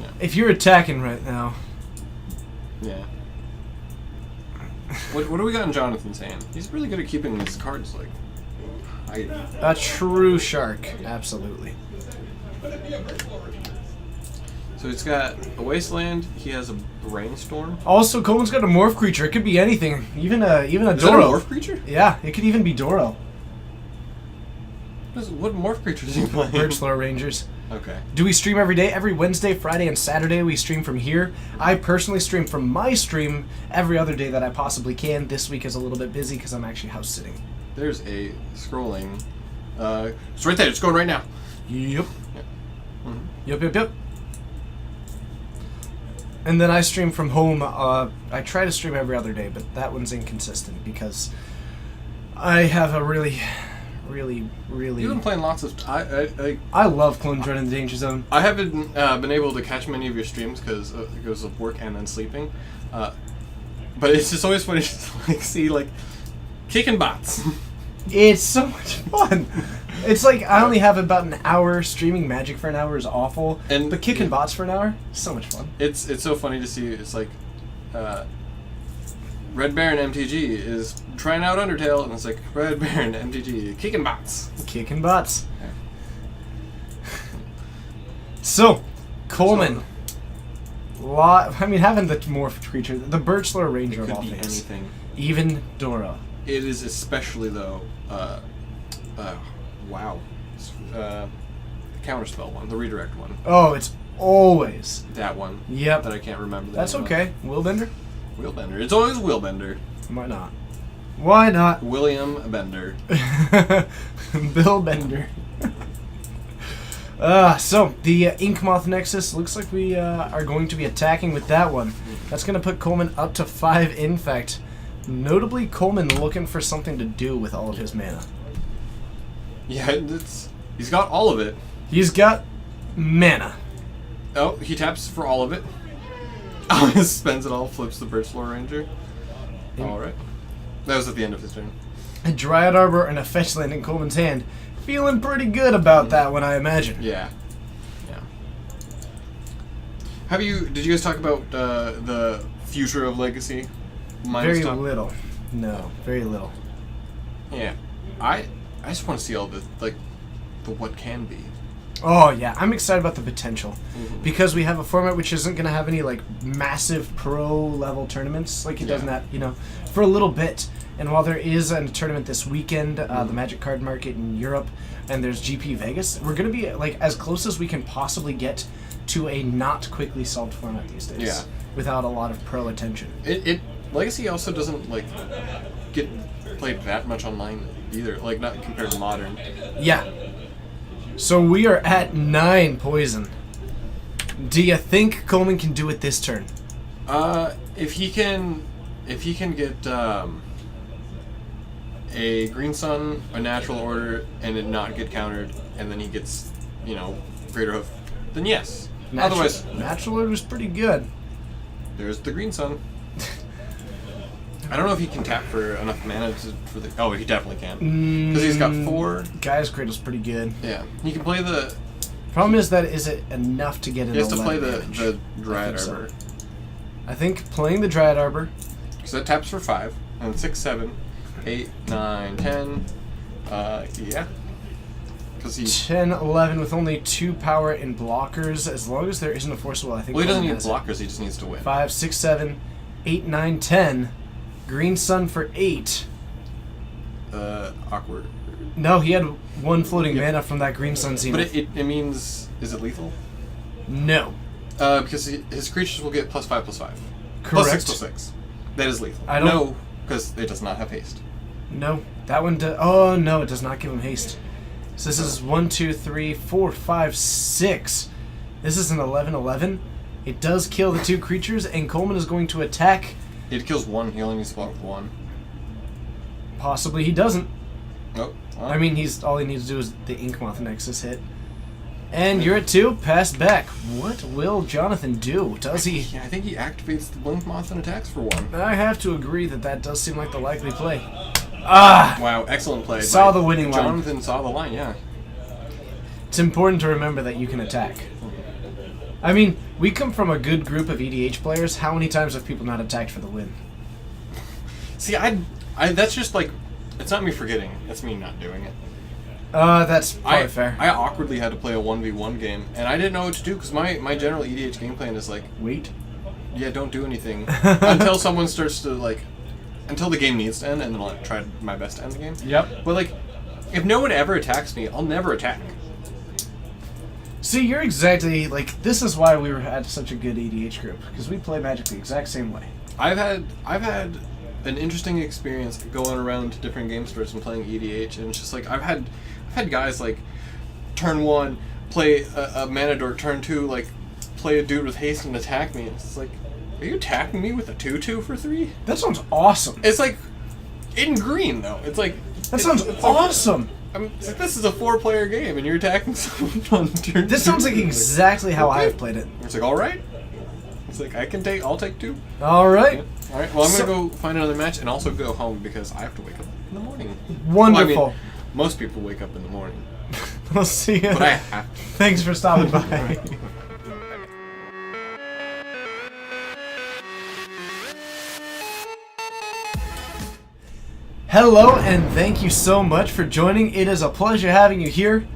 Yeah. If you're attacking right now, Yeah. What do we got in Jonathan's hand? He's really good at keeping these cards like hiding. a true shark, absolutely. So he's got a wasteland. He has a brainstorm. Also, Coleman's got a morph creature. It could be anything, even a Is that a Doro. morph creature? Yeah, it could even be Doro. What morph creature does he play? Birchlow Rangers. Okay. Do we stream every day? Every Wednesday, Friday, and Saturday we stream from here. I personally stream from my stream every other day that I possibly can. This week is a little bit busy because I'm actually house sitting. There's a scrolling. It's right there. It's going right now. Yep. Mhm. Yep. And then I stream from home. I try to stream every other day, but that one's inconsistent because I have a really... You've been playing lots of. I love Clone Drone in the Danger Zone. I haven't been able to catch many of your streams because of work and then sleeping. But it's just always funny to see kicking bots. It's so much fun. It's like I only have about an hour. Streaming Magic for an hour is awful, but kicking bots for an hour, so much fun. It's so funny to see. It's like Red Baron MTG is trying out Undertale, and it's like Red Baron MTG kicking bots. Kicking bots. So, Coleman. Having the morphed creature, the Birchlow Ranger of Could all be things. anything. Even Doro. It is especially though. Wow. Counterspell one, the redirect one. Oh, it's always. That one. Yep. That I can't remember. The That's name of. okay. Willbender? Wheelbender. It's always Wheelbender. Why not? Why not? William Bender. Bill Bender. So, the Inkmoth Nexus, looks like we are going to be attacking with that one. That's going to put Coleman up to 5 infect. Notably, Coleman looking for something to do with all of his mana. Yeah, he's got all of it. He's got mana. Oh, he taps for all of it. Spends it all, flips the Birchlow Ranger. Alright. That was at the end of his turn. A Dryad Arbor and a fetch land in Coleman's hand. Feeling pretty good about that one, I imagine. Yeah. Yeah. Did you guys talk about the future of Legacy? Very little. No, very little. Yeah. I just want to see all the what can be. Oh yeah, I'm excited about the potential Mm-hmm. because we have a format which isn't going to have any massive pro level tournaments like it does in Yeah. that, for a little bit. And while there is a tournament this weekend, the Magic Card Market in Europe, and there's GP Vegas, we're going to be as close as we can possibly get to a not quickly solved format these days. Yeah. Without a lot of pro attention. It Legacy also doesn't get played that much online either. Like, not compared to Modern. Yeah. So we are at 9 poison. Do you think Coleman can do it this turn? If he can get a Green Sun, a Natural Order, and it not get countered, and then he gets, Greater Hoof, then yes. Otherwise, Natural Order is pretty good. there's the Green Sun. I don't know if he can tap for enough mana for the. Oh, he definitely can. Because he's got 4. Guy's Cradle's pretty good. Yeah, he can play the. Problem is that is it enough to get an He has to 11 play damage? the Dryad I think so. Arbor. I think playing the Dryad Arbor. So that taps for 5, and 6, 7, 8, 9, 10. Yeah. Because he. 10, 11 with only 2 power in blockers. As long as there isn't a forcible, I think. Well, he doesn't Coleman need has it. blockers. He just needs to win. 5, 6, 7, 8, 9, 10. Green Sun for 8. Awkward. No, he had 1 floating Yeah. mana from that Green Sun Zenith. But it means. Is it lethal? No. Because his creatures will get +5/+5. Correct. +6/+6. That is lethal. I don't- No, because it does not have haste. No. That one oh no, it does not give him haste. So this is 1, 2, 3, 4, 5, 6. This is an 11/11. It does kill the 2 creatures, and Coleman is going to attack. It kills 1. He only needs to block with 1. Possibly he doesn't. Nope. Well, I mean, all he needs to do is the Inkmoth Nexus hit. And you're at 2, pass back. What will Jonathan do? Does he? yeah, I think he activates the Blink Moth and attacks for 1. I have to agree that does seem like the likely play. Ah! Wow, excellent play. Saw by- the winning line. Jonathan saw the line, yeah. It's important to remember that you can attack. I mean, we come from a good group of EDH players. How many times have people not attacked for the win? See, I that's just like, it's not me forgetting. It's me not doing it. That's probably I fair. I awkwardly had to play a 1v1 game, and I didn't know what to do because my general EDH game plan is like, Wait. yeah, don't do anything until someone starts to like, until the game needs to end, and then I'll try my best to end the game. Yep. But like, if no one ever attacks me, I'll never attack. See, you're exactly like this is why we had such a good EDH group because we play Magic the exact same way. I've had an interesting experience going around to different game stores and playing EDH, and it's just like I've had guys like turn 1 play a mana dork, turn 2 like play a dude with haste and attack me. And it's just like, are you attacking me with a 2/2 for 3? That sounds awesome. It's like in green though. It's like That sounds awesome. It's like, this is a 4-player game, and you're attacking someone on turn 2. This sounds like exactly how Okay. I've played it. It's like, all right. It's like I'll take 2. All right. All right. Well, I'm So- gonna go find another match and also go home because I have to wake up in the morning. Wonderful. Well, I mean, most people wake up in the morning, We'll see you. but I have to. Thanks for stopping by. Hello, and thank you so much for joining. It is a pleasure having you here.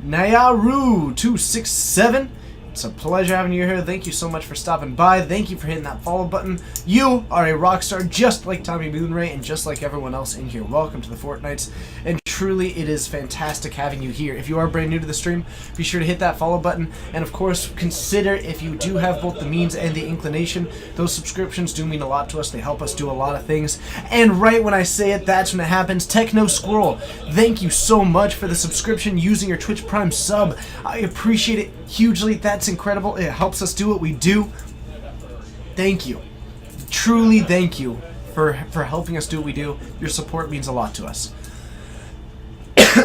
Nayaru267. It's a pleasure having you here. Thank you so much for stopping by. Thank you for hitting that follow button. You are a rock star just like Tommy Moonray and just like everyone else in here. Welcome to the Fortnights. And truly, it is fantastic having you here. If you are brand new to the stream, be sure to hit that follow button. And of course, consider if you do have both the means and the inclination. Those subscriptions do mean a lot to us. They help us do a lot of things. And right when I say it, that's when it happens. Techno Squirrel, thank you so much for the subscription using your Twitch Prime sub. I appreciate it hugely. That's incredible. It helps us do what we do. Thank you. Truly thank you for helping us do what we do. Your support means a lot to us.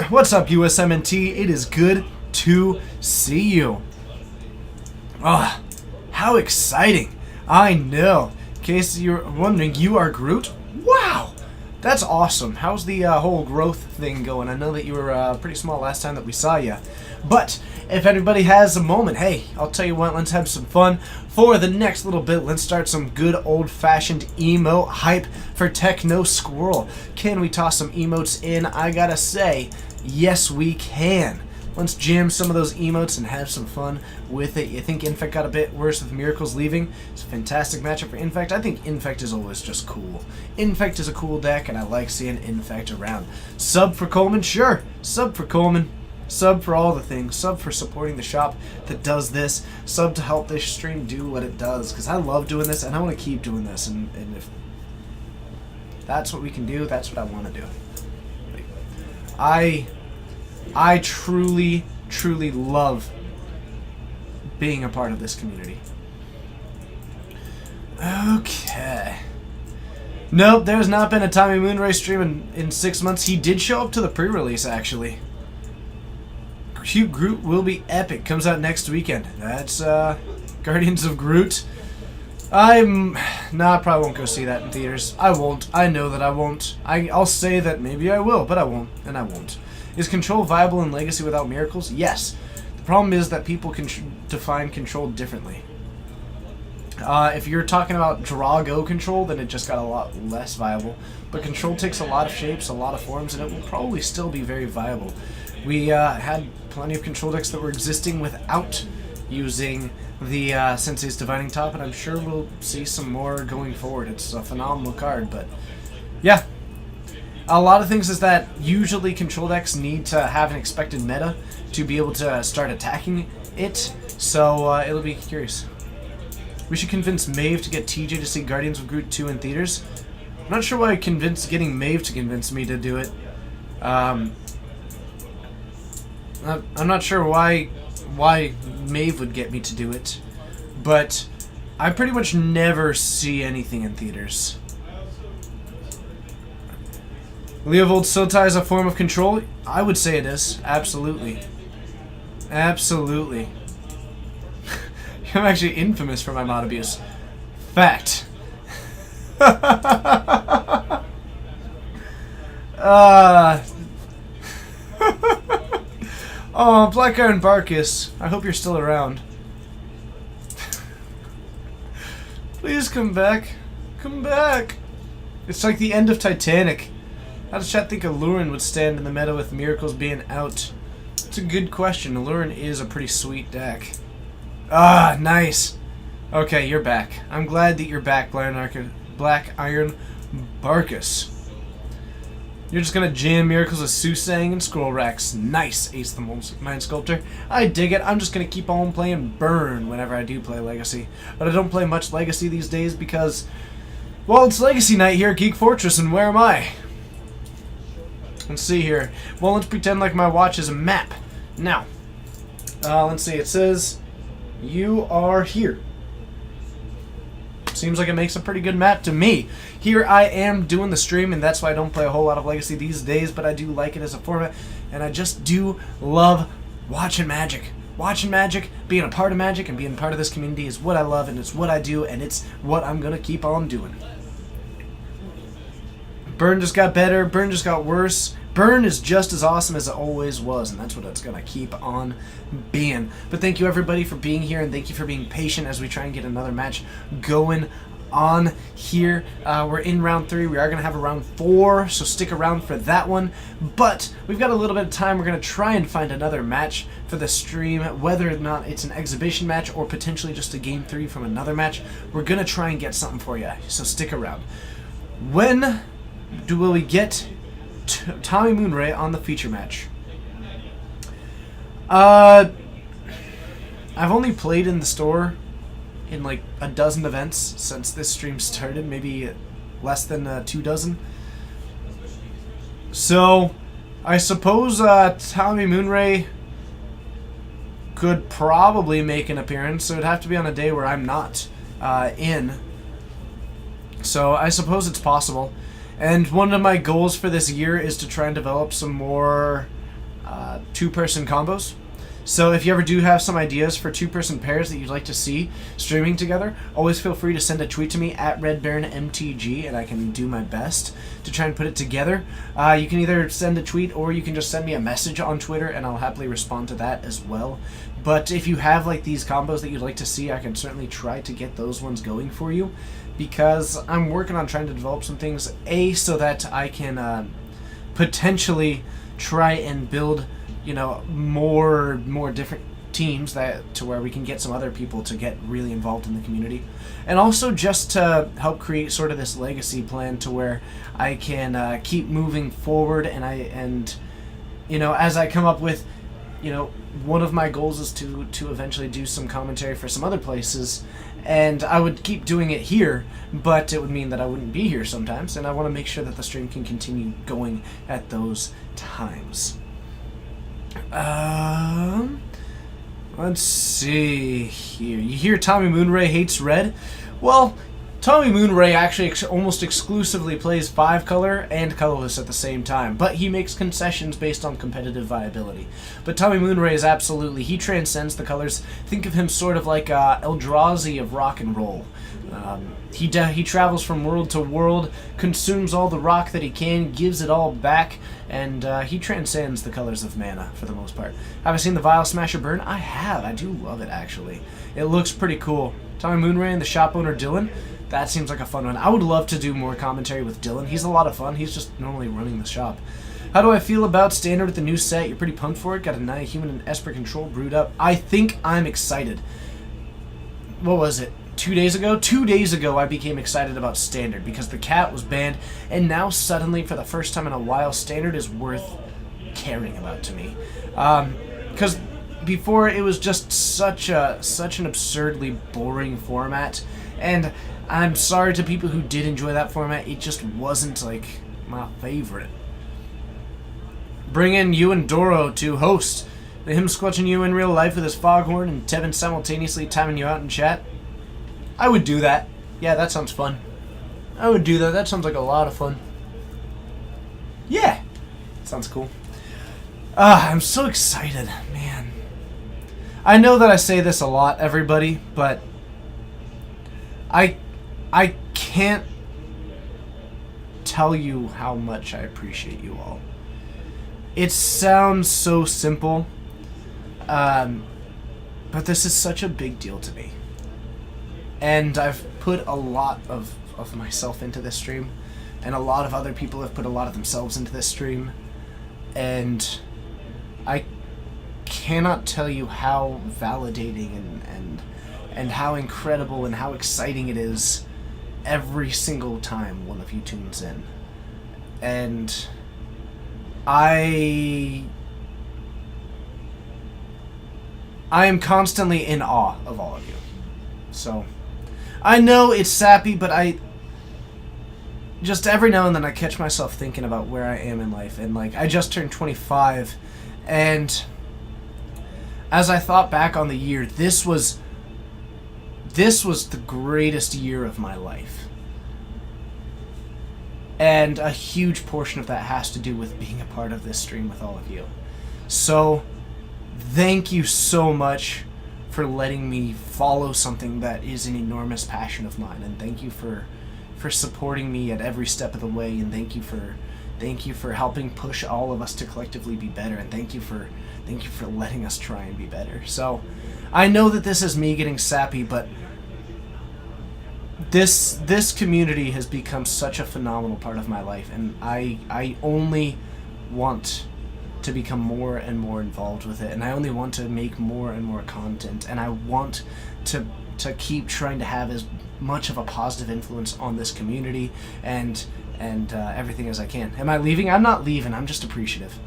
What's up, USMNT? It is good to see you. Ah, how exciting. I know. In case you're wondering, you are Groot? Wow! That's awesome. How's the whole growth thing going? I know that you were pretty small last time that we saw you. But if anybody has a moment, hey, I'll tell you what, let's have some fun. For the next little bit, let's start some good old-fashioned emote hype for Techno Squirrel. Can we toss some emotes in? I gotta say, yes we can. Let's jam some of those emotes and have some fun with it. You think Infect got a bit worse with Miracles leaving? It's a fantastic matchup for Infect. I think Infect is always just cool. Infect is a cool deck, and I like seeing Infect around. Sub for Coleman? Sure. Sub for Coleman. Sub for all the things. Sub for supporting the shop that does this. Sub to help this stream do what it does. Because I love doing this, and I want to keep doing this. And if That's what we can do. That's what I want to do. Like, I truly, truly love being a part of this community. Okay. Nope, there's not been a Tommy Moonray stream in 6 months. He did show up to the pre-release, actually. Cute Groot will be epic. Comes out next weekend. That's Guardians of Groot. I probably won't go see that in theaters. I won't. I know that I won't. I'll say that maybe I will, but I won't, and I won't. Is Control viable in Legacy without miracles? Yes. The problem is that people can define Control differently. If you're talking about Drago Control, then it just got a lot less viable. But Control takes a lot of shapes, a lot of forms, and it will probably still be very viable. We had plenty of Control decks that were existing without using the Sensei's Divining Top, and I'm sure we'll see some more going forward. It's a phenomenal card, but yeah. A lot of things is that usually Control decks need to have an expected meta to be able to start attacking it, so it'll be curious. We should convince Maeve to get TJ to see Guardians of Groot 2 in theaters. I'm not sure why getting Maeve to convince me to do it. I'm not sure why Maeve would get me to do it, but I pretty much never see anything in theaters. Leovold Sotai is a form of Control? I would say it is. Absolutely. Absolutely. I'm actually infamous for my mod abuse. Fact. Oh, Black Iron Barkus. I hope you're still around. Please come back. Come back. It's like the end of Titanic. How does chat think Allurin would stand in the meta with Miracles being out? It's a good question. Allurin is a pretty sweet deck. Ah, nice. Okay, you're back. I'm glad that you're back, Black Iron Barkus. You're just gonna jam Miracles with Susang and Scroll Racks. Nice, Ace the Mind Sculptor. I dig it. I'm just gonna keep on playing Burn whenever I do play Legacy. But I don't play much Legacy these days because, well, it's Legacy night here at Geek Fortress, and where am I? Let's see here. Well, let's pretend like my watch is a map. Now, let's see. It says you are here. Seems like it makes a pretty good map to me. Here I am doing the stream, and that's why I don't play a whole lot of Legacy these days, but I do like it as a format, and I just do love watching Magic. Watching Magic, being a part of Magic, and being part of this community is what I love, and it's what I do, and it's what I'm going to keep on doing. Burn just got better. Burn just got worse. Burn is just as awesome as it always was, and that's what it's going to keep on being. But thank you, everybody, for being here, and thank you for being patient as we try and get another match going on here. We're in round 3. We are going to have a round 4, so stick around for that one. But we've got a little bit of time. We're going to try and find another match for the stream, whether or not it's an exhibition match or potentially just a game 3 from another match. We're going to try and get something for you, so stick around. When will we get Tommy Moonray on the feature match? I've only played in the store in like a dozen events since this stream started, maybe less than 2 dozen. So I suppose Tommy Moonray could probably make an appearance, so it'd have to be on a day where I'm not in. So I suppose it's possible. And one of my goals for this year is to try and develop some more 2-person combos. So if you ever do have some ideas for 2-person pairs that you'd like to see streaming together, always feel free to send a tweet to me at RedBaronMTG, and I can do my best to try and put it together. You can either send a tweet or you can just send me a message on Twitter, and I'll happily respond to that as well. But if you have like these combos that you'd like to see, I can certainly try to get those ones going for you, because I'm working on trying to develop some things, so that I can potentially try and build, you know, more different teams to where we can get some other people to get really involved in the community, and also just to help create sort of this legacy plan to where I can keep moving forward, and you know, as I come up with, you know, one of my goals is to eventually do some commentary for some other places, and I would keep doing it here, but it would mean that I wouldn't be here sometimes, and I want to make sure that the stream can continue going at those times. Let's see here. You hear Tommy Moonray hates red? Well, Tommy Moonray actually almost exclusively plays 5-color and colorless at the same time, but he makes concessions based on competitive viability. But Tommy Moonray is absolutely, he transcends the colors. Think of him sort of like Eldrazi of rock and roll. He travels from world to world, consumes all the rock that he can, gives it all back, and he transcends the colors of mana for the most part. Have I seen the Vial Smasher burn? I have. I do love it, actually. It looks pretty cool. Tommy Moonray and the shop owner Dylan, that seems like a fun one. I would love to do more commentary with Dylan. He's a lot of fun. He's just normally running the shop. How do I feel about Standard with the new set? You're pretty pumped for it. Got a Naya Human and Esper Control brewed up. I think I'm excited. What was it? 2 days ago? 2 days ago I became excited about Standard because the cat was banned, and now suddenly, for the first time in a while, Standard is worth caring about to me. Because before it was just such an absurdly boring format, and I'm sorry to people who did enjoy that format, it just wasn't like my favorite. Bring in you and Doro to host. Him squelching you in real life with his foghorn and Tevin simultaneously timing you out in chat. I would do that. Yeah, that sounds fun. I would do that. That sounds like a lot of fun. Yeah. Sounds cool. I'm so excited, man. I know that I say this a lot, everybody, but I can't tell you how much I appreciate you all. It sounds so simple, but this is such a big deal to me. And I've put a lot of myself into this stream, and a lot of other people have put a lot of themselves into this stream, and I cannot tell you how validating and how incredible and how exciting it is every single time one of you tunes in. And I am constantly in awe of all of you. So I know it's sappy, but I just every now and then I catch myself thinking about where I am in life, and like I just turned 25, and as I thought back on the year, this was the greatest year of my life. And a huge portion of that has to do with being a part of this stream with all of you. So thank you so much for letting me follow something that is an enormous passion of mine, and thank you for supporting me at every step of the way, and thank you for helping push all of us to collectively be better, and thank you for letting us try and be better. So I know that this is me getting sappy, but this community has become such a phenomenal part of my life, and I only want to become more and more involved with it, and I only want to make more and more content, and I want to keep trying to have as much of a positive influence on this community and everything as I can. Am I leaving? I'm not leaving. I'm just appreciative.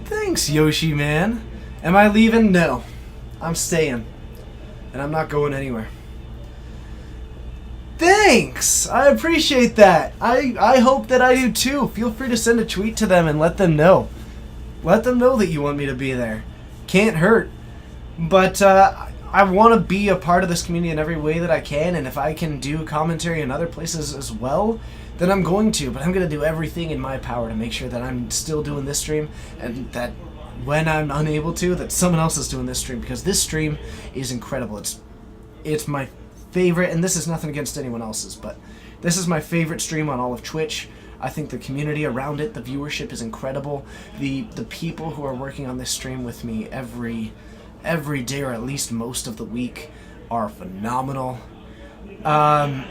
Thanks, Yoshi, man. Am I leaving? No. I'm staying. And I'm not going anywhere. Thanks! I appreciate that. I hope that I do too. Feel free to send a tweet to them and let them know. Let them know that you want me to be there. Can't hurt. But I want to be a part of this community in every way that I can, and if I can do commentary in other places as well, then I'm going to. But I'm going to do everything in my power to make sure that I'm still doing this stream, and that when I'm unable to, that someone else is doing this stream, because this stream is incredible. It's my favorite, and this is nothing against anyone else's, but this is my favorite stream on all of Twitch. I think the community around it, the viewership is incredible. The people who are working on this stream with me every day, or at least most of the week, are phenomenal. Man.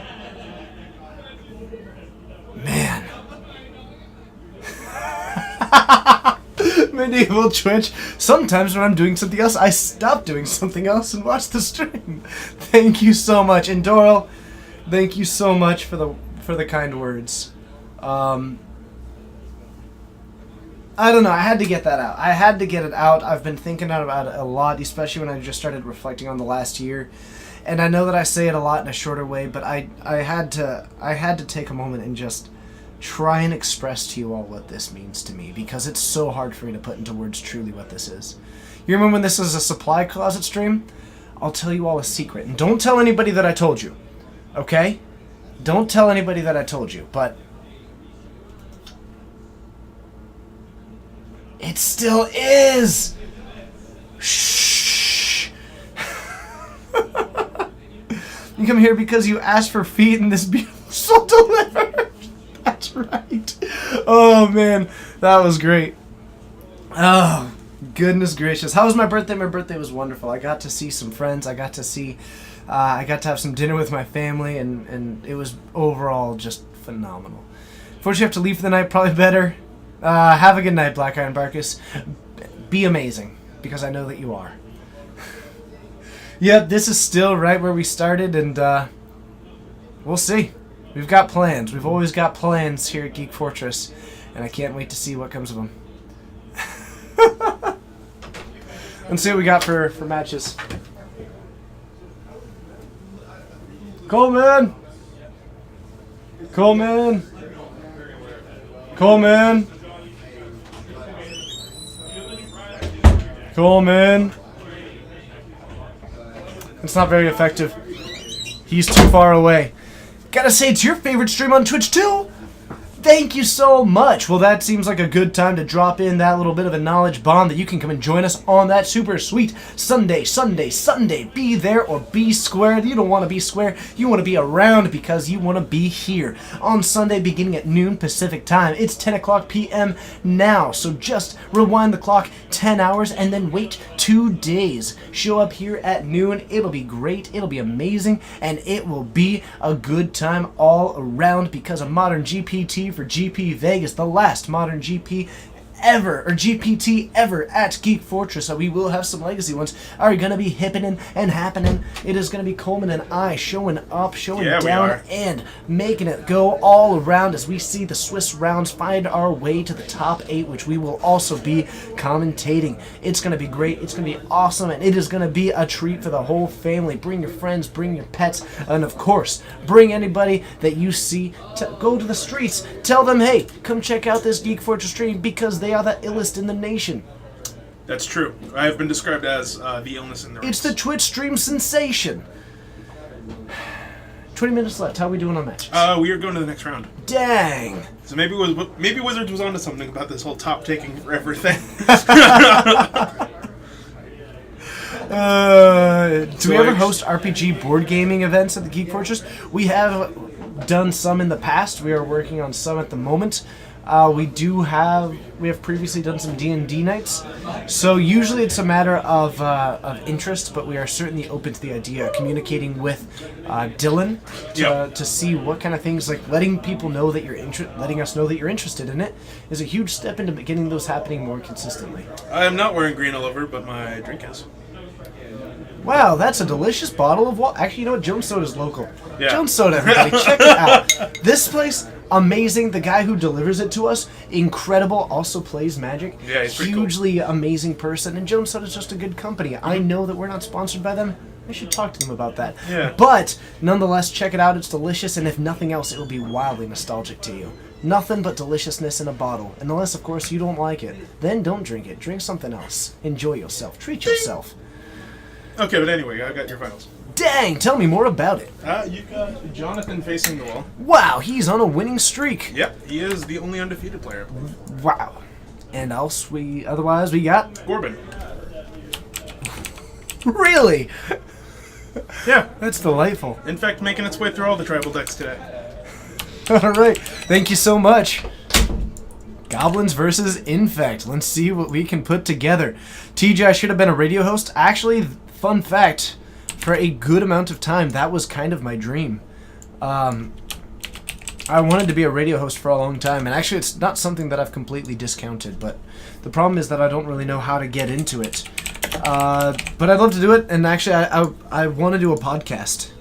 Medieval Twitch. Sometimes when I'm doing something else, I stop doing something else and watch the stream. Thank you so much. And Doral, thank you so much for the kind words. I don't know. I had to get that out. I had to get it out. I've been thinking about it a lot, especially when I just started reflecting on the last year. And I know that I say it a lot in a shorter way, but I had to take a moment and just try and express to you all what this means to me, because it's so hard for me to put into words truly what this is. You remember when this was a supply closet stream? I'll tell you all a secret, and don't tell anybody that I told you. Okay? Don't tell anybody that I told you, but it still is. Shh. You come here because you asked for feet and this beautiful soul delivered. That's right. Oh man, that was great. Oh, goodness gracious. How was my birthday? My birthday was wonderful. I got to see some friends. I got to have some dinner with my family, and it was overall just phenomenal. Unfortunately, I have to leave for the night. Probably better. Have a good night, Black Iron Barkus. Be amazing, because I know that you are. Yep, this is still right where we started, and we'll see. We've got plans. We've always got plans here at Geek Fortress, and I can't wait to see what comes of them. Let's see what we got for matches. Coleman! Coleman! Coleman! Coleman! It's not very effective. He's too far away. Gotta say, it's your favorite stream on Twitch too! Thank you so much. Well, that seems like a good time to drop in that little bit of a knowledge bomb that you can come and join us on that super sweet Sunday. Be there or be square. You don't want to be square. You want to be around because you want to be here on Sunday beginning at noon Pacific time. It's 10 o'clock p.m. now, so just rewind the clock 10 hours and then wait 2 days. Show up here at noon. It'll be great. It'll be amazing, and it will be a good time all around because a modern GPT for GP Vegas, the last modern GP ever, or GPT ever at Geek Fortress. So we will have some legacy ones are going to be happening and happening. It is going to be Coleman and I showing up, showing down, and making it go all around as we see the Swiss rounds find our way to the top 8, which we will also be commentating. It's going to be great. It's going to be awesome, and it is going to be a treat for the whole family. Bring your friends, bring your pets, and of course, bring anybody that you see. Go to the streets. Tell them, hey, come check out this Geek Fortress stream because they are the illest in the nation. That's true. I have been described as the illness in the race. It's the Twitch stream sensation. 20 minutes left. How are we doing on matches? We are going to the next round. Dang. So maybe Wizards was onto something about this whole top taking forever thing. Do we ever host RPG board gaming events at the Geek Fortress? We have done some in the past. We are working on some at the moment. We have previously done some D&D nights. So usually it's a matter of interest, but we are certainly open to the idea of communicating with Dylan to see what kind of things, like letting people know that letting us know that you're interested in it is a huge step into getting those happening more consistently. I am not wearing green all over, but my drink is. Wow, that's a delicious bottle of water. Actually, you know what? Jones Soda's local. Yeah. Jones Soda, everybody, check it out. This place, amazing. The guy who delivers it to us, incredible. Also plays Magic. Yeah, he's pretty hugely amazing person. And Jones Soda's just a good company. I know that we're not sponsored by them. I should talk to them about that. Yeah. But nonetheless, check it out. It's delicious, and if nothing else, it will be wildly nostalgic to you. Nothing but deliciousness in a bottle. And unless, of course, you don't like it, then don't drink it. Drink something else. Enjoy yourself. Treat yourself. Okay, but anyway, I got your finals. Dang, tell me more about it. You got Jonathan facing the wall. Wow, he's on a winning streak. Yep, he is the only undefeated player. Wow. And otherwise we got... Corbin. Really? Yeah. That's delightful. In fact, making its way through all the tribal decks today. Alright, thank you so much. Goblins versus Infect. Let's see what we can put together. TJ, I should have been a radio host. Actually, fun fact, for a good amount of time, that was kind of my dream. I wanted to be a radio host for a long time, and actually it's not something that I've completely discounted, but the problem is that I don't really know how to get into it. But I'd love to do it, and actually I want to do a podcast.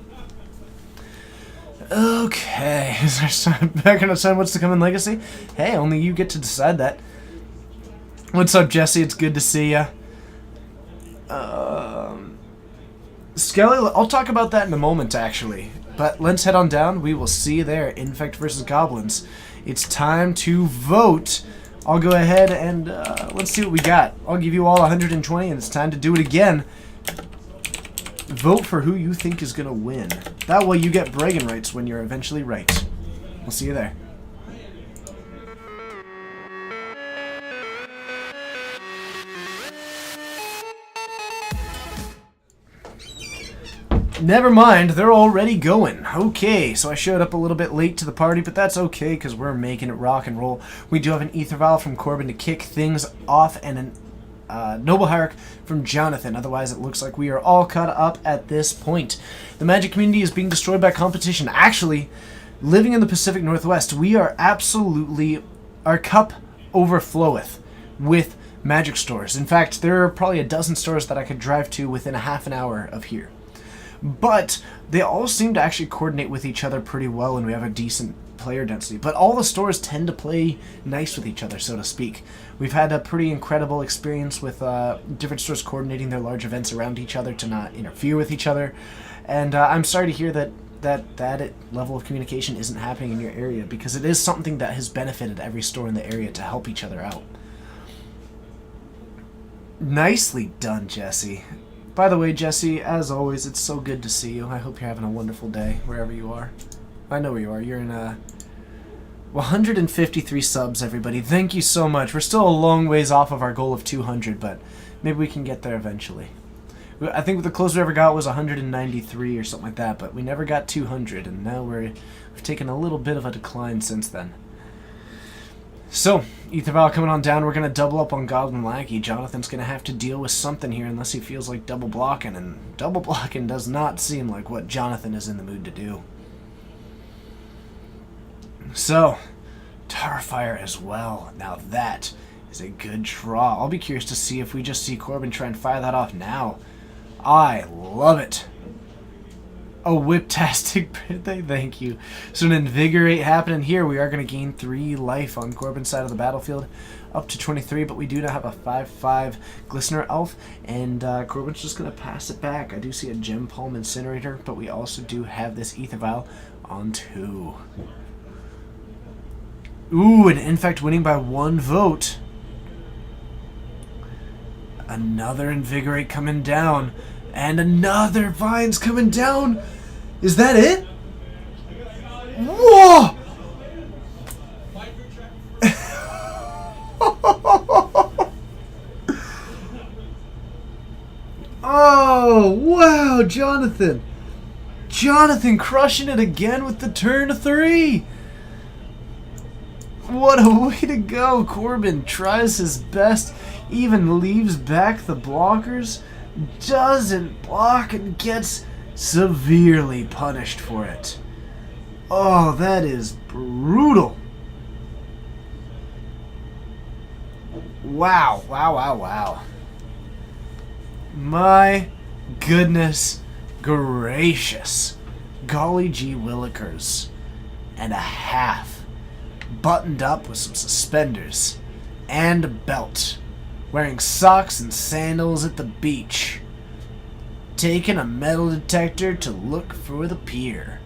Okay, is there back in a time what's to come in Legacy? Hey, only you get to decide that. What's up, Jesse? It's good to see you. Skelly, I'll talk about that in a moment, actually. But let's head on down. We will see you there. Infect versus Goblins. It's time to vote. I'll go ahead and let's see what we got. I'll give you all 120, and it's time to do it again. Vote for who you think is going to win. That way you get bragging rights when you're eventually right. We'll see you there. Never mind, they're already going. Okay, so I showed up a little bit late to the party, but that's okay because we're making it rock and roll. We do have an Ether Vial from Corbin to kick things off and an Noble Hierarch from Jonathan. Otherwise, it looks like we are all caught up at this point. The Magic community is being destroyed by competition. Actually, living in the Pacific Northwest, we are absolutely... Our cup overfloweth with Magic stores. In fact, there are probably a dozen stores that I could drive to within a half an hour of here. But they all seem to actually coordinate with each other pretty well, and we have a decent player density. But all the stores tend to play nice with each other, so to speak. We've had a pretty incredible experience with different stores coordinating their large events around each other to not interfere with each other. And I'm sorry to hear that level of communication isn't happening in your area, because it is something that has benefited every store in the area to help each other out. Nicely done, Jesse. By the way, Jesse, as always, it's so good to see you. I hope you're having a wonderful day, wherever you are. I know where you are. You're in 153 subs, everybody. Thank you so much. We're still a long ways off of our goal of 200, but maybe we can get there eventually. I think the closest we ever got was 193 or something like that, but we never got 200, and now we've taken a little bit of a decline since then. So, Ether Vial coming on down. We're going to double up on Goblin Lackey. Jonathan's going to have to deal with something here unless he feels like double blocking, and double blocking does not seem like what Jonathan is in the mood to do. So, Tarfire as well. Now that is a good draw. I'll be curious to see if we just see Corbin try and fire that off now. I love it. A whiptastic birthday, thank you. So an Invigorate happening here. We are going to gain 3 life on Corbin's side of the battlefield, up to 23, but we do now have a 5/5 Glistener Elf, and Corbin's just going to pass it back. I do see a Gem Palm Incinerator, but we also do have this Ether Vial on 2. Ooh, an Infect winning by 1 vote. Another Invigorate coming down. And another Vine's coming down. Is that it? Whoa! Oh, wow, Jonathan. Jonathan crushing it again with the turn 3. What a way to go. Corbin tries his best, even leaves back the blockers. Doesn't block and gets severely punished for it. Oh, that is brutal. Wow, wow, wow, wow. My goodness gracious. Golly gee willikers. And a half. Buttoned up with some suspenders. And a belt. Wearing socks and sandals at the beach. Taking a metal detector to look for the pier,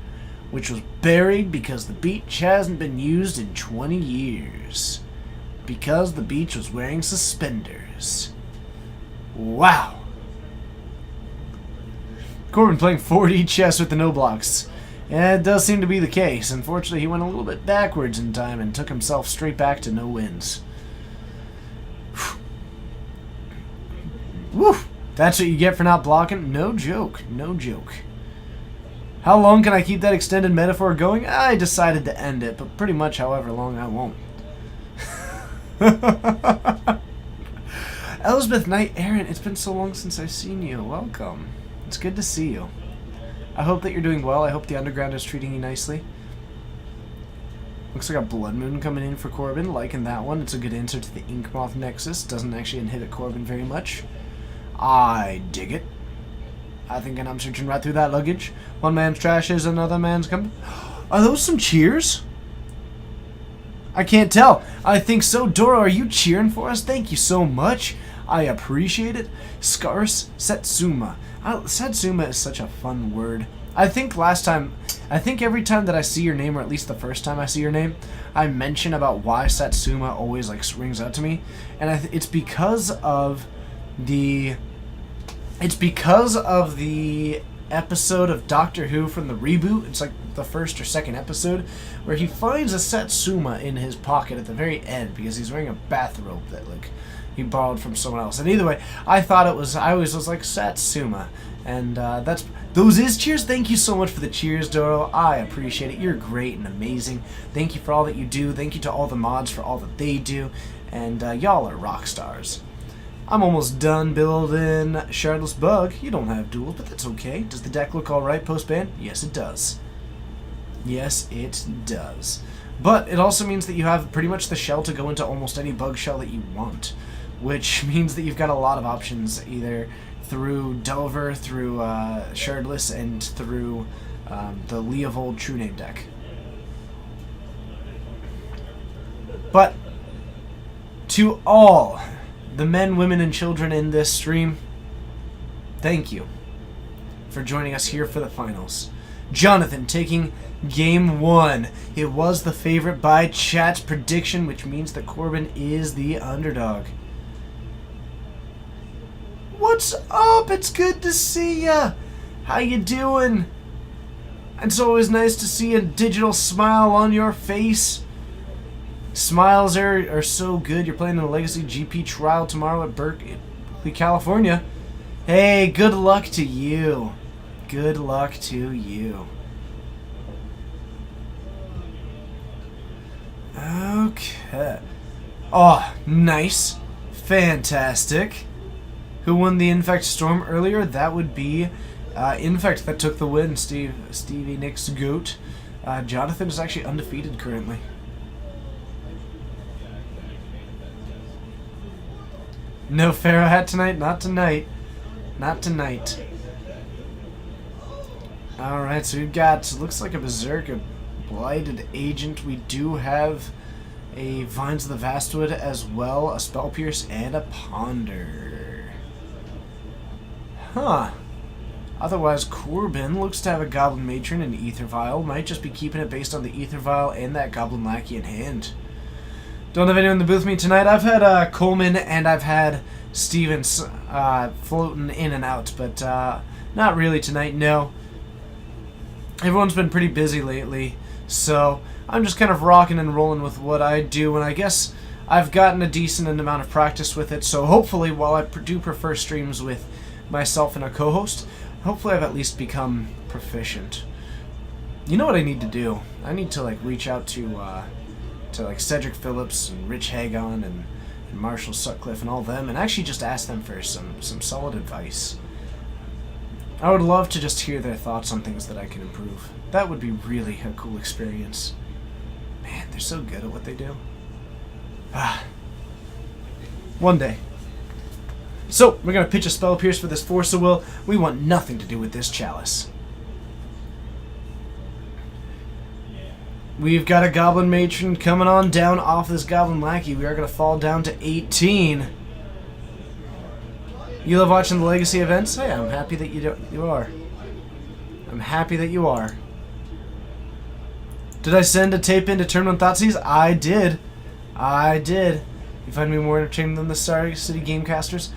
which was buried because the beach hasn't been used in 20 years. Because the beach was wearing suspenders. Wow. Corbin playing 4D chess with the no blocks. Yeah, it does seem to be the case. Unfortunately, he went a little bit backwards in time and took himself straight back to no wins. Woo! That's what you get for not blocking? No joke. No joke. How long can I keep that extended metaphor going? I decided to end it, but pretty much however long I won't. Elspeth Knight Aaron, it's been so long since I've seen you. Welcome. It's good to see you. I hope that you're doing well. I hope the underground is treating you nicely. Looks like a Blood Moon coming in for Corbin. Liking that one. It's a good answer to the Inkmoth Nexus. Doesn't actually inhibit Corbin very much. I dig it. I think I'm searching right through that luggage. One man's trash is another man's company. Are those some cheers? I can't tell. I think so. Doro, are you cheering for us? Thank you so much. I appreciate it. Scarce Satsuma. Satsuma is such a fun word. I think every time that I see your name, or at least the first time I see your name, I mention about why Satsuma always like rings out to me, and it's because of the episode of Doctor Who from the reboot. It's like the first or second episode where he finds a Satsuma in his pocket at the very end because he's wearing a bathrobe that like he borrowed from someone else. And either way, I always was like Satsuma, and those is cheers. Thank you so much for the cheers, Doro. I appreciate it. You're great and amazing. Thank you for all that you do. Thank you to all the mods for all that they do, and y'all are rock stars. I'm almost done building Shardless Bug. You don't have duels, but that's okay. Does the deck look alright post-ban? Yes, it does. Yes, it does. But it also means that you have pretty much the shell to go into almost any bug shell that you want, which means that you've got a lot of options, either through Delver, through Shardless, and through the Leovold True Name deck. But to all the men, women, and children in this stream, thank you for joining us here for the finals. Jonathan taking game 1. It was the favorite by chat's prediction, which means that Corbin is the underdog. What's up? It's good to see ya. How you doing? It's always nice to see a digital smile on your face. Smiles are so good. You're playing in the Legacy GP trial tomorrow at Berkeley, California. Hey, good luck to you. Good luck to you. Okay. Oh, nice. Fantastic. Who won the Infect Storm earlier? That would be Infect that took the win. Stevie Nicks Goat. Jonathan is actually undefeated currently. No Pharaoh hat tonight? Not tonight. Not tonight. Alright, so we've got, looks like a Berserk, a Blighted Agent. We do have a Vines of the Vastwood as well, a Spell Pierce, and a Ponder. Huh. Otherwise, Corbin looks to have a Goblin Matron and Ether Vial. Might just be keeping it based on the Ether Vial and that Goblin Lackey in hand. Don't have anyone in the booth with me tonight. I've had Coleman and I've had Stevens floating in and out, but not really tonight, no. Everyone's been pretty busy lately, so I'm just kind of rocking and rolling with what I do, and I guess I've gotten a decent amount of practice with it, so hopefully, while I do prefer streams with myself and a co-host, hopefully I've at least become proficient. You know what I need to do? I need to like reach out to like Cedric Phillips and Rich Hagon and Marshall Sutcliffe and all them, and actually just ask them for some solid advice. I would love to just hear their thoughts on things that I can improve. That would be really a cool experience. Man, they're so good at what they do. One day. So, we're going to pitch a Spell Pierce for this Force of Will. We want nothing to do with this Chalice. We've got a Goblin Matron coming on down off this Goblin Lackey. We are going to fall down to 18. You love watching the Legacy events? Hey, I'm happy that you are. I'm happy that you are. Did I send a tape into Tournament Thoughtseize? I did. I did. You find me more entertaining than the Star City Gamecasters?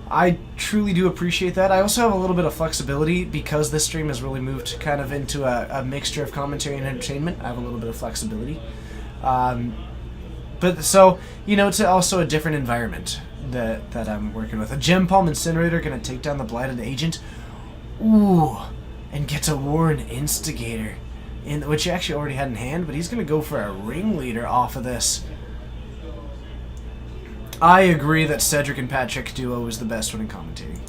I truly do appreciate that. I also have a little bit of flexibility because this stream has really moved kind of into a mixture of commentary and entertainment. I have a little bit of flexibility. But so, you know, it's also a different environment that I'm working with. A Gem Palm Incinerator going to take down the Blighted Agent. Ooh, and gets a Warren Instigator, which he actually already had in hand, but he's going to go for a Ringleader off of this. I agree that Cedric and Patrick duo is the best one in commentating.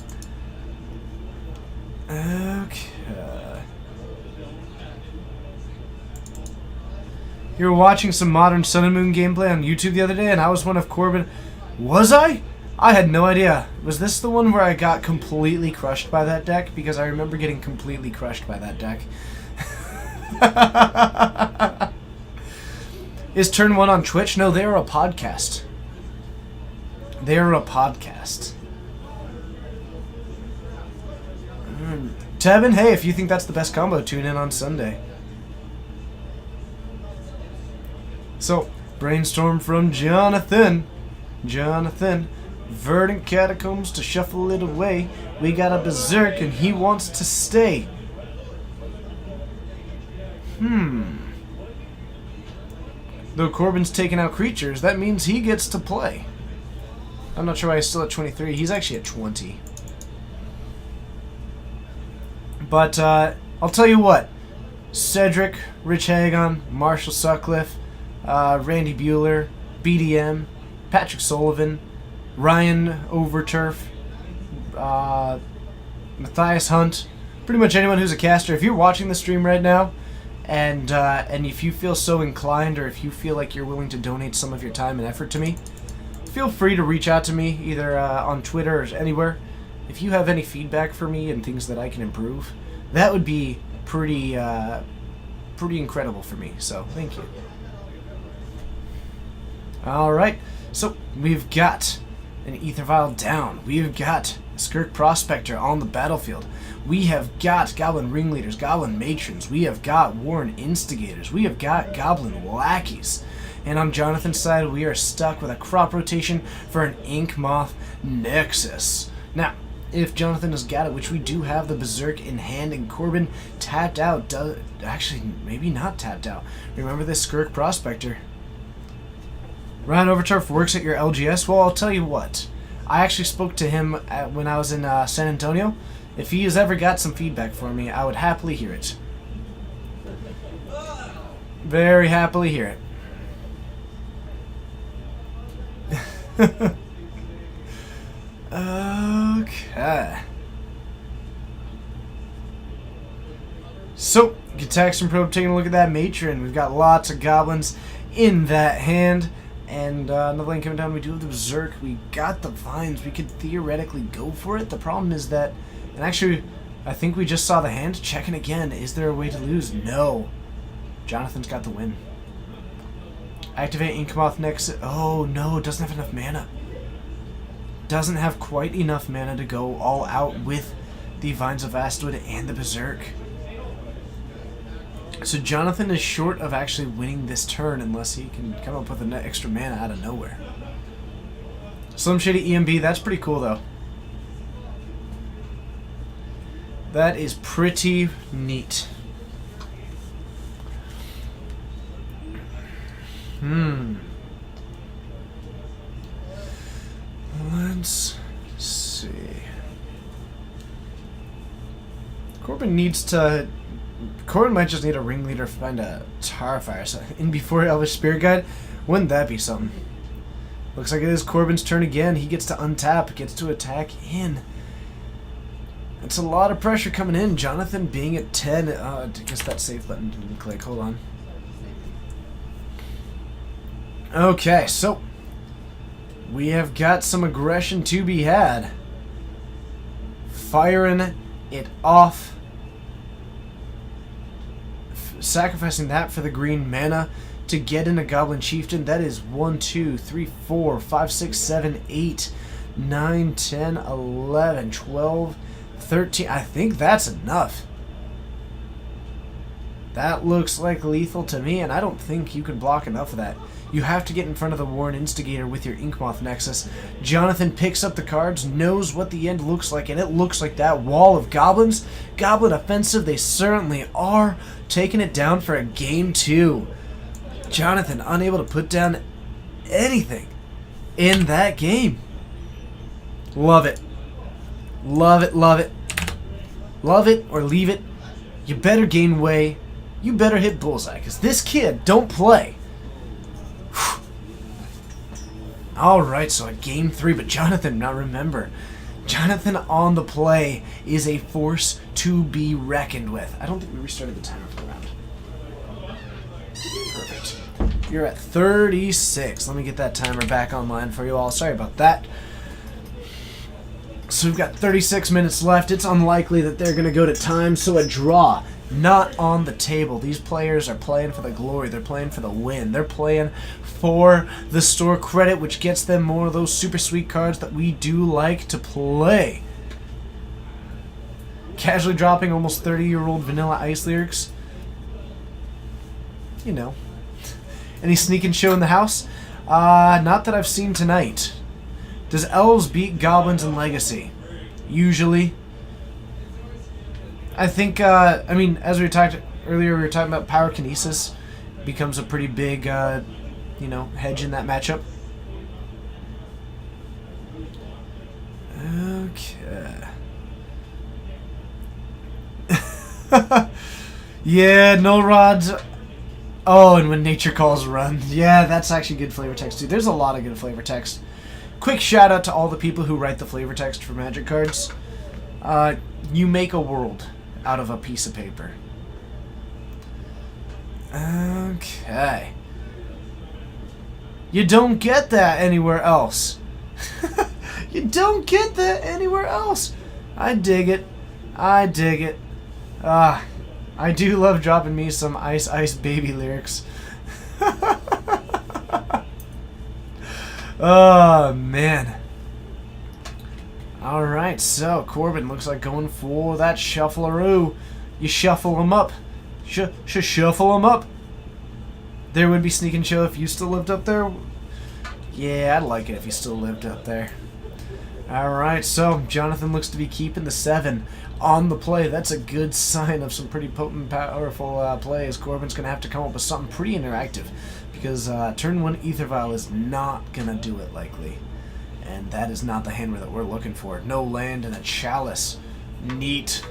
Okay. You were watching some Modern Sun and Moon gameplay on YouTube the other day, and I was one of Corbin. Was I? I had no idea. Was this the one where I got completely crushed by that deck? Because I remember getting completely crushed by that deck. Is Turn 1 on Twitch? No, they are a podcast. They are a podcast. Tevin, hey, if you think that's the best combo, tune in on Sunday. So, brainstorm from Jonathan. Jonathan. Verdant Catacombs to shuffle it away. We got a Berserk and he wants to stay. Though Corbin's taking out creatures, that means he gets to play. I'm not sure why he's still at 23. He's actually at 20. But I'll tell you what. Cedric, Rich Hagon, Marshall Sutcliffe, Randy Bueller, BDM, Patrick Sullivan, Ryan Overturf, Matthias Hunt, pretty much anyone who's a caster. If you're watching the stream right now, and if you feel so inclined, or if you feel like you're willing to donate some of your time and effort to me, feel free to reach out to me either on Twitter or anywhere. If you have any feedback for me and things that I can improve, that would be pretty incredible for me. So thank you. All right, so we've got an Aether Vial down. We've got Skirk Prospector on the battlefield. We have got Goblin Ringleaders, Goblin Matrons. We have got Warren Instigators. We have got Goblin Lackeys. And on Jonathan's side, we are stuck with a crop rotation for an Inkmoth Nexus. Now, if Jonathan has got it, which we do have the Berserk in hand, and Corbin tapped out, actually, maybe not tapped out. Remember this Skirk Prospector. Ryan Overturf works at your LGS? Well, I'll tell you what. I actually spoke to him when I was in San Antonio. If he has ever got some feedback for me, I would happily hear it. Very happily hear it. Okay. So, Gitaxian Probe taking a look at that Matron. We've got lots of goblins in that hand. And another lane coming down, we do have the Berserk. We got the Vines. We could theoretically go for it. The problem is that, and actually, I think we just saw the hand. Checking again. Is there a way to lose? No. Jonathan's got the win. Activate Inkmoth Nexus. Oh, no. Doesn't have enough mana. Doesn't have quite enough mana to go all out with the Vines of Vastwood and the Berserk. So Jonathan is short of actually winning this turn unless he can come up with an extra mana out of nowhere. Slim Shady EMB, that's pretty cool though. That is pretty neat. Let's see. Corbin might just need a Ringleader to find a Tarfire. So in before Elvish Spirit Guide, wouldn't that be something? Looks like it is Corbin's turn again. He gets to untap, gets to attack in. It's a lot of pressure coming in. Jonathan being at 10. I guess that save button didn't click. Hold on. Okay, so we have got some aggression to be had. Firing it off. Sacrificing that for the green mana to get in a Goblin Chieftain. That is 1, 2, 3, 4, 5, 6, 7, 8, 9, 10, 11, 12, 13. I think that's enough. That looks like lethal to me, and I don't think you can block enough of that. You have to get in front of the Warren Instigator with your Inkmoth Nexus. Jonathan picks up the cards, knows what the end looks like, and it looks like that wall of goblins. Goblin offensive, they certainly are. Taking it down for a game 2. Jonathan unable to put down anything in that game. Love it. Love it, love it. Love it or leave it. You better gain way. You better hit bullseye, because this kid don't play. Alright, so at game 3, but Jonathan, now remember, Jonathan on the play is a force to be reckoned with. I don't think we restarted the timer for the round. Perfect. You're at 36. Let me get that timer back online for you all. Sorry about that. So we've got 36 minutes left. It's unlikely that they're going to go to time, so a draw not on the table. These players are playing for the glory. They're playing for the win. They're playing for the store credit, which gets them more of those super sweet cards that we do like to play. Casually dropping almost 30-year-old Vanilla Ice lyrics. You know. Any sneaking show in the house? Not that I've seen tonight. Does Elves beat Goblins in Legacy? Usually. I think, I mean, as we talked earlier, we were talking about Pyrokinesis. Becomes a pretty big, you know, hedge in that matchup. Okay. Yeah, Null Rods. Oh, and when nature calls, run. Yeah, that's actually good flavor text, too. There's a lot of good flavor text. Quick shout out to all the people who write the flavor text for Magic cards. You make a world out of a piece of paper. Okay. You don't get that anywhere else. You don't get that anywhere else. I dig it. I dig it. I do love dropping me some Ice Ice Baby lyrics. Oh, man. Alright, so Corbin looks like going for that shuffle-a-roo. You shuffle them up. Shuffle them up. There would be Sneak and Show if you still lived up there. Yeah, I'd like it if you still lived up there. Alright, so Jonathan looks to be keeping the 7 on the play. That's a good sign of some pretty potent, powerful plays. Corbin's going to have to come up with something pretty interactive because turn 1 Aether Vial is not going to do it likely. And that is not the hand that we're looking for. No land and a Chalice. Neat.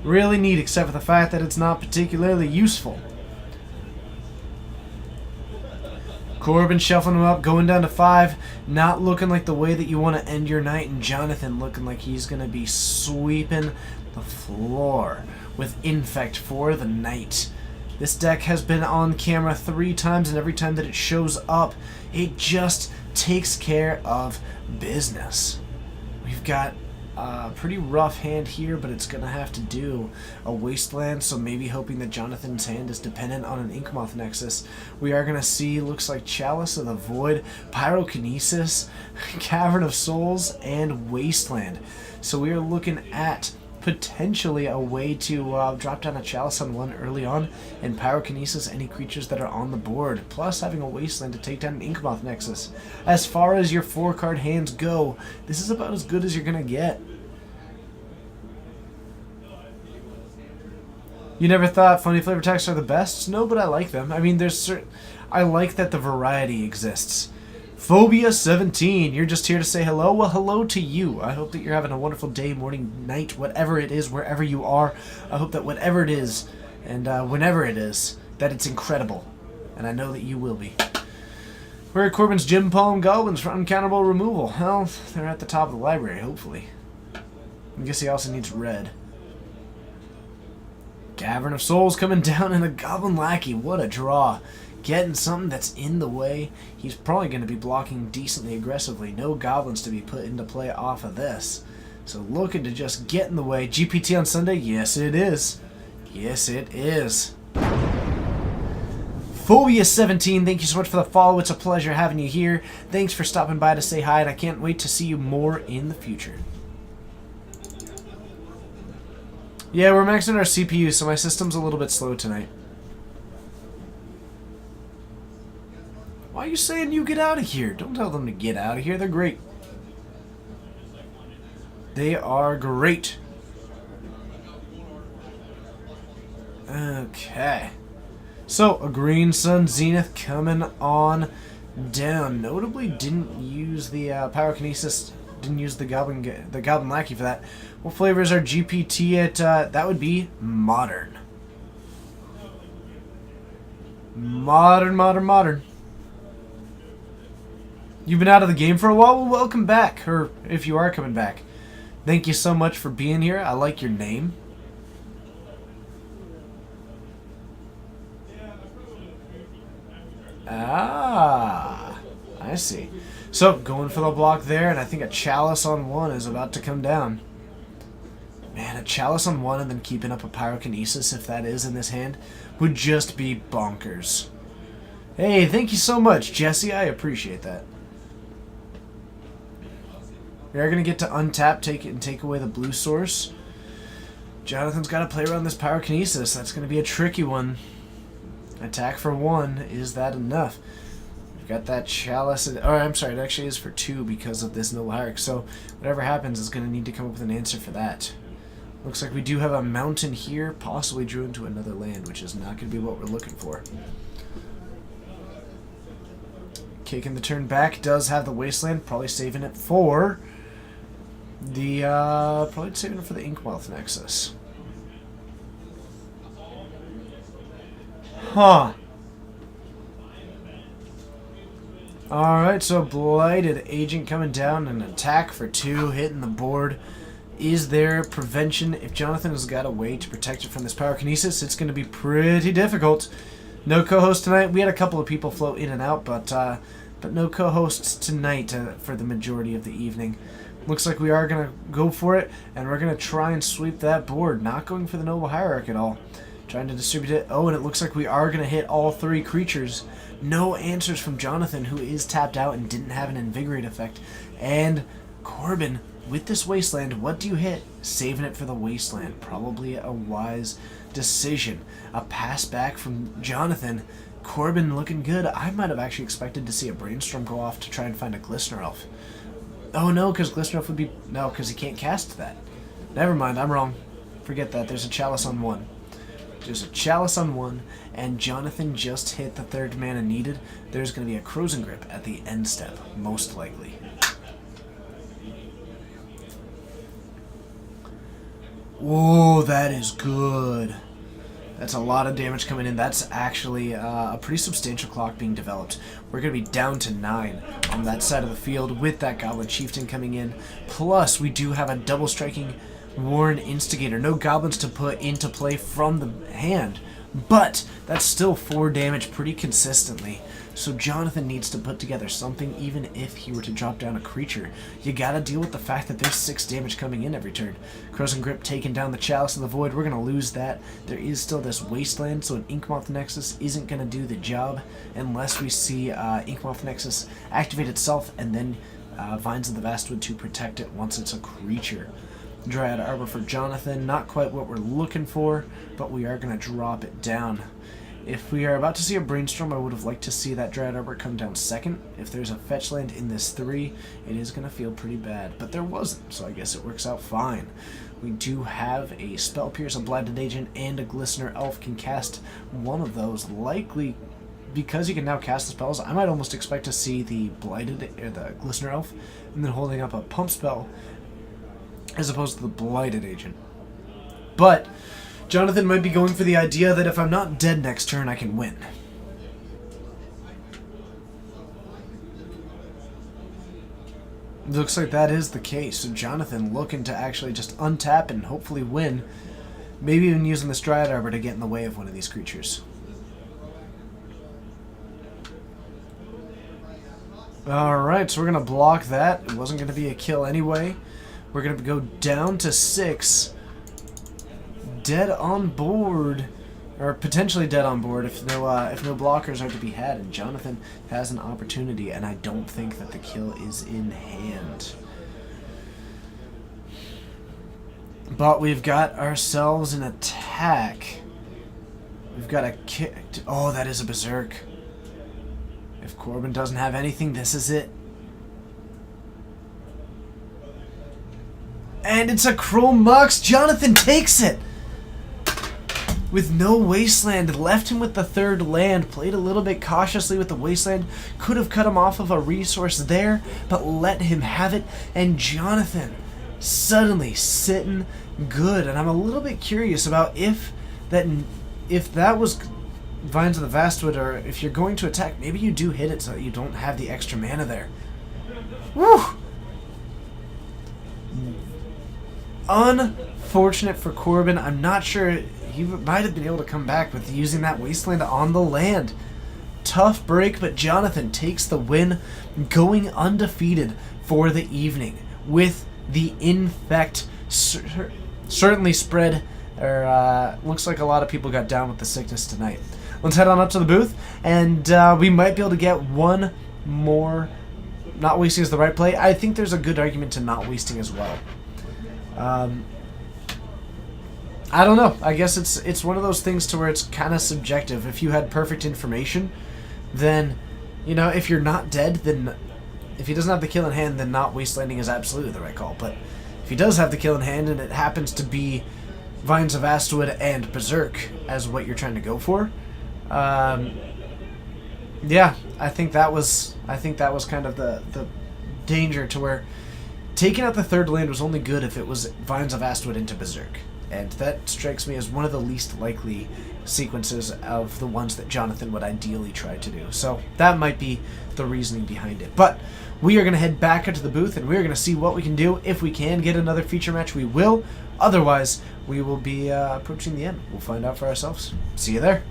Really neat, except for the fact that it's not particularly useful. Corbin shuffling him up, going down to 5. Not looking like the way that you want to end your night. And Jonathan looking like he's going to be sweeping the floor with Infect for the night. This deck has been on camera 3 times, and every time that it shows up, it just takes care of business. We've got a pretty rough hand here, but it's going to have to do a Wasteland, so maybe hoping that Jonathan's hand is dependent on an Inkmoth Nexus. We are going to see, looks like Chalice of the Void, Pyrokinesis, Cavern of Souls, and Wasteland. So we are looking at potentially a way to drop down a Chalice on 1 early on and Pyrokinesis any creatures that are on the board, plus having a Wasteland to take down an Inkmoth Nexus. As far as your 4-card hands go, this is about as good as you're going to get. You never thought funny flavor texts are the best? No, but I like them. I mean, I like that the variety exists. Phobia17, you're just here to say hello? Well, hello to you. I hope that you're having a wonderful day, morning, night, whatever it is, wherever you are. I hope that whatever it is, and whenever it is, that it's incredible. And I know that you will be. Where are Corbin's Gym Palm Goblins for uncountable removal? Well, they're at the top of the library, hopefully. I guess he also needs red. Cavern of Souls coming down in a Goblin Lackey. What a draw. Getting something that's in the way. He's probably going to be blocking decently aggressively. No goblins to be put into play off of this. So looking to just get in the way. GPT on Sunday? Yes, it is. Yes, it is. Phobia17, thank you so much for the follow. It's a pleasure having you here. Thanks for stopping by to say hi, and I can't wait to see you more in the future. Yeah, we're maxing our CPU, so my system's a little bit slow tonight. Why are you saying you get out of here? Don't tell them to get out of here. They're great. They are great. Okay. So, a Green Sun Zenith coming on down. Notably didn't use the Pyrokinesis, didn't use the Goblin Lackey for that. What flavors are GPT at? That would be Modern. Modern. You've been out of the game for a while? Well, welcome back. Or if you are coming back. Thank you so much for being here. I like your name. Ah, I see. So, going for the block there, and I think a Chalice on 1 is about to come down. Man, a Chalice on one and then keeping up a Pyrokinesis, if that is in this hand, would just be bonkers. Hey, thank you so much, Jesse. I appreciate that. We are going to get to untap, take it, and take away the blue source. Jonathan's got to play around this Pyrokinesis. That's going to be a tricky one. Attack for 1. Is that enough? We've got that Chalice. I'm sorry, it actually is for 2 because of this Noble Hierarch. So whatever happens is going to need to come up with an answer for that. Looks like we do have a mountain here, possibly drew into another land, which is not going to be what we're looking for. Kicking the turn back, does have the Wasteland, probably saving it for the Inkmoth Nexus. Huh. Alright, so Blighted Agent coming down, an attack for 2, hitting the board. Is there prevention? If Jonathan has got a way to protect it from this Pyrokinesis, it's going to be pretty difficult. No co-host tonight. We had a couple of people float in and out, but no co-hosts tonight for the majority of the evening. Looks like we are going to go for it, and we're going to try and sweep that board. Not going for the Noble Hierarch at all. Trying to distribute it. Oh, and it looks like we are going to hit all 3 creatures. No answers from Jonathan, who is tapped out and didn't have an Invigorate effect. And Corbin, with this Wasteland, what do you hit? Saving it for the Wasteland. Probably a wise decision. A pass back from Jonathan. Corbin looking good. I might have actually expected to see a Brainstorm go off to try and find a Glistener Elf. Oh no, because Glistener Elf would be... No, because he can't cast that. Never mind, I'm wrong. Forget that. There's a Chalice on 1. There's a Chalice on 1, and Jonathan just hit the 3rd mana needed. There's going to be a Krosan Grip at the end step, most likely. Whoa, that is good. That's a lot of damage coming in. That's actually a pretty substantial clock being developed. We're going to be down to 9 on that side of the field with that Goblin Chieftain coming in. Plus, we do have a double striking Warren Instigator. No goblins to put into play from the hand, but that's still 4 damage pretty consistently. So Jonathan needs to put together something, even if he were to drop down a creature. You gotta deal with the fact that there's 6 damage coming in every turn. Krosan Grip taking down the Chalice of the Void. We're gonna lose that. There is still this Wasteland, so an Inkmoth Nexus isn't gonna do the job unless we see Inkmoth Nexus activate itself and then Vines of the Vastwood to protect it once it's a creature. Dryad Arbor for Jonathan, not quite what we're looking for, but we are going to drop it down. If we are about to see a Brainstorm, I would have liked to see that Dryad Arbor come down 2nd. If there's a fetch land in this 3, it is going to feel pretty bad, but there wasn't, so I guess it works out fine. We do have a Spell Pierce, a Blighted Agent, and a Glistener Elf can cast one of those, likely because you can now cast the spells. I might almost expect to see the the Glistener Elf, and then holding up a Pump Spell, as opposed to the Blighted Agent. But Jonathan might be going for the idea that if I'm not dead next turn, I can win. Looks like that is the case. So Jonathan looking to actually just untap and hopefully win. Maybe even using this Dryad Arbor to get in the way of one of these creatures. Alright, so we're going to block that. It wasn't going to be a kill anyway. We're going to go down to 6. Dead on board. Or potentially dead on board if no blockers are to be had. And Jonathan has an opportunity, and I don't think that the kill is in hand. But we've got ourselves an attack. We've got a kick. Oh, that is a Berserk. If Corbin doesn't have anything, this is it. And it's a Chrome Mox. Jonathan takes it! With no Wasteland, left him with the 3rd land, played a little bit cautiously with the Wasteland, could have cut him off of a resource there, but let him have it, and Jonathan suddenly sitting good. And I'm a little bit curious about if that was Vines of the Vastwood, or if you're going to attack, maybe you do hit it so that you don't have the extra mana there. Woo! Unfortunate for Corbin. I'm not sure he might have been able to come back with using that Wasteland on the land. Tough break, but Jonathan takes the win, going undefeated for the evening with the Infect certainly spread, or looks like a lot of people got down with the sickness tonight. Let's head on up to the booth, and we might be able to get one more. Not wasting is the right play. I think there's a good argument to not wasting as well. I don't know. I guess it's one of those things to where it's kind of subjective. If you had perfect information, then, you know, if you're not dead, then if he doesn't have the kill in hand, then not waste landing is absolutely the right call. But if he does have the kill in hand and it happens to be Vines of Astwood and Berserk as what you're trying to go for, yeah, I think that was kind of the danger, to where taking out the third land was only good if it was Vines of Astwood into Berserk. And that strikes me as one of the least likely sequences of the ones that Jonathan would ideally try to do. So that might be the reasoning behind it. But we are going to head back into the booth, and we're going to see what we can do. If we can get another feature match, we will. Otherwise, we will be approaching the end. We'll find out for ourselves. See you there.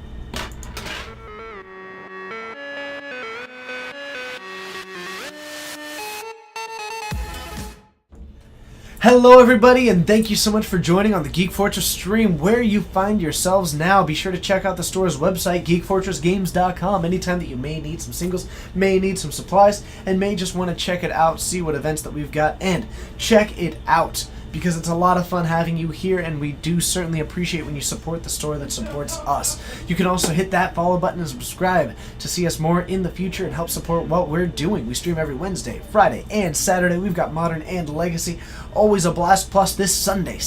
Hello everybody, and thank you so much for joining on the Geek Fortress stream. Where you find yourselves now, be sure to check out the store's website, geekfortressgames.com. Anytime that you may need some singles, may need some supplies, and may just want to check it out, see what events that we've got, and check it out, because it's a lot of fun having you here, and we do certainly appreciate when you support the store that supports us. You can also hit that follow button and subscribe to see us more in the future and help support what we're doing. We stream every Wednesday, Friday, and Saturday. We've got Modern and Legacy. Always a blast. Plus this Sunday.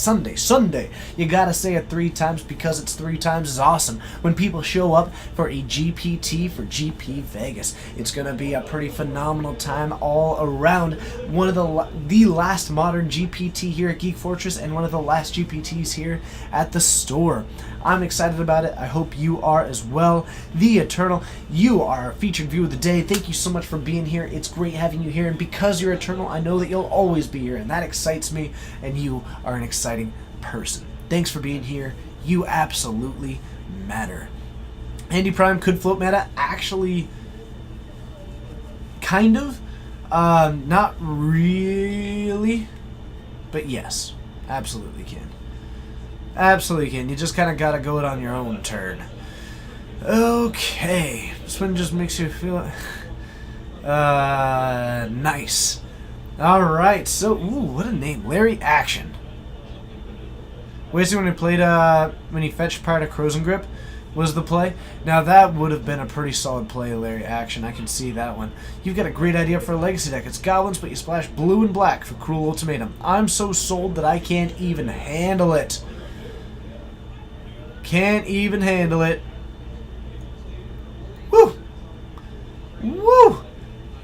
You gotta say it 3 times, because it's 3 times as awesome when people show up for a GPT for GP Vegas. It's gonna be a pretty phenomenal time all around. One of the last Modern GPT here at Geek Fortress, and one of the last GPTs here at the store. I'm excited about it. I hope you are as well. The Eternal, you are our featured view of the day. Thank you so much for being here. It's great having you here, and because you're Eternal, I know that you'll always be here, and that excites me, and you are an exciting person. Thanks for being here. You absolutely matter. Andy Prime could float meta. Actually, kind of. Not really. But yes, absolutely can. Absolutely can. You just kind of got to go it on your own turn. Okay. This one just makes you feel... nice. Alright, so... Ooh, what a name. Larry Action. Wasting when he played, when he fetched part of Crozen Grip was the play. Now that would have been a pretty solid play, Larry Action. I can see that one. You've got a great idea for a legacy deck. It's goblins, but you splash blue and black for Cruel Ultimatum. I'm so sold that I can't even handle it. Can't even handle it. Woo! Woo!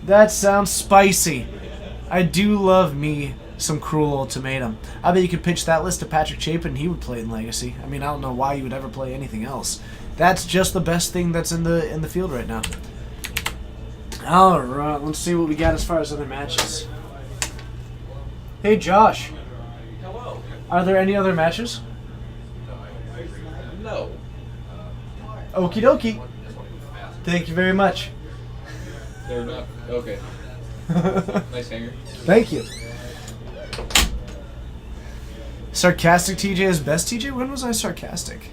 That sounds spicy. I do love me some Cruel Ultimatum. I bet you could pitch that list to Patrick Chapin and he would play in Legacy. I mean, I don't know why you would ever play anything else. That's just the best thing that's in the field right now. Alright, let's see what we got as far as other matches. Hey Josh. Hello. Are there any other matches? No. Okie dokie. Thank you very much. They're not. Okay. Nice hanger. Thank you. Sarcastic TJ is best TJ? When was I sarcastic?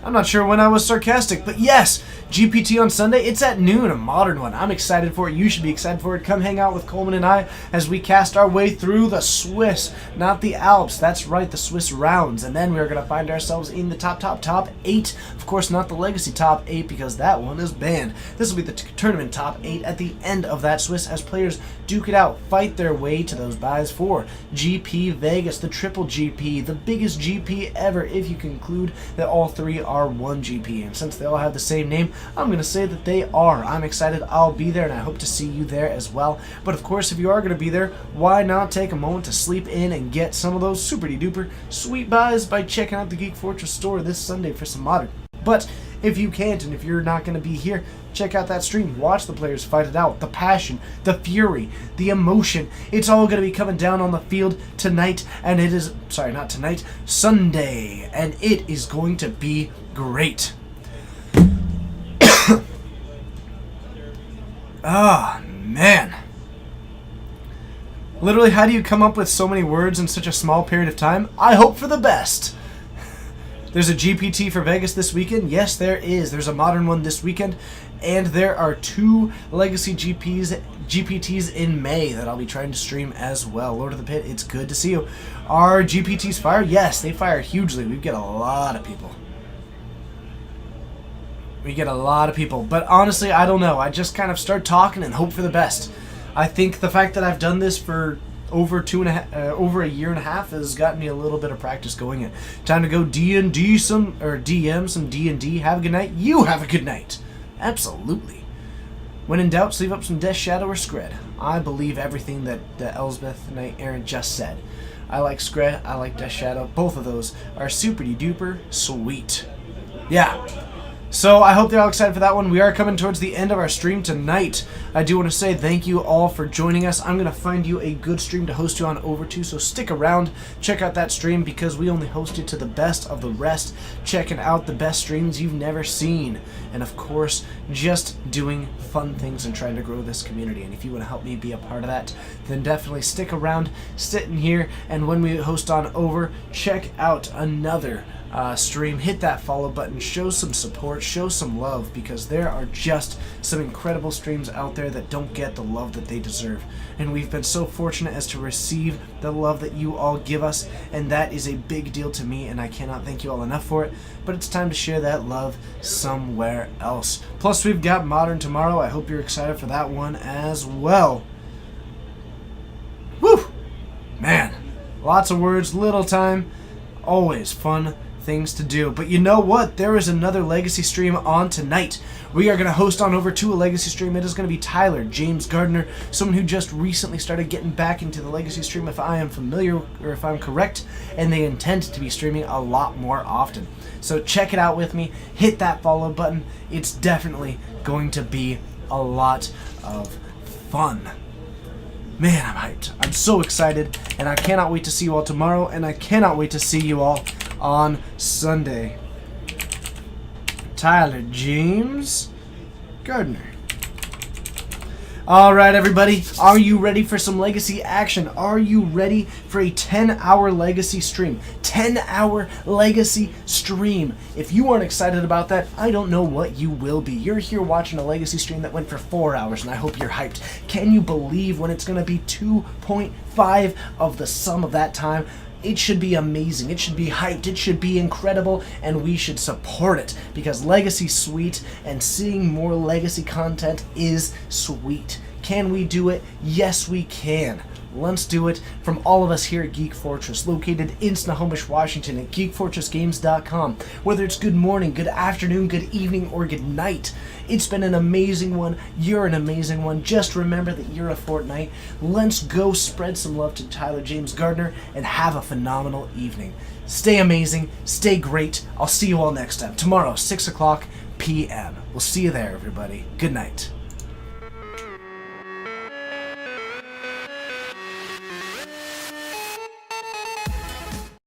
I'm not sure when I was sarcastic, but yes, GPT on Sunday, it's at noon, a modern one. I'm excited for it. You should be excited for it. Come hang out with Coleman and I as we cast our way through the Swiss, not the Alps. That's right, the Swiss rounds. And then we're going to find ourselves in the top 8. Of course, not the Legacy top 8 because that one is banned. This will be the tournament top 8 at the end of that Swiss as players duke it out, fight their way to those buys for GP Vegas, the triple GP, the biggest GP ever if you conclude that all 3 are one GP. And since they all have the same name, I'm going to say that they are. I'm excited. I'll be there, and I hope to see you there as well. But of course, if you are going to be there, why not take a moment to sleep in and get some of those super-duper sweet buys by checking out the Geek Fortress store this Sunday for some Modern. But if you can't, and if you're not going to be here, check out that stream. Watch the players fight it out. The passion, the fury, the emotion. It's all going to be coming down on the field tonight, and it is, sorry, not tonight, Sunday. And it is going to be great. Ah, man. Literally, how do you come up with so many words in such a small period of time? I hope for the best. There's a GPT for Vegas this weekend. Yes, there is. There's a modern one this weekend. And there are 2 Legacy GPTs in May that I'll be trying to stream as well. Lord of the Pit, it's good to see you. Are GPTs fire? Yes, they fire hugely. We get a lot of people. But honestly, I don't know. I just kind of start talking and hope for the best. I think the fact that I've done this for over a year and a half has gotten me a little bit of practice going in. Time to go DM some D&D. Have a good night. You have a good night. Absolutely. When in doubt, sleeve up some Death Shadow or Skred. I believe everything that Elsbeth Knight Errant just said. I like Skred. I like Death Shadow. Both of those are super duper sweet. Yeah. So I hope they're all excited for that one. We are coming towards the end of our stream tonight. I do want to say thank you all for joining us. I'm going to find you a good stream to host you on over to, so stick around. Check out that stream because we only host it to the best of the rest, checking out the best streams you've never seen. And of course, just doing fun things and trying to grow this community. And if you want to help me be a part of that, then definitely stick around, sitting here, and when we host on over, check out another stream. Hit that follow button, show some support, show some love, because there are just some incredible streams out there that don't get the love that they deserve, and we've been so fortunate as to receive the love that you all give us, and that is a big deal to me, and I cannot thank you all enough for it. But it's time to share that love somewhere else. Plus, we've got Modern tomorrow. I hope you're excited for that one as well. Woo! Man, lots of words, little time, always fun things to do. But you know what? There is another Legacy stream on tonight. We are going to host on over to a Legacy stream. It is going to be Tyler James Gardner, someone who just recently started getting back into the Legacy stream, if I am familiar, or if I'm correct, and they intend to be streaming a lot more often. So check it out with me. Hit that follow button. It's definitely going to be a lot of fun. Man, I'm hyped. I'm so excited, and I cannot wait to see you all tomorrow, and I cannot wait to see you all on Sunday. Tyler James Gardner. Alright, everybody, are you ready for some Legacy action? Are you ready for a 10-hour Legacy stream? 10-hour Legacy stream. If you aren't excited about that, I don't know what you will be. You're here watching a Legacy stream that went for 4 hours, and I hope you're hyped. Can you believe when it's going to be 2.5 of the sum of that time? It should be amazing. It should be hyped. It should be incredible, and we should support it because Legacy's sweet, and seeing more Legacy content is sweet. Can we do it? Yes, we can. Let's do it. From all of us here at Geek Fortress, located in Snohomish, Washington, at GeekFortressGames.com. Whether it's good morning, good afternoon, good evening, or good night, it's been an amazing one. You're an amazing one. Just remember that you're a Fortnite. Let's go spread some love to Tyler James Gardner and have a phenomenal evening. Stay amazing. Stay great. I'll see you all next time. Tomorrow, 6 o'clock p.m. We'll see you there, everybody. Good night.